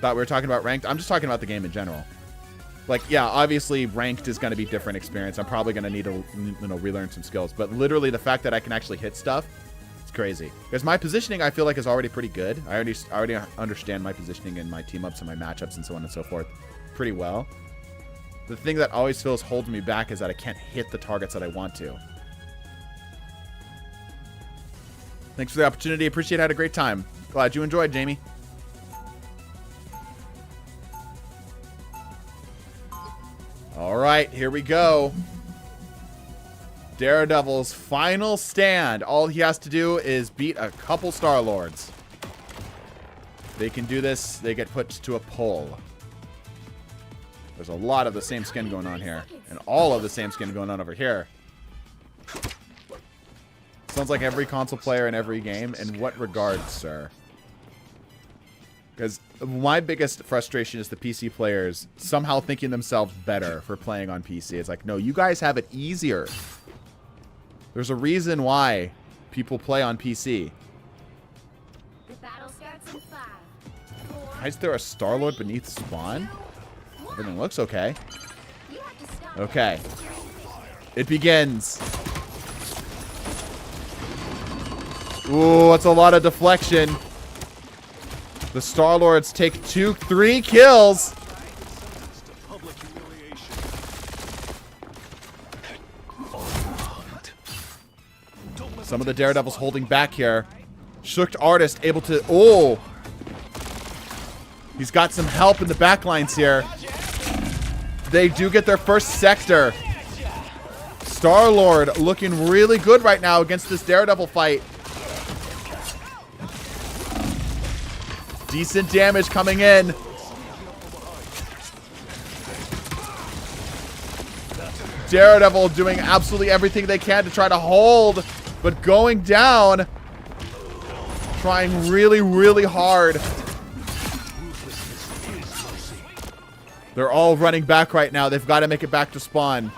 Thought we were talking about ranked. I'm just talking about the game in general. Like, yeah, obviously ranked is going to be different experience. I'm probably going to need to, relearn some skills. But literally the fact that I can actually hit stuff, it's crazy. Because my positioning, I feel like, is already pretty good. I already understand my positioning and my team-ups and my matchups and so on and so forth pretty well. The thing that always feels holding me back is that I can't hit the targets that I want to. Thanks for the opportunity. Appreciate it. Had a great time. Glad you enjoyed, Jamie. All right, here we go. Daredevil's final stand. All he has to do is beat a couple Star-Lords. They can do this. They get put to a poll. There's a lot of the same skin going on here. And all of the same skin going on over here. Sounds like every console player in every game. In what regard, sir? Because my biggest frustration is the PC players somehow thinking themselves better for playing on PC. It's like, no, you guys have it easier. There's a reason why people play on PC. The battle starts in 5, 4, Why is there a Star-Lord beneath spawn? Everything looks okay. you have to stop. Okay. It begins. Ooh, that's a lot of deflection. The Star-Lords take 3 kills. Some of the Daredevils holding back here. Shooked Artist able to... Oh! He's got some help in the backlines here. They do get their first sector. Star-Lord looking really good right now against this Daredevil fight. Decent damage coming in. Daredevil doing absolutely everything they can to try to hold, but going down. Trying really, really hard. They're all running back right now. They've got to make it back to spawn.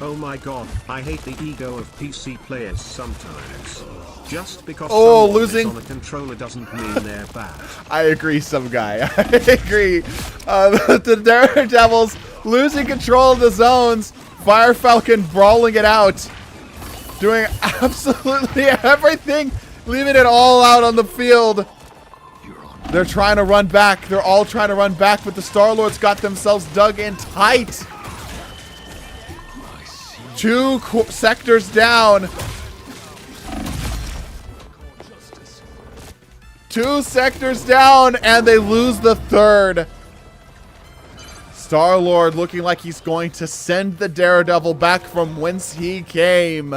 Oh my god, I hate the ego of PC players sometimes. Just because losing on a controller doesn't mean they're bad. I agree, some guy. I agree. The Daredevils losing control of the zones. Fire Falcon brawling it out. Doing absolutely everything. Leaving it all out on the field. They're trying to run back. They're all trying to run back, but the Star-Lords got themselves dug in tight. 2 sectors down. 2 sectors down, and they lose the 3rd. Star-Lord looking like he's going to send the Daredevil back from whence he came.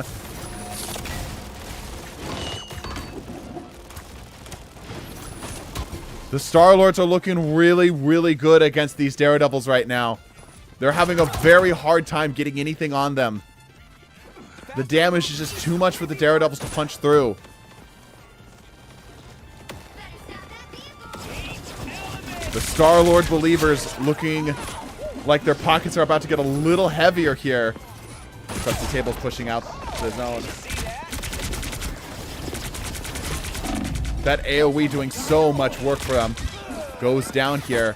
The Star-Lords are looking really, really good against these Daredevils right now. They're having a very hard time getting anything on them. The damage is just too much for the Daredevils to punch through. The Star-Lord believers looking like their pockets are about to get a little heavier here. Because the table's pushing out the zone. That AoE doing so much work for them. Goes down here.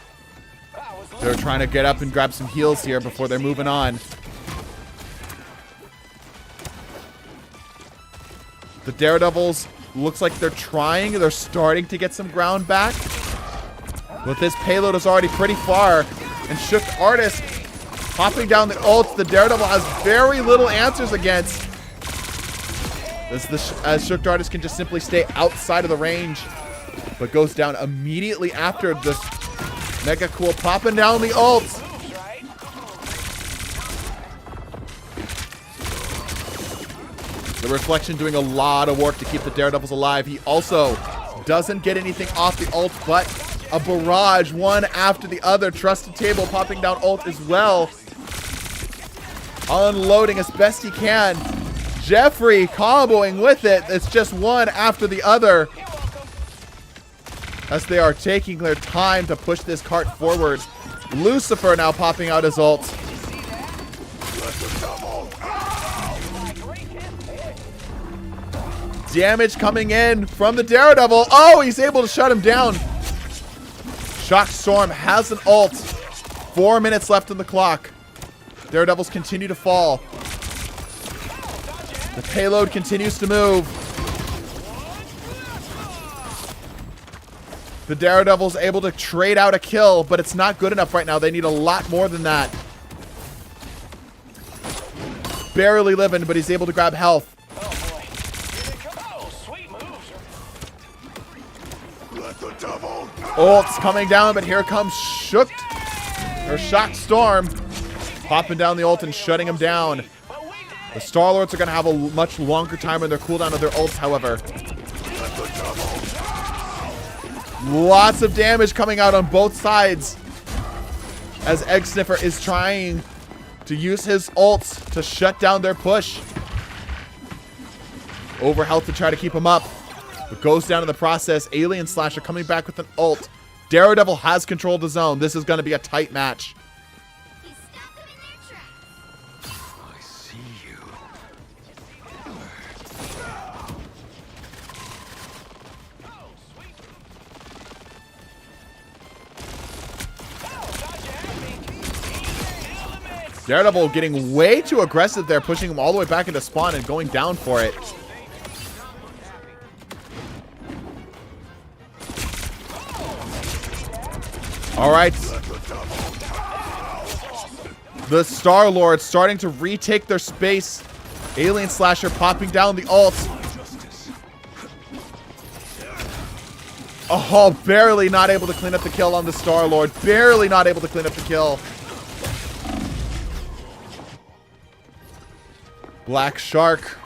They're trying to get up and grab some heals here before they're moving on. The Daredevils looks like they're trying. They're starting to get some ground back. But this payload is already pretty far. And Shook Artist popping down the ults. The Daredevil has very little answers against. As Shook Artist can just simply stay outside of the range. But goes down immediately after this Mega Cool popping down the ults. The Reflection doing a lot of work to keep the Daredevils alive. He also doesn't get anything off the ult, but a barrage, one after the other. Trusted Table popping down ult as well. Unloading as best he can. Jeffrey comboing with it. It's just one after the other. As they are taking their time to push this cart forward. Lucifer now popping out his ult. Damage coming in from the Daredevil. Oh, he's able to shut him down. Shock Storm has an ult. 4 minutes left on the clock. Daredevils continue to fall. The payload continues to move. The Daredevil's able to trade out a kill, but it's not good enough right now. They need a lot more than that. Barely living, but he's able to grab health. Ult's coming down, but here comes Shock Storm. Popping down the ult and shutting him down. The Star-Lords are going to have a much longer time in their cooldown of their ults, however. Lots of damage coming out on both sides. As Egg Sniffer is trying to use his ults to shut down their push. Over health to try to keep him up. But goes down in the process. Alien Slasher coming back with an ult. Daredevil has controlled the zone. This is going to be a tight match. He stopped them in their tracks. I see you. Daredevil getting way too aggressive there, pushing him all the way back into spawn and going down for it. All right. The Star-Lord starting to retake their space. Alien Slasher popping down the ult. Oh, barely not able to clean up the kill on the Star-Lord. Barely not able to clean up the kill. Black Shark.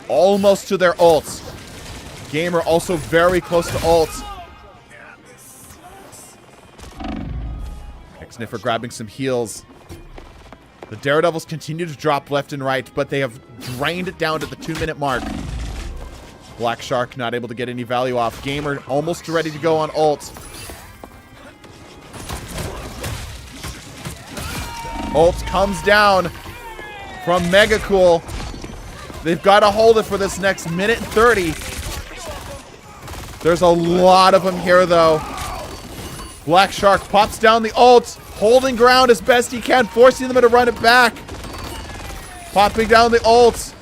Almost to their ults. Gamer also very close to ults. Sniffer grabbing some heals. The Daredevils continue to drop left and right, but they have drained it down to the 2-minute mark. Black Shark not able to get any value off. Gamer almost ready to go on ult. Ult comes down from Mega Cool. They've got to hold it for this next minute and 30. There's a lot of them here, though. Black Shark pops down the ult, holding ground as best he can, forcing them to run it back. Popping down the ult.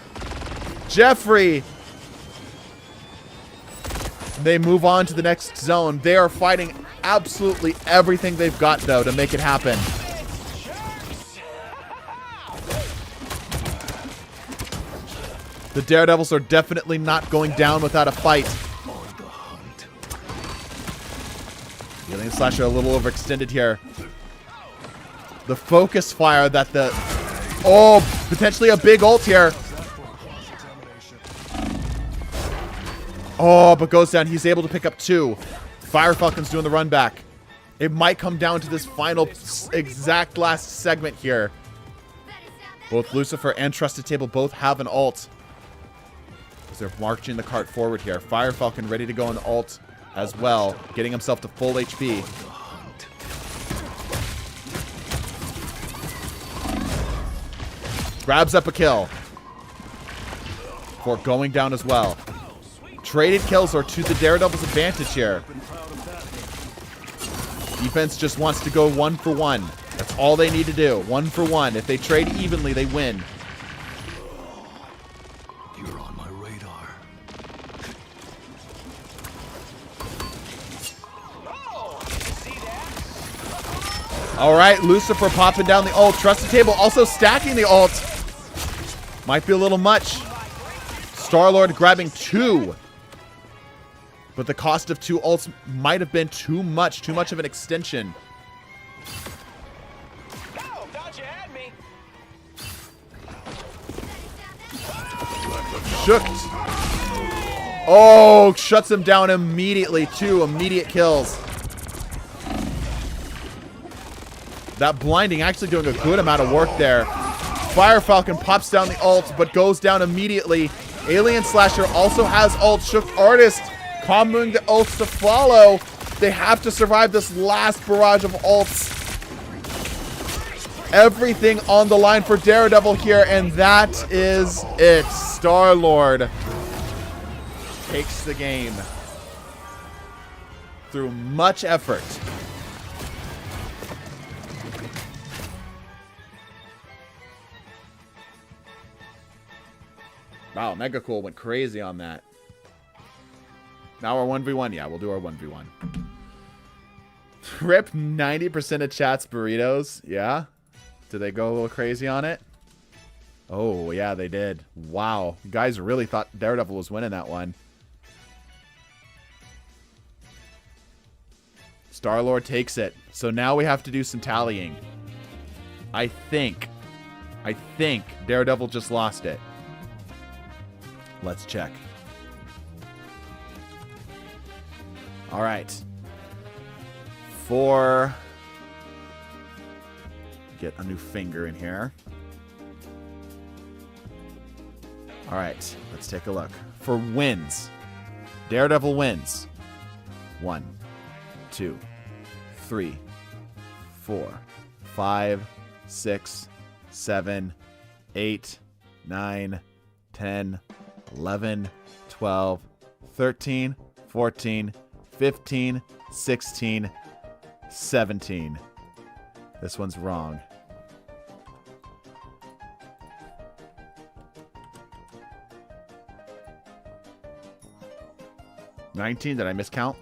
Jeffrey. They move on to the next zone. They are fighting absolutely everything they've got, though, to make it happen. The Daredevils are definitely not going down without a fight. Alien Slasher a little overextended here. The focus fire that the... Oh, potentially a big ult here. Oh, but goes down. He's able to pick up 2. Fire Falcon's doing the run back. It might come down to this final exact last segment here. Both Lucifer and Trusted Table both have an ult. As they're marching the cart forward here. Fire Falcon ready to go on the ult as well. Getting himself to full HP. Grabs up a kill. For going down as well. Traded kills are to the Daredevil's advantage here. Defense just wants to go 1 for 1. That's all they need to do. 1 for 1. If they trade evenly, they win. You're on my radar. All right, Lucifer popping down the ult. Trusted Table also stacking the ult. Might be a little much. Star-Lord grabbing 2. But the cost of 2 ults might have been too much of an extension. Oh, thought you had me. Shooked. Oh, shuts him down immediately. 2 immediate kills. That blinding actually doing a good amount of work there. Fire Falcon pops down the ult, but goes down immediately. Alien Slasher also has ult. Shook Artist comboing the ults to follow. They have to survive this last barrage of ults. Everything on the line for Daredevil here, and that is it. Star-Lord takes the game through much effort. Wow, Mega Cool went crazy on that. Now our 1v1. Yeah, we'll do our 1v1. Rip 90% of chat's burritos. Yeah? Did they go a little crazy on it? Oh, yeah, they did. Wow. You guys really thought Daredevil was winning that one. Star-Lord takes it. So now we have to do some tallying. I think Daredevil just lost it. Let's check. All right. Get a new finger in here. All right. Let's take a look. For wins. Daredevil wins. 1, 2, 3, 4, 5, 6, 7, 8, 9, 10, 11, 12, 13, 14, 15, 16, 17. This one's wrong. $19. Did I miscount?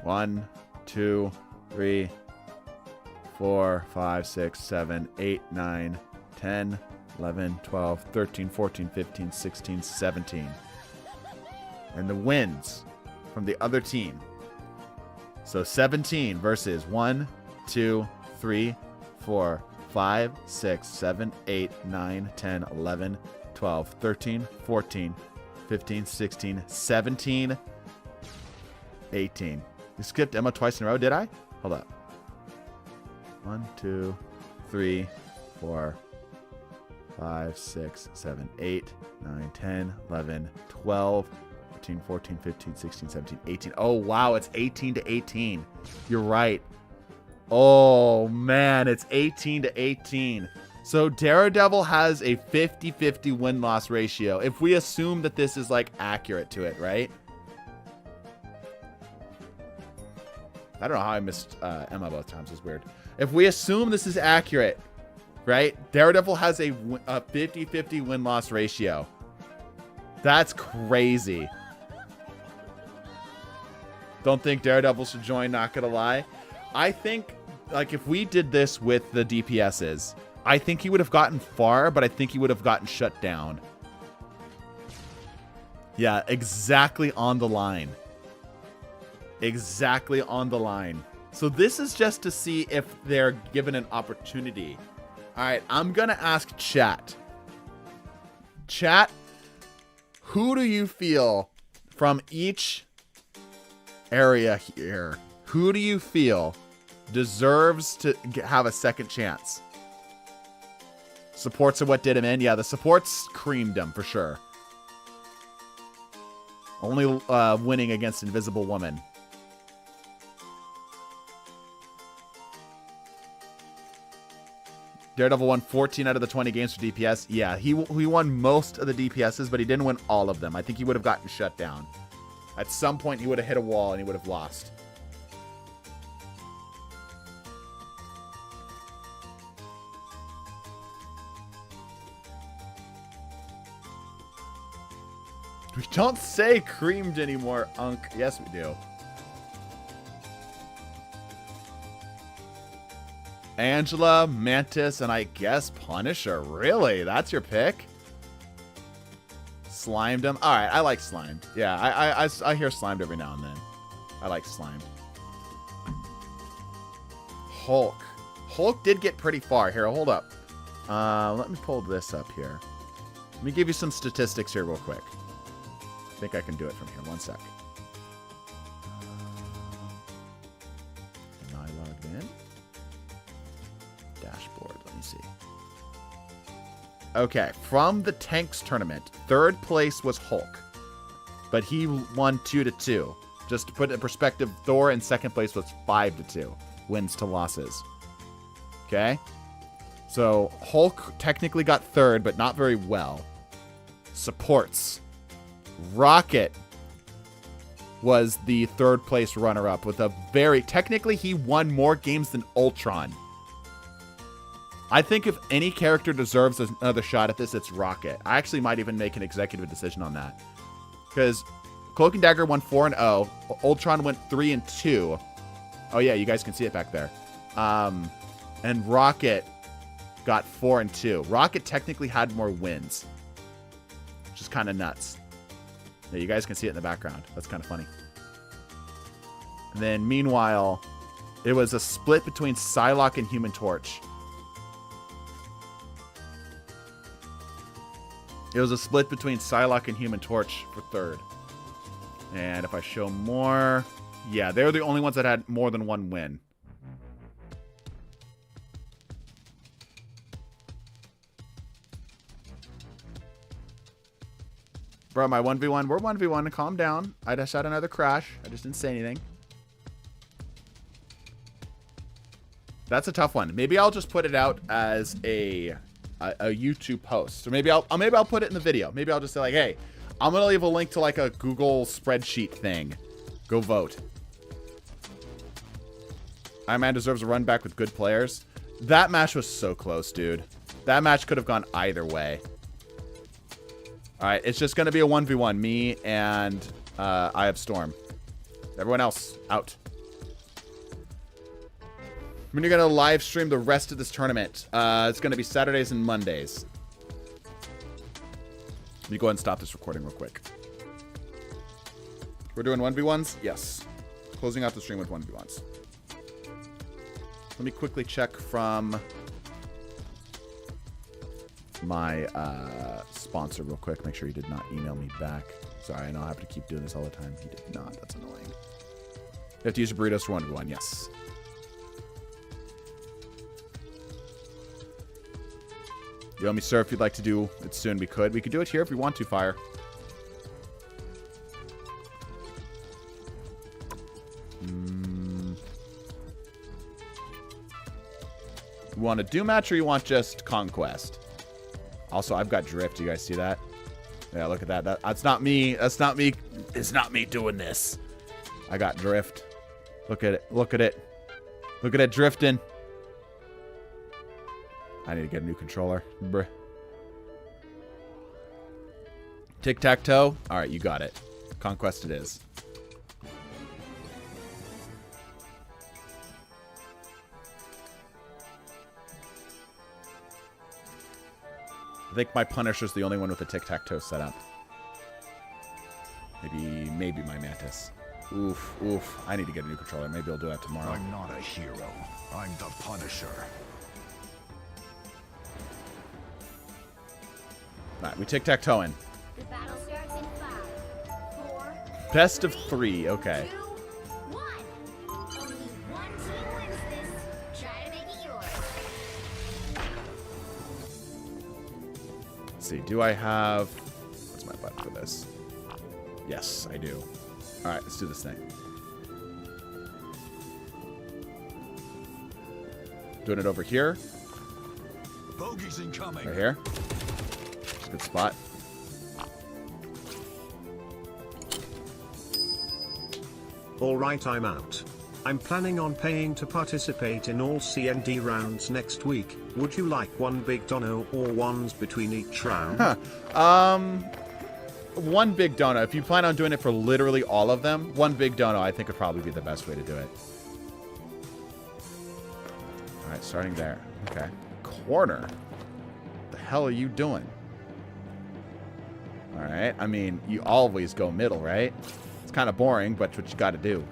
1, 2, 3, 4, 5, 6, 7, 8, 9, 10, 11, 12, 13, 14, 15, 16, 17. And the wins from the other team. So 17 versus 1, 2, 3, 4, 5, 6, 7, 8, 9, 10, 11, 12, 13, 14, 15, 16, 17, 18. You skipped Emma twice in a row, did I? Hold up. 1, 2, 3, 4, 5, 6, 7, 8, 9, 10, 11, 12, 13, 14, 15, 16, 17, 18. Oh, wow. It's 18-18. You're right. Oh, man. It's 18-18. So Daredevil has a 50-50 win-loss ratio. If we assume that this is, like, accurate to it, right? I don't know how I missed Emma both times. It's weird. If we assume this is accurate, right? Daredevil has a 50-50 win-loss ratio. That's crazy. Don't think Daredevil should join, not gonna lie. I think, like, if we did this with the DPSs, I think he would have gotten far, but I think he would have gotten shut down. Yeah, exactly on the line. Exactly on the line. So this is just to see if they're given an opportunity. All right, I'm going to ask chat. Chat, who do you feel from each area here, who do you feel deserves to have a second chance? Supports are what did him in. Yeah, the supports creamed him for sure. Only winning against Invisible Woman. Daredevil won 14 out of the 20 games for DPS. Yeah, he won most of the DPSs, but he didn't win all of them. I think he would have gotten shut down. At some point, he would have hit a wall and he would have lost. We don't say creamed anymore, Unk. Yes, we do. Angela, Mantis, and I guess Punisher. Really? That's your pick? Slimed him. All right, I like Slimed. Yeah, I hear Slimed every now and then. I like Slimed. Hulk. Hulk did get pretty far. Here, hold up. Let me pull this up here. Let me give you some statistics here real quick. I think I can do it from here. One sec. Am I logged in? Dashboard. Let me see. Okay, from the Tanks tournament, third place was Hulk, but he won 2-2. Just to put it in perspective, Thor in second place was 5-2, wins to losses. Okay, so Hulk technically got third, but not very well. Supports. Rocket was the third place runner-up with a very... Technically, he won more games than Ultron. I think if any character deserves another shot at this, it's Rocket. I actually might even make an executive decision on that. Because Cloak and Dagger won 4-0. Ultron went 3-2. Oh, yeah, you guys can see it back there. And Rocket got 4-2. Rocket technically had more wins, which is kind of nuts. Yeah, you guys can see it in the background. That's kind of funny. And then, meanwhile, it was a split between Psylocke and Human Torch. It was a split between Psylocke and Human Torch for third. And if I show more... Yeah, they're the only ones that had more than one win. Bro, my 1v1. We're 1v1. Calm down. I just had another crash. I just didn't say anything. That's a tough one. Maybe I'll just put it out as a YouTube post. Or maybe I'll put it in the video. Maybe I'll just say like, hey, I'm gonna leave a link to like a Google spreadsheet thing. Go vote. Iron Man deserves a run back with good players. That match was so close, dude. That match could have gone either way. Alright, it's just gonna be a 1v1. Me and I have Storm. Everyone else, out. When you're going to live stream the rest of this tournament. It's going to be Saturdays and Mondays. Let me go ahead and stop this recording real quick. We're doing 1v1s? Yes. Closing out the stream with 1v1s. Let me quickly check from my sponsor real quick. Make sure he did not email me back. Sorry, I know I have to keep doing this all the time. He did not. That's annoying. You have to use your burritos for 1v1. Yes. You want me, sir, if you'd like to do it soon, we could. We could do it here if we want to, Fire. You want a do match or you want just Conquest? Also, I've got Drift. You guys see that? Yeah, look at that. That's not me. That's not me. It's not me doing this. I got Drift. Look at it. Look at it. Look at it drifting. I need to get a new controller. Bruh. Tic-tac-toe? Alright, you got it. Conquest it is. think my Punisher's the only one with a tic-tac-toe setup. Maybe my Mantis. Oof, oof. I need to get a new controller. Maybe I'll do that tomorrow. I'm not a hero. I'm the Punisher. Alright, we tic-tac-toeing. The battle starts in 5, 4, Best of 3, okay. 2, 1. Only one team wins this. Try to make it yours. Let's see, do I have... What's my button for this? Yes, I do. Alright, let's do this thing. Doing it over here. Bogeys incoming. Right here. It's a good spot. Alright, I'm out. I'm planning on paying to participate in all CND rounds next week. Would you like one big dono or ones between each round? One big dono. If you plan on doing it for literally all of them, one big dono I think would probably be the best way to do it. Alright, starting there. Okay. Corner. What the hell are you doing? Alright, I mean, you always go middle, right? It's kind of boring, but it's what you got to do.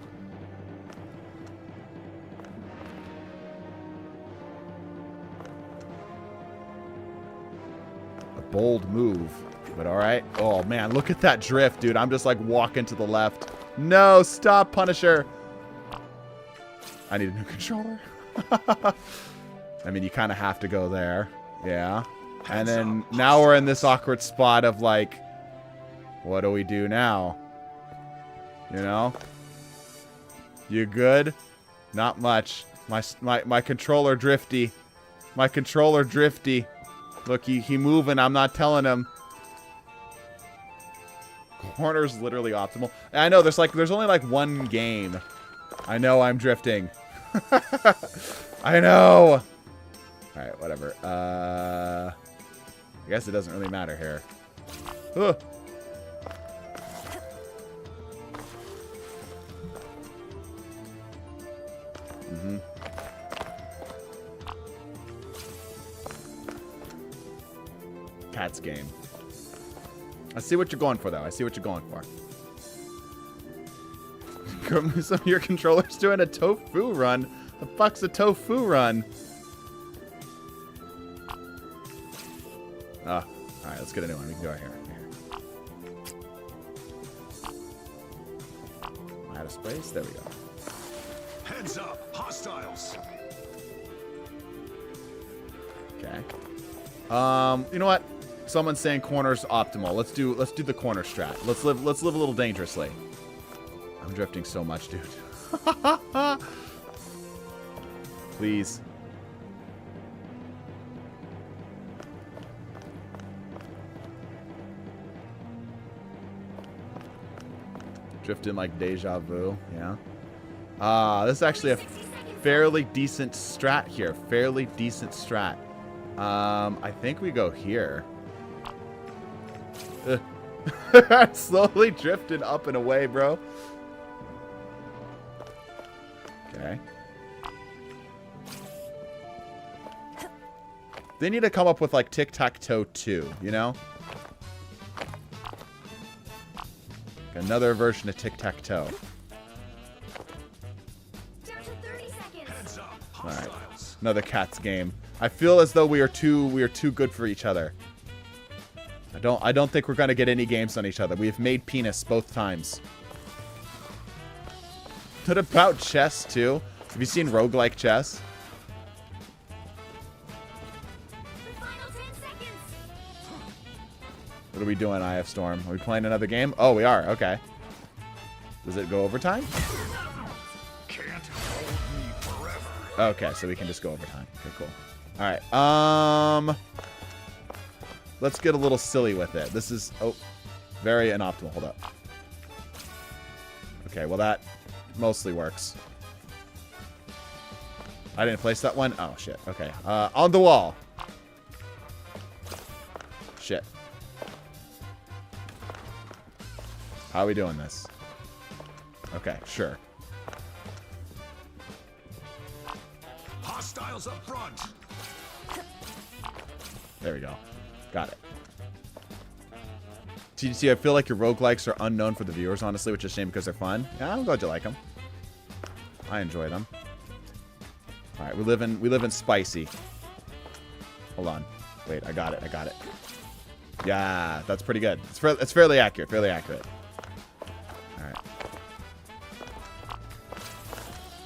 A bold move, but alright. Oh, man, look at that drift, dude. I'm just, like, walking to the left. No, stop, Punisher. I need a new controller. I mean, you kind of have to go there. Yeah. And then now we're in this awkward spot of, like, what do we do now? You know? You good? Not much. My controller drifty. My controller drifty. Look, he moving. I'm not telling him. Corner's literally optimal. I know there's only like one game. I know I'm drifting. I know. All right, whatever. I guess it doesn't really matter here. Ugh. Cat's game. I see what you're going for, though. I see what you're going for. Some of your controllers doing a tofu run. The fuck's a tofu run? Oh, alright, let's get a new one. We can go here. Out of space. There we go. Heads up, hostiles. Okay. You know what? Someone's saying corner's optimal. Let's do the corner strat. Let's live a little dangerously. I'm drifting so much, dude. Please. Drifting like deja vu, yeah. This is actually a fairly decent strat here. Fairly decent strat. I think we go here. Slowly drifted up and away, bro. Okay. They need to come up with like tic-tac-toe 2, you know? Another version of tic-tac-toe. Down to 30 seconds. Heads up, All right. hostiles. Another cats game. I feel as though we are too good for each other. I don't think we're gonna get any games on each other. We've made penis both times. What about chess too? Have you seen roguelike chess? The final 10 seconds. What are we doing, IF Storm? Are we playing another game? Oh, we are. Okay. Does it go overtime? Can't hold me forever. Okay, so we can just go overtime. Okay, cool. All right. Let's get a little silly with it. This is very inoptimal. Hold up. Okay, well that mostly works. I didn't place that one. Oh shit. Okay. On the wall. Shit. How are we doing this? Okay, sure. Hostiles up front. There we go. Got it. TDTwo, I feel like your roguelikes are unknown for the viewers, honestly, which is a shame because they're fun. Yeah, I'm glad you like them. I enjoy them. All right, we live in spicy. Hold on. Wait, I got it. Yeah, that's pretty good. It's fairly accurate. All right.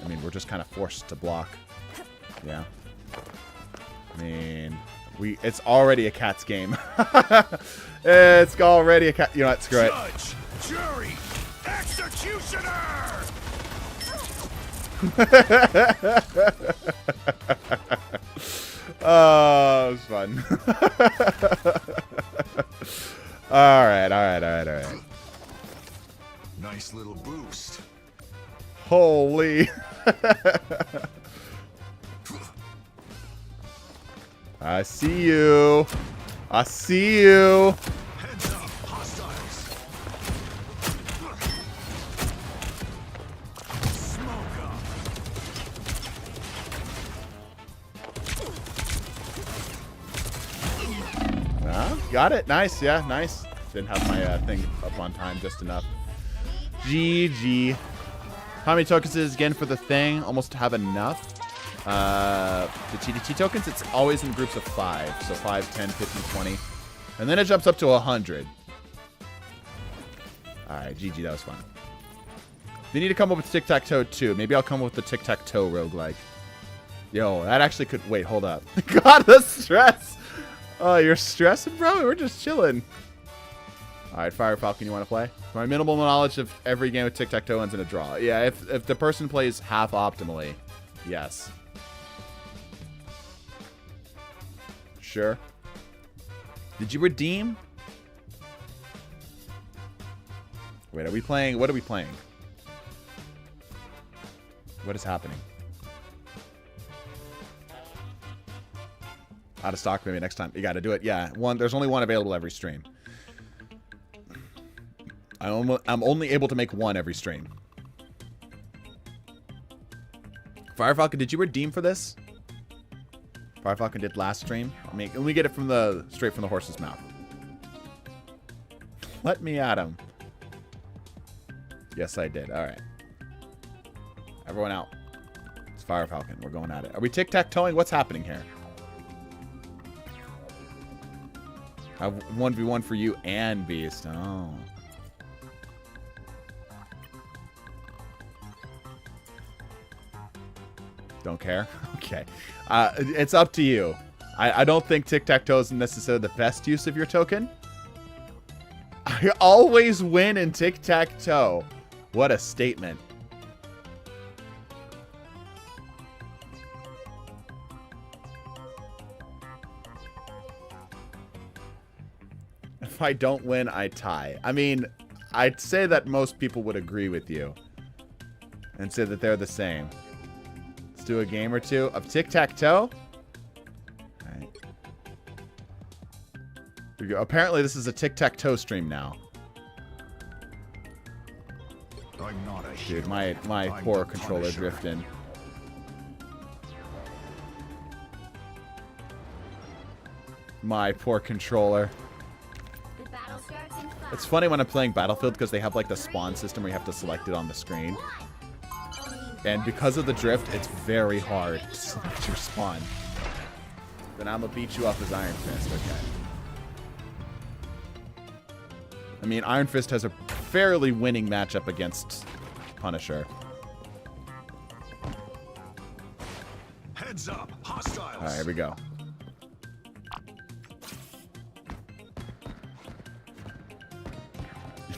I mean, we're just kind of forced to block. Yeah. I mean, it's already a cat's game. It's already a cat. You know what? Screw it. Judge, jury, executioner! Oh, it was fun. All right. Nice little boost. Holy. I see you. Heads up, hostiles. Smoke up. Got it. Nice. Yeah, nice. Didn't have my thing up on time just enough. GG. How many tokens is it again for the thing? Almost have enough. The TDT tokens, it's always in groups of 5. So 5, 10, 15, 20. And then it jumps up to 100. Alright, GG, that was fun. They need to come up with tic-tac-toe too. Maybe I'll come up with the tic-tac-toe roguelike. Yo, that actually could... Wait, hold up. God, the stress! Oh, you're stressing, bro? We're just chilling. Alright, Fire Falcon, you want to play? My minimal knowledge of every game of tic-tac-toe ends in a draw. Yeah, if the person plays half optimally, yes. Sure. Did you redeem? Wait, are we playing? What are we playing? What is happening? Out of stock, maybe next time. You got to do it. Yeah, there's only one available every stream. I'm only able to make one every stream. Fire Falcon, did you redeem for this? Fire Falcon did last stream. Let me get it straight from the horse's mouth. Let me at him. Yes, I did. All right. Everyone out. It's Fire Falcon. We're going at it. Are we tic-tac-toeing? What's happening here? I have 1v1 for you and Beast. Oh. Don't care? Okay. It's up to you. I don't think tic-tac-toe is necessarily the best use of your token. I always win in tic-tac-toe. What a statement. If I don't win, I tie. I mean, I'd say that most people would agree with you and say that they're the same. Let's do a game or two of tic-tac-toe. All right. Here we go. Apparently, this is a tic-tac-toe stream now. I'm not a Dude, hero. my I'm poor the controller Punisher. drifting. My poor controller. The battle starts in 5. It's funny when I'm playing Battlefield because they have like the spawn system where you have to select it on the screen. And because of the drift, it's very hard to select your spawn. Then I'm gonna beat you up as Iron Fist, okay. I mean, Iron Fist has a fairly winning matchup against Punisher. Heads up, hostiles. Alright, here we go.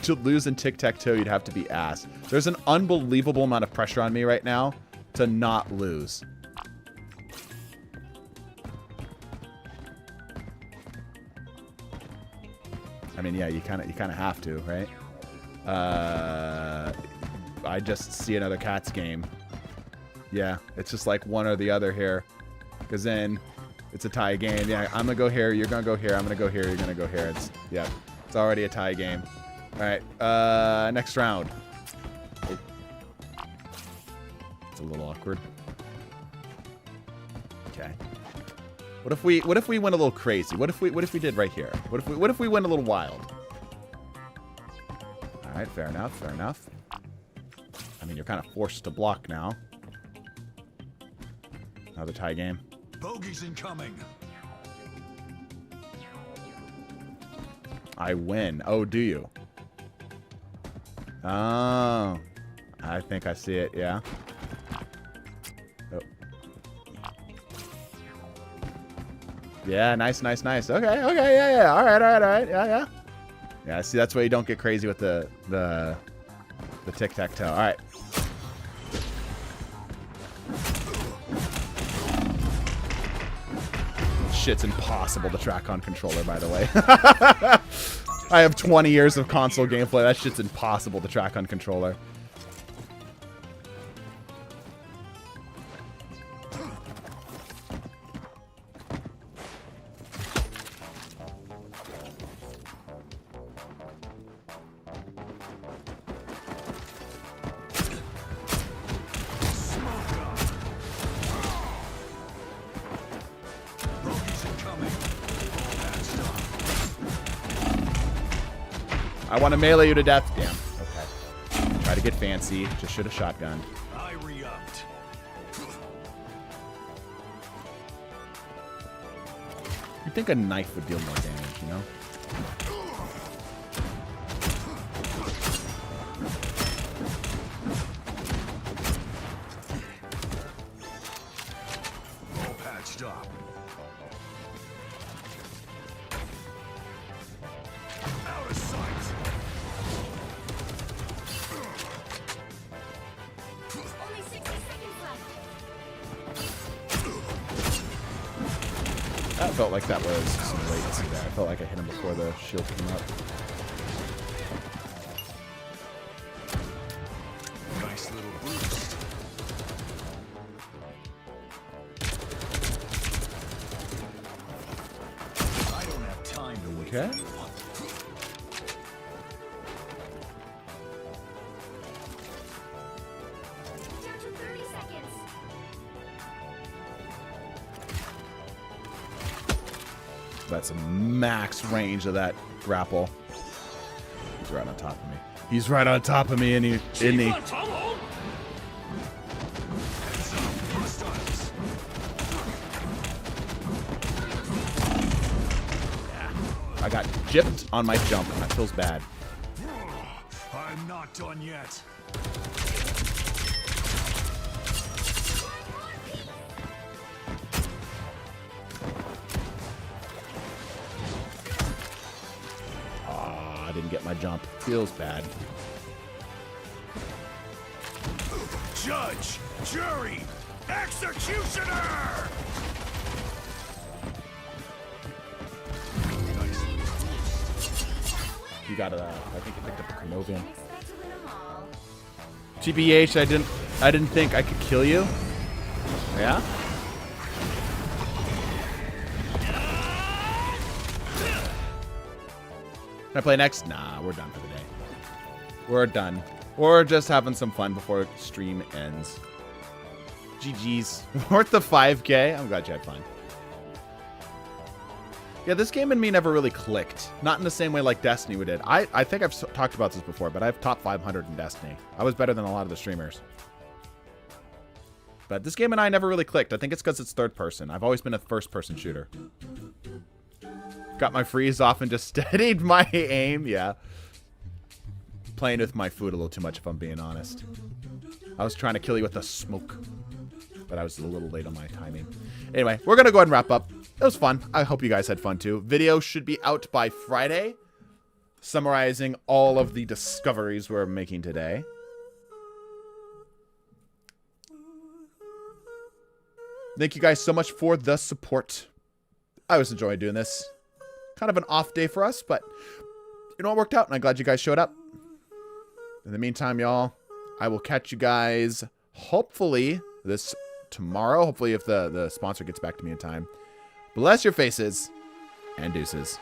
To lose in tic-tac-toe, you'd have to be ass. There's an unbelievable amount of pressure on me right now to not lose. I mean, yeah, you kind of have to, right? I just see another Cats game. Yeah, it's just like one or the other here. Because then it's a tie game. Yeah, I'm going to go here. You're going to go here. I'm going to go here. You're going to go here. It's already a tie game. All right, next round. Oh. It's a little awkward. Okay. What if we went a little crazy? What if we did right here? What if we went a little wild? All right, fair enough, fair enough. I mean, you're kind of forced to block now. Another tie game. Bogeys incoming. I win. Oh, do you? Oh, I think I see it. Yeah. Oh. Yeah, nice, nice, nice. Okay, okay, yeah, yeah. All right, all right, all right. Yeah, yeah. Yeah, see, that's why you don't get crazy with the tic-tac-toe. All right. Shit's impossible to track on controller, by the way. I have 20 years of console gameplay. That shit's impossible to track on controller. I want to melee you to death. Damn. Okay. Try to get fancy. Just should have shotgunned. I re-upped. You'd think a knife would deal more damage, you know? All patched up. Out of sight. Only 60 seconds left. That felt like that was some latency there. I felt like I hit him before the shield came up. Nice little boost. I don't have time to wait. Okay. Down to 30 seconds. That's a max range of that grapple. He's right on top of me. He's right on top of me, isn't he? Hostiles. I got gypped on my jump, and that feels bad. I'm not done yet. Aw, I didn't get my jump. Feels bad. Judge, jury, executioner! You got I think you picked up a Carnovian. Didn't expect to win them all. TBH, I didn't think I could kill you. Yeah? Can I play next? Nah, we're done for the day. We're done. We're just having some fun before stream ends. GG's. Worth the 5K. I'm glad you had fun. Yeah, this game and me never really clicked. Not in the same way like Destiny did. I think I've talked about this before, but I've top 500 in Destiny. I was better than a lot of the streamers. But this game and I never really clicked. I think it's because it's third person. I've always been a first person shooter. Got my freeze off and just steadied my aim. Yeah. Playing with my food a little too much, if I'm being honest. I was trying to kill you with a smoke, but I was a little late on my timing. Anyway, we're going to go ahead and wrap up. It was fun. I hope you guys had fun too. Video should be out by Friday, summarizing all of the discoveries we're making today. Thank you guys so much for the support. I was enjoying doing this. Kind of an off day for us, but you know, it worked out, and I'm glad you guys showed up. In the meantime, y'all, I will catch you guys hopefully this tomorrow. Hopefully if the sponsor gets back to me in time. Bless your faces, and deuces.